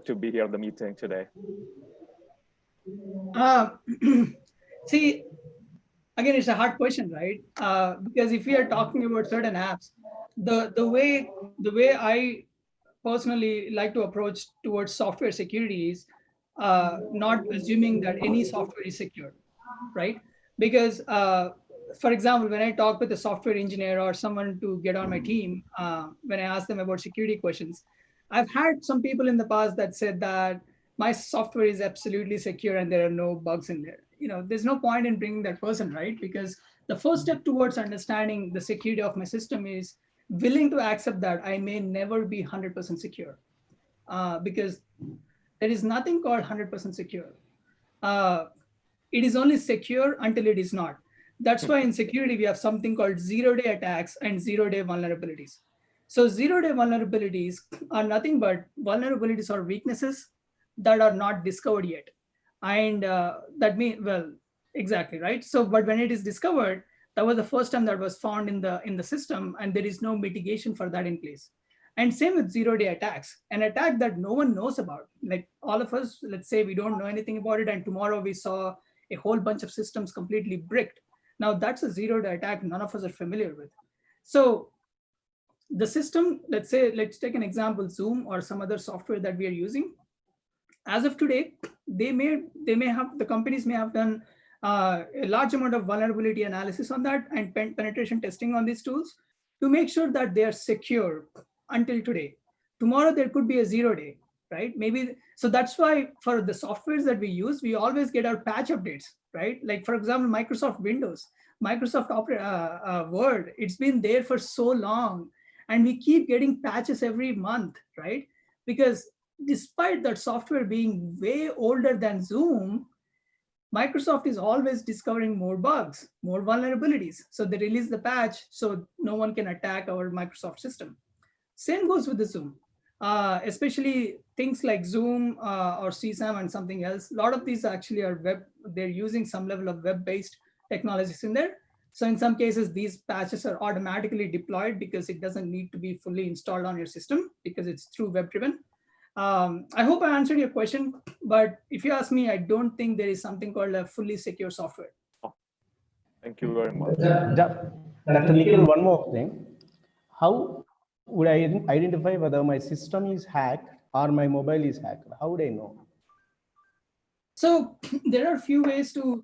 [SPEAKER 2] to be here at the meeting today?
[SPEAKER 8] See, again, it's a hard question, right? Because if we are talking about certain apps, the way I personally like to approach towards software security is not assuming that any software is secure, right? Because for example, when I talk with a software engineer or someone to get on my team, when I ask them about security questions, I've had some people in the past that said that my software is absolutely secure and there are no bugs in there. There's no point in bringing that person, right? Because the first step towards understanding the security of my system is willing to accept that I may never be 100% secure, because there is nothing called 100% secure. It is only secure until it is not. That's why in security, we have something called zero-day attacks and zero-day vulnerabilities. So zero-day vulnerabilities are nothing but vulnerabilities or weaknesses that are not discovered yet. And that means, well, exactly, right? So, but when it is discovered, that was the first time that was found in the system, and there is no mitigation for that in place. And same with zero-day attacks, an attack that no one knows about. Like all of us, let's say we don't know anything about it, and tomorrow we saw a whole bunch of systems completely bricked. Now that's a zero-day attack none of us are familiar with. So the system, let's take an example, Zoom or some other software that we are using. As of today, the companies may have done a large amount of vulnerability analysis on that and penetration testing on these tools to make sure that they are secure until today. Tomorrow there could be a zero-day, right? Maybe, so that's why for the softwares that we use, we always get our patch updates, right? Like for example, Microsoft Windows, Microsoft Word, it's been there for so long, and we keep getting patches every month, right? Because despite that software being way older than Zoom, Microsoft is always discovering more bugs, more vulnerabilities. So they release the patch so no one can attack our Microsoft system. Same goes with the Zoom, especially things like Zoom or CSAM and something else. A lot of these actually are they're using some level of web-based technologies in there. So in some cases, these patches are automatically deployed because it doesn't need to be fully installed on your system because it's through web-driven. I hope I answered your question, but if you ask me, I don't think there is something called a fully secure software.
[SPEAKER 2] Thank you very much.
[SPEAKER 7] Dr. Nikhil, one more thing. How would I identify whether my system is hacked or my mobile is hacked? How would I know?
[SPEAKER 8] So there are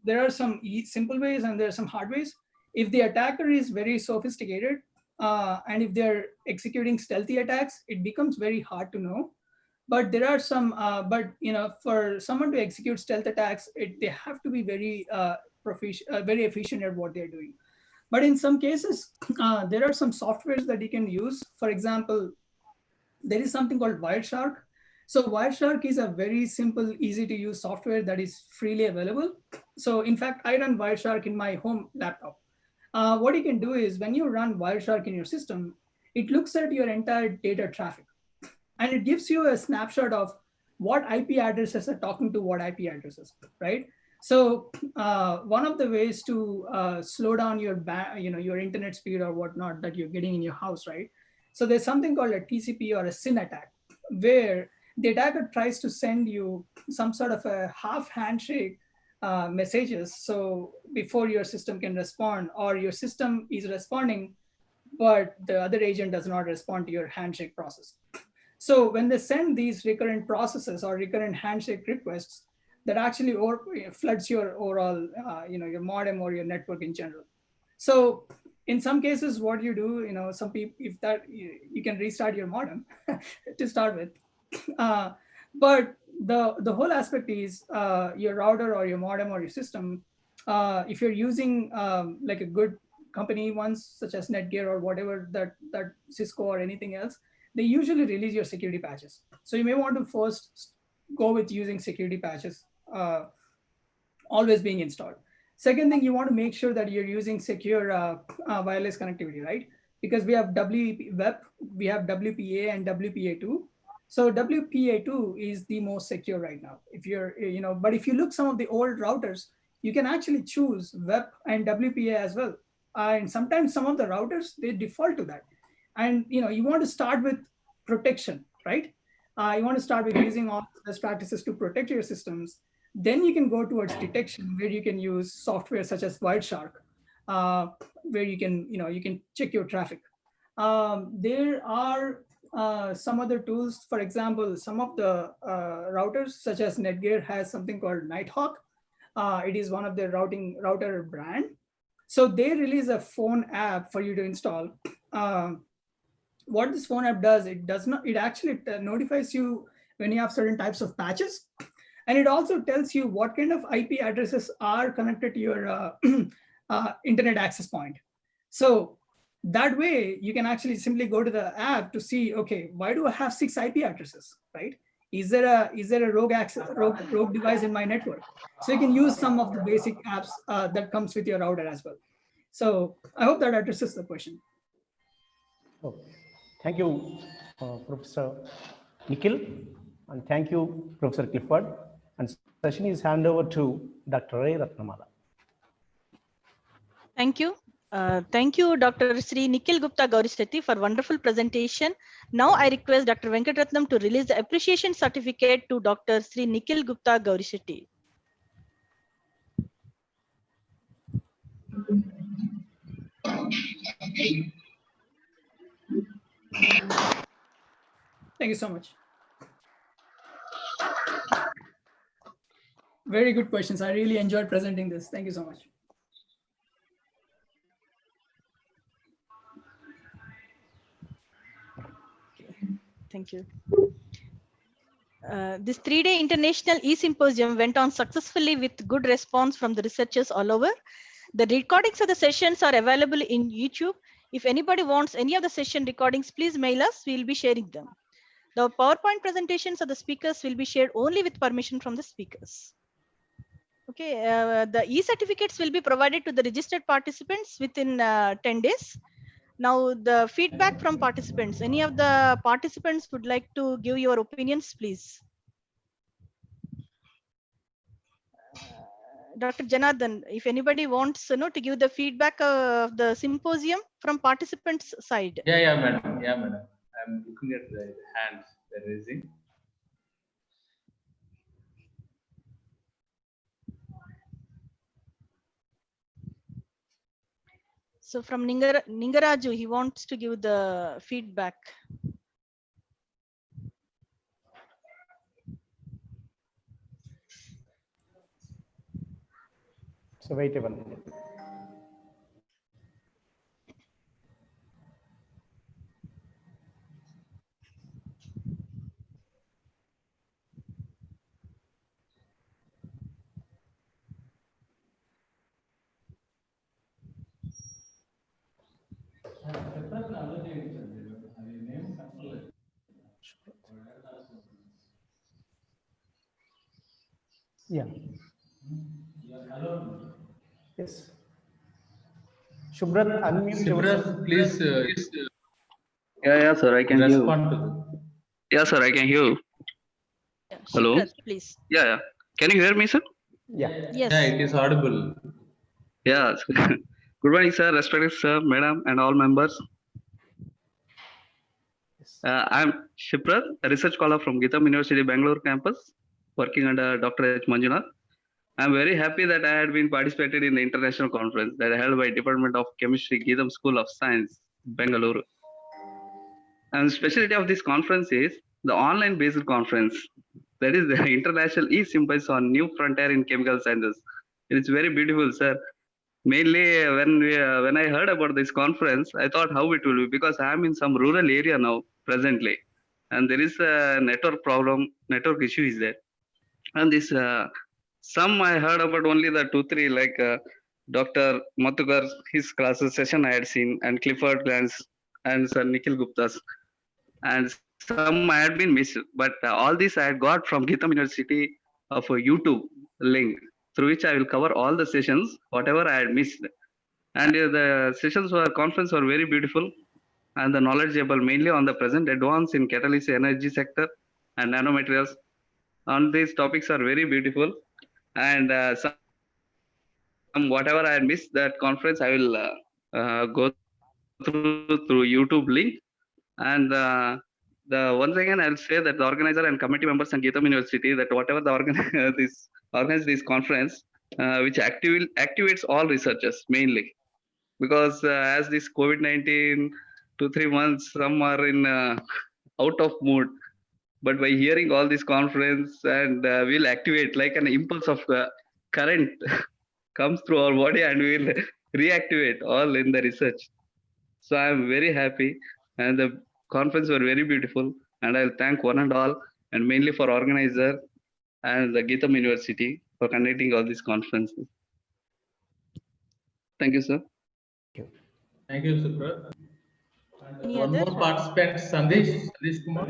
[SPEAKER 8] there are some simple ways and there are some hard ways. If the attacker is very sophisticated and if they're executing stealthy attacks, it becomes very hard to know. But there are some, for someone to execute stealth attacks, they have to be very very efficient at what they're doing. But in some cases, there are some softwares that you can use. For example, there is something called Wireshark. So Wireshark is a very simple, easy to use software that is freely available. So in fact, I run Wireshark in my home laptop. What you can do is when you run Wireshark in your system, it looks at your entire data traffic. And it gives you a snapshot of what IP addresses are talking to what IP addresses, right? So one of the ways to slow down your internet speed or whatnot that you're getting in your house, right? So there's something called a TCP or a SYN attack, where the attacker tries to send you some sort of a half handshake messages. So before your system can respond, or your system is responding, but the other agent does not respond to your handshake process. So when they send these recurrent processes or recurrent handshake requests, that actually floods your overall, your modem or your network in general. So in some cases, what you do, some people, if that you can restart your modem to start with. But the whole aspect is your router or your modem or your system. If you're using like a good company ones such as Netgear or whatever that Cisco or anything else, they usually release your security patches. So you may want to first go with using security patches always being installed. Second thing, you want to make sure that you're using secure wireless connectivity, right? Because we have WEP, we have WPA and WPA2. So WPA2 is the most secure right now. If you're, but if you look some of the old routers, you can actually choose WEP and WPA as well. And sometimes some of the routers, they default to that. And you want to start with protection, right? You want to start with using all best practices to protect your systems. Then you can go towards detection, where you can use software such as Wireshark, where you can check your traffic. There are some other tools. For example, some of the routers, such as Netgear, has something called Nighthawk. It is one of the router brand. So they release a phone app for you to install. What this phone app does, it actually notifies you when you have certain types of patches. And it also tells you what kind of IP addresses are connected to your internet access point. So that way you can actually simply go to the app to see, okay, why do I have 6 IP addresses, right? Is there a rogue device in my network? So you can use some of the basic apps that comes with your router as well. So I hope that addresses the question.
[SPEAKER 7] Okay. Thank you, Professor Nikhil, and thank you, Professor Clifford. And session is handed over to Dr. Ray Ratnamala.
[SPEAKER 1] Thank you. Thank you, Dr. Sri Nikhil Gupta Gaurisetti, for wonderful presentation. Now I request Dr. Venkatratnam to release the appreciation certificate to Dr. Sri Nikhil Gupta Gaurisetti.
[SPEAKER 8] Thank you so much. Very good questions. I really enjoyed presenting this. Thank you so much.
[SPEAKER 1] Thank you. This 3-day international E-Symposium went on successfully with good response from the researchers all over. The recordings of the sessions are available in YouTube. If anybody wants any of the session recordings, please mail us. We'll be sharing them. The PowerPoint presentations of the speakers will be shared only with permission from the speakers. Okay, the e-certificates will be provided to the registered participants within 10 days. Now the feedback from participants. Any of the participants would like to give your opinions, please? Dr. Janardhan, if anybody wants to give the feedback of the symposium from participants' side.
[SPEAKER 5] Yeah, madam. Yeah, madam. I'm looking at the hands they're raising.
[SPEAKER 1] So from Ningaraju, he wants to give the feedback.
[SPEAKER 7] So wait a minute. Yeah. Yes. Shubhrat, unmute yourself.
[SPEAKER 5] Please.
[SPEAKER 10] Yeah, sir, I can hear.
[SPEAKER 5] Respond to them.
[SPEAKER 10] Yeah, sir, I can hear.
[SPEAKER 1] Yeah,
[SPEAKER 10] Hello.
[SPEAKER 1] Shubhrat, please.
[SPEAKER 10] Yeah. Can you hear me, sir?
[SPEAKER 7] Yeah.
[SPEAKER 1] Yes.
[SPEAKER 5] Yeah, it is audible.
[SPEAKER 10] Yeah. Good morning, sir. Respected sir, madam, and all members. I'm Shiprat, a research scholar from GITAM University Bangalore campus, working under Dr. H. Manjunath. I'm very happy that I had been participated in the international conference that I held by Department of Chemistry, GITAM School of Science, Bangalore. And the specialty of this conference is the online-based conference. That is the International E-Symposium on New Frontier in Chemical Sciences. It's very beautiful, sir. Mainly when I heard about this conference, I thought how it will be, because I'm in some rural area now presently, and there is a network problem, network issue is there. And this some I heard about only the 2-3 like Dr. Mathukar, his classes session I had seen, and Clifford Glantz and Sir Nikhil Gupta's, and some I had been missed. But all this I had got from GITAM University of a YouTube link, through which I will cover all the sessions, whatever I had missed. And the sessions conference were very beautiful. and the knowledgeable mainly on the present advance in catalyst energy sector and nanomaterials. On these topics are very beautiful, and some whatever I missed that conference, I will go through YouTube link. And the once again, I'll say that the organizer and committee members and GITAM University, that whatever the organize this conference, which activates all researchers mainly, because as this COVID-19 2-3 months, some are in out of mood, but by hearing all this conference and we'll activate like an impulse of current comes through our body and we'll reactivate all in the research. So I'm very happy, and the conference were very beautiful, and I'll thank one and all, and mainly for organizer and the GITAM University for conducting all these conferences. Thank you, sir.
[SPEAKER 5] Thank you, Subrata.
[SPEAKER 1] Any
[SPEAKER 5] One
[SPEAKER 1] other?
[SPEAKER 5] more participant, Sandesh Kumar.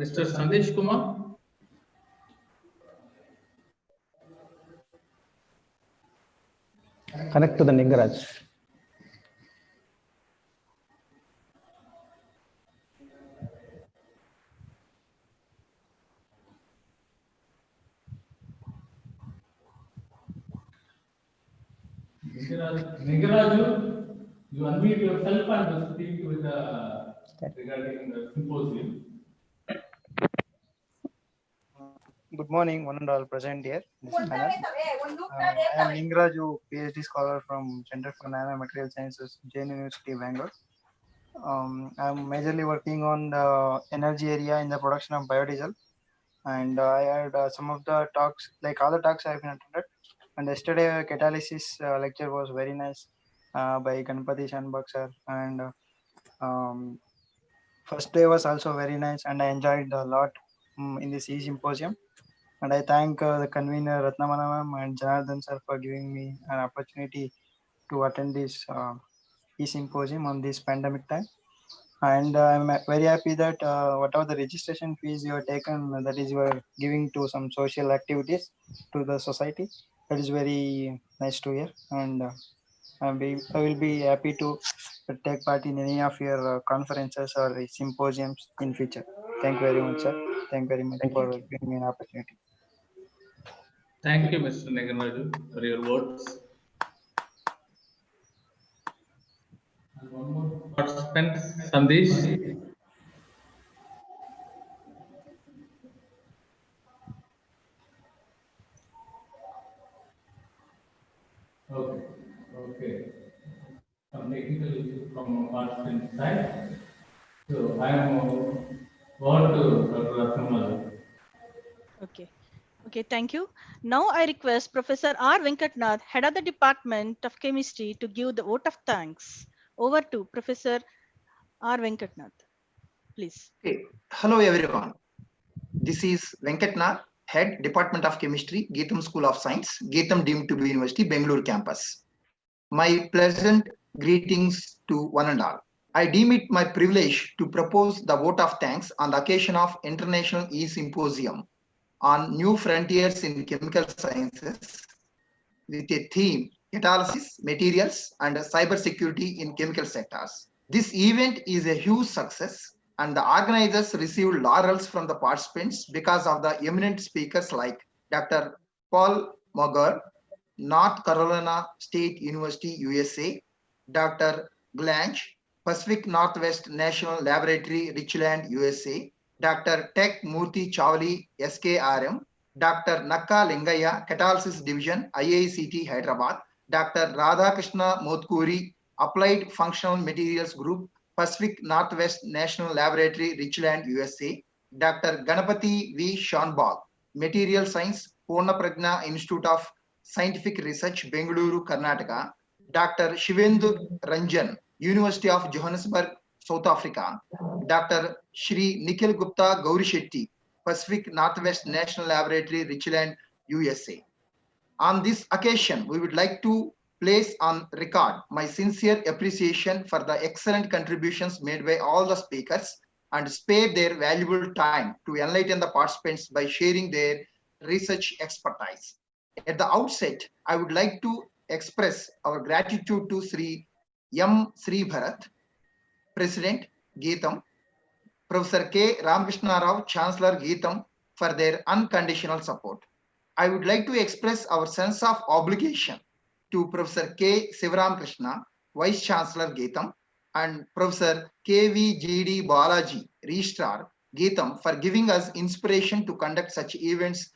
[SPEAKER 5] Mr. Sandesh Kumar.
[SPEAKER 7] Connect to the Ningaraj.
[SPEAKER 5] Ningaraju, you unmute yourself and speak with regarding the symposium.
[SPEAKER 11] Good morning, one and all present here. I am Ningaraju, PhD scholar from Center for Nanomaterial Sciences, Jain University, Bangalore. I am majorly working on the energy area in the production of biodiesel, and I had some of the talks, like all the talks I have been attended. And yesterday, catalysis lecture was very nice by Ganpati Shanbhag sir, and first day was also very nice, and I enjoyed a lot in this E-Symposium. And I thank the convener Ratnamala ma'am and Janardhan sir for giving me an opportunity to attend this E-Symposium on this pandemic time. And I'm very happy that whatever the registration fees you have taken, that is you are giving to some social activities to the society. That is very nice to hear. And I will be happy to take part in any of your conferences or symposiums in future. Thank you very much, sir. Thank you very much for giving me an opportunity.
[SPEAKER 5] Thank you, Mr. Ningaraju, for your words. And one more participant, Sandesh. Okay. Some technical issue from participant side. So I am on to Dr. Ratnamala.
[SPEAKER 1] Okay, thank you. Now I request Professor R. Venkatnath, Head of the Department of Chemistry, to give the vote of thanks. Over to Professor R. Venkatnath, please.
[SPEAKER 12] Okay. Hello, everyone. This is Venkatnath, Head, Department of Chemistry, GITAM School of Science, GITAM deemed to be University, Bangalore campus. My pleasant greetings to one and all. I deem it my privilege to propose the vote of thanks on the occasion of International E-Symposium on New Frontiers in Chemical Sciences with a theme, catalysis, materials, and cybersecurity in chemical sectors. This event is a huge success, and the organizers received laurels from the participants because of the eminent speakers like Dr. Paul Moger, North Carolina State University, USA, Dr. Glanch, Pacific Northwest National Laboratory, Richland, USA, Dr. Tek Murthy Chavali, SKRM, Dr. Nakka Lingaya, Catalysis Division, IICT, Hyderabad, Dr. Radhakrishna Motkuri, Applied Functional Materials Group, Pacific Northwest National Laboratory, Richland, USA, Dr. Ganapati V. Shanbhag, Material Science, Purna Prajna Institute of Scientific Research, Bengaluru, Karnataka, Dr. Shivendu Ranjan, University of Johannesburg, South Africa, Dr. Shri Nikhil Gupta Gauri Shetty, Pacific Northwest National Laboratory, Richland, USA. On this occasion, we would like to place on record my sincere appreciation for the excellent contributions made by all the speakers and spare their valuable time to enlighten the participants by sharing their research expertise. At the outset, I would like to express our gratitude to Sri M. Sri Bharat, President, GITAM, Professor K. Ramakrishna Rao, Chancellor, GITAM, for their unconditional support. I would like to express our sense of obligation to Professor K. Sivaram Krishna, Vice Chancellor, GITAM, and Professor KVGD Balaji, Registrar, GITAM, for giving us inspiration to conduct such events.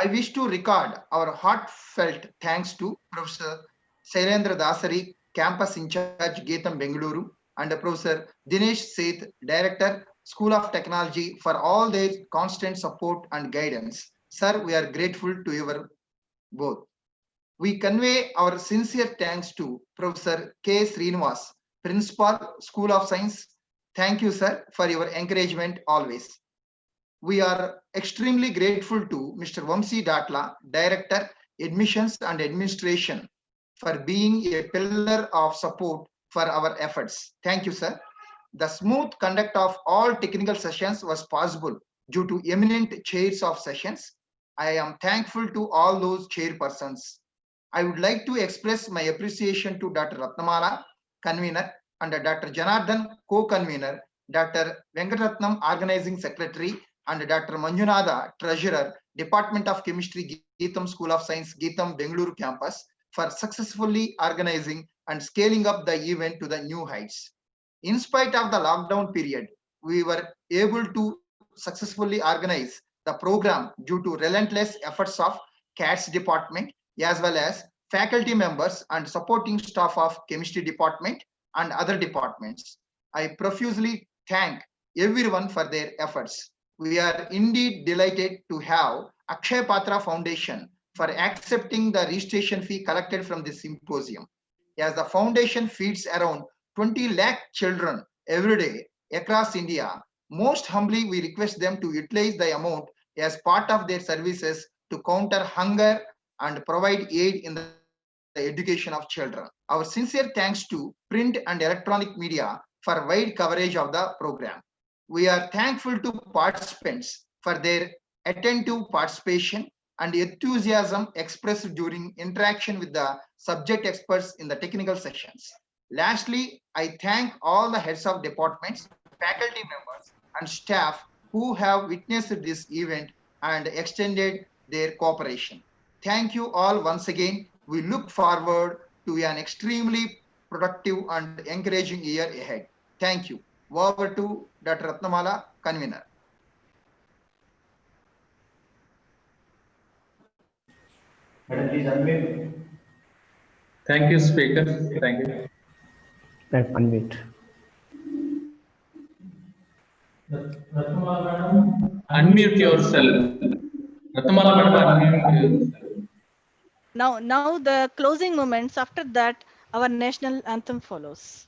[SPEAKER 12] I wish to record our heartfelt thanks to Professor Shailendra Dasari, Campus in Charge, GITAM Bengaluru, and Professor Dinesh Seth, Director, School of Technology, for all their constant support and guidance. Sir, we are grateful to your both. We convey our sincere thanks to Professor K. Srinivas, Principal, School of Science. Thank you, sir, for your encouragement always. We are extremely grateful to Mr. Vamsi Datla, Director, Admissions and Administration, for being a pillar of support for our efforts. Thank you, sir. The smooth conduct of all technical sessions was possible due to eminent chairs of sessions. I am thankful to all those chairpersons. I would like to express my appreciation to Dr. Ratnamala, convener, and Dr. Janardhan, co-convener, Dr. Venkatatnam, organizing secretary, and Dr. Manjunatha, treasurer, Department of Chemistry, GITAM School of Science, GITAM Bengaluru campus, for successfully organizing and scaling up the event to the new heights. In spite of the lockdown period, we were able to successfully organize the program due to relentless efforts of CATS department, as well as faculty members and supporting staff of chemistry department and other departments. I profusely thank everyone for their efforts. We are indeed delighted to have Akshay Patra Foundation for accepting the registration fee collected from the symposium. As the foundation feeds around 20 lakh children every day across India, most humbly we request them to utilize the amount as part of their services to counter hunger and provide aid in the education of children. Our sincere thanks to print and electronic media for wide coverage of the program. We are thankful to participants for their attentive participation and enthusiasm expressed during interaction with the subject experts in the technical sessions. Lastly, I thank all the heads of departments, faculty members, and staff who have witnessed this event and extended their cooperation. Thank you all once again. We look forward to an extremely productive and encouraging year ahead. Thank you. Over to Dr. Ratnamala, convener.
[SPEAKER 9] Madam, please unmute.
[SPEAKER 5] Thank you, speaker. Thank you.
[SPEAKER 7] Unmute.
[SPEAKER 5] Unmute yourself. Ratnamala madam, unmute yourself.
[SPEAKER 1] Now the closing moments. After that, our national anthem follows.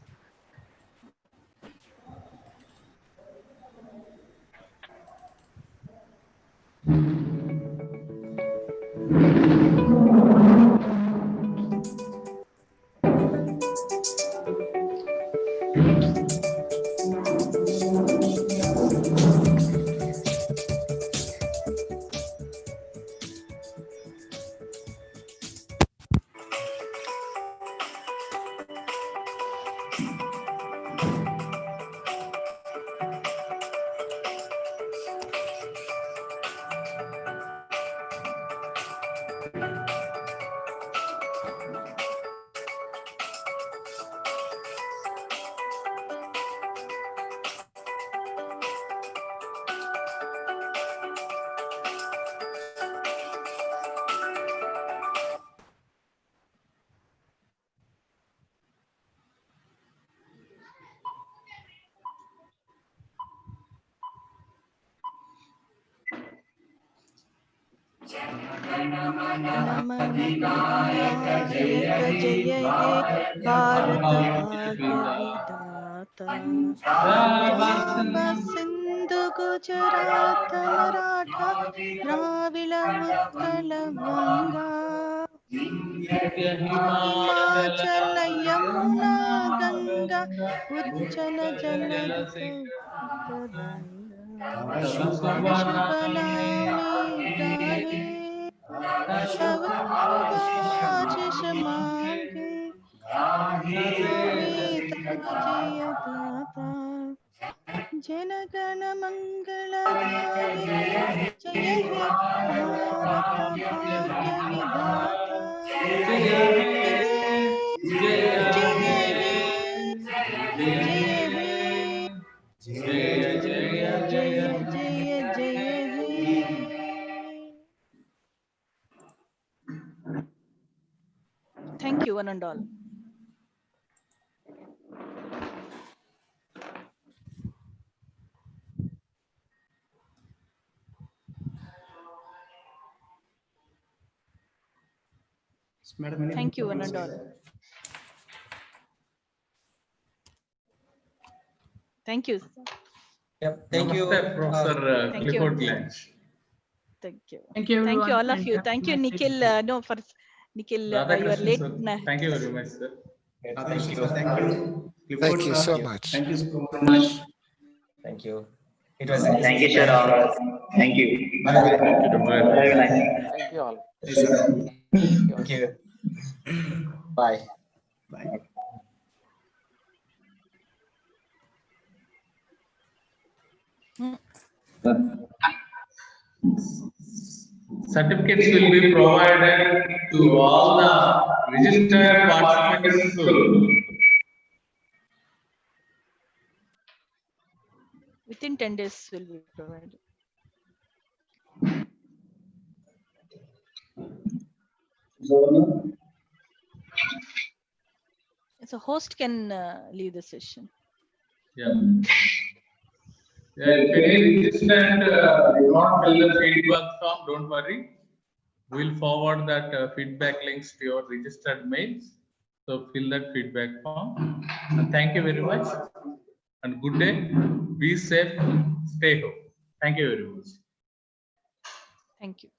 [SPEAKER 1] नायक जय हे भारत भाग्य विधाता पंजाब सिंधु गुजरात मराठा द्राविड़ उत्कल गंगा हिमाचल यमुना गंगा उज्जल जलधिक तव शुभ नामे गाहे तव शुभ आशीष मांगे गाहे तव जय गाथा जन गण मंगलदायक जय हे भारत भाग्य विधाता जय हे जय हे जय हे जय जय जय जय हे. Thank you, one and all. Thank you, one and all. Thank you.
[SPEAKER 13] Yep. Thank you,
[SPEAKER 5] Professor Clifford Glanch.
[SPEAKER 1] Thank you.
[SPEAKER 8] Thank you, everyone.
[SPEAKER 1] Thank you, all of you. Thank you, Nikhil. No, for Nikhil, you are late.
[SPEAKER 5] Thank you very much, sir.
[SPEAKER 13] Thank you. Thank you.
[SPEAKER 4] Thank you so much.
[SPEAKER 7] Thank you so much.
[SPEAKER 13] Thank you. It was nice.
[SPEAKER 9] Thank you, sir. Thank you.
[SPEAKER 13] Bye-bye.
[SPEAKER 9] Very nice.
[SPEAKER 2] Thank you all.
[SPEAKER 13] Thank you. Bye.
[SPEAKER 7] Bye.
[SPEAKER 5] Certificates will be provided to all the registered participants soon.
[SPEAKER 1] Within 10 days will be provided. So host can leave the session.
[SPEAKER 5] Yeah. If any registrant do not fill the feedback form, don't worry. We'll forward that feedback links to your registered mails. So fill that feedback form. And thank you very much. And good day. Be safe. Stay home. Thank you very much.
[SPEAKER 1] Thank you.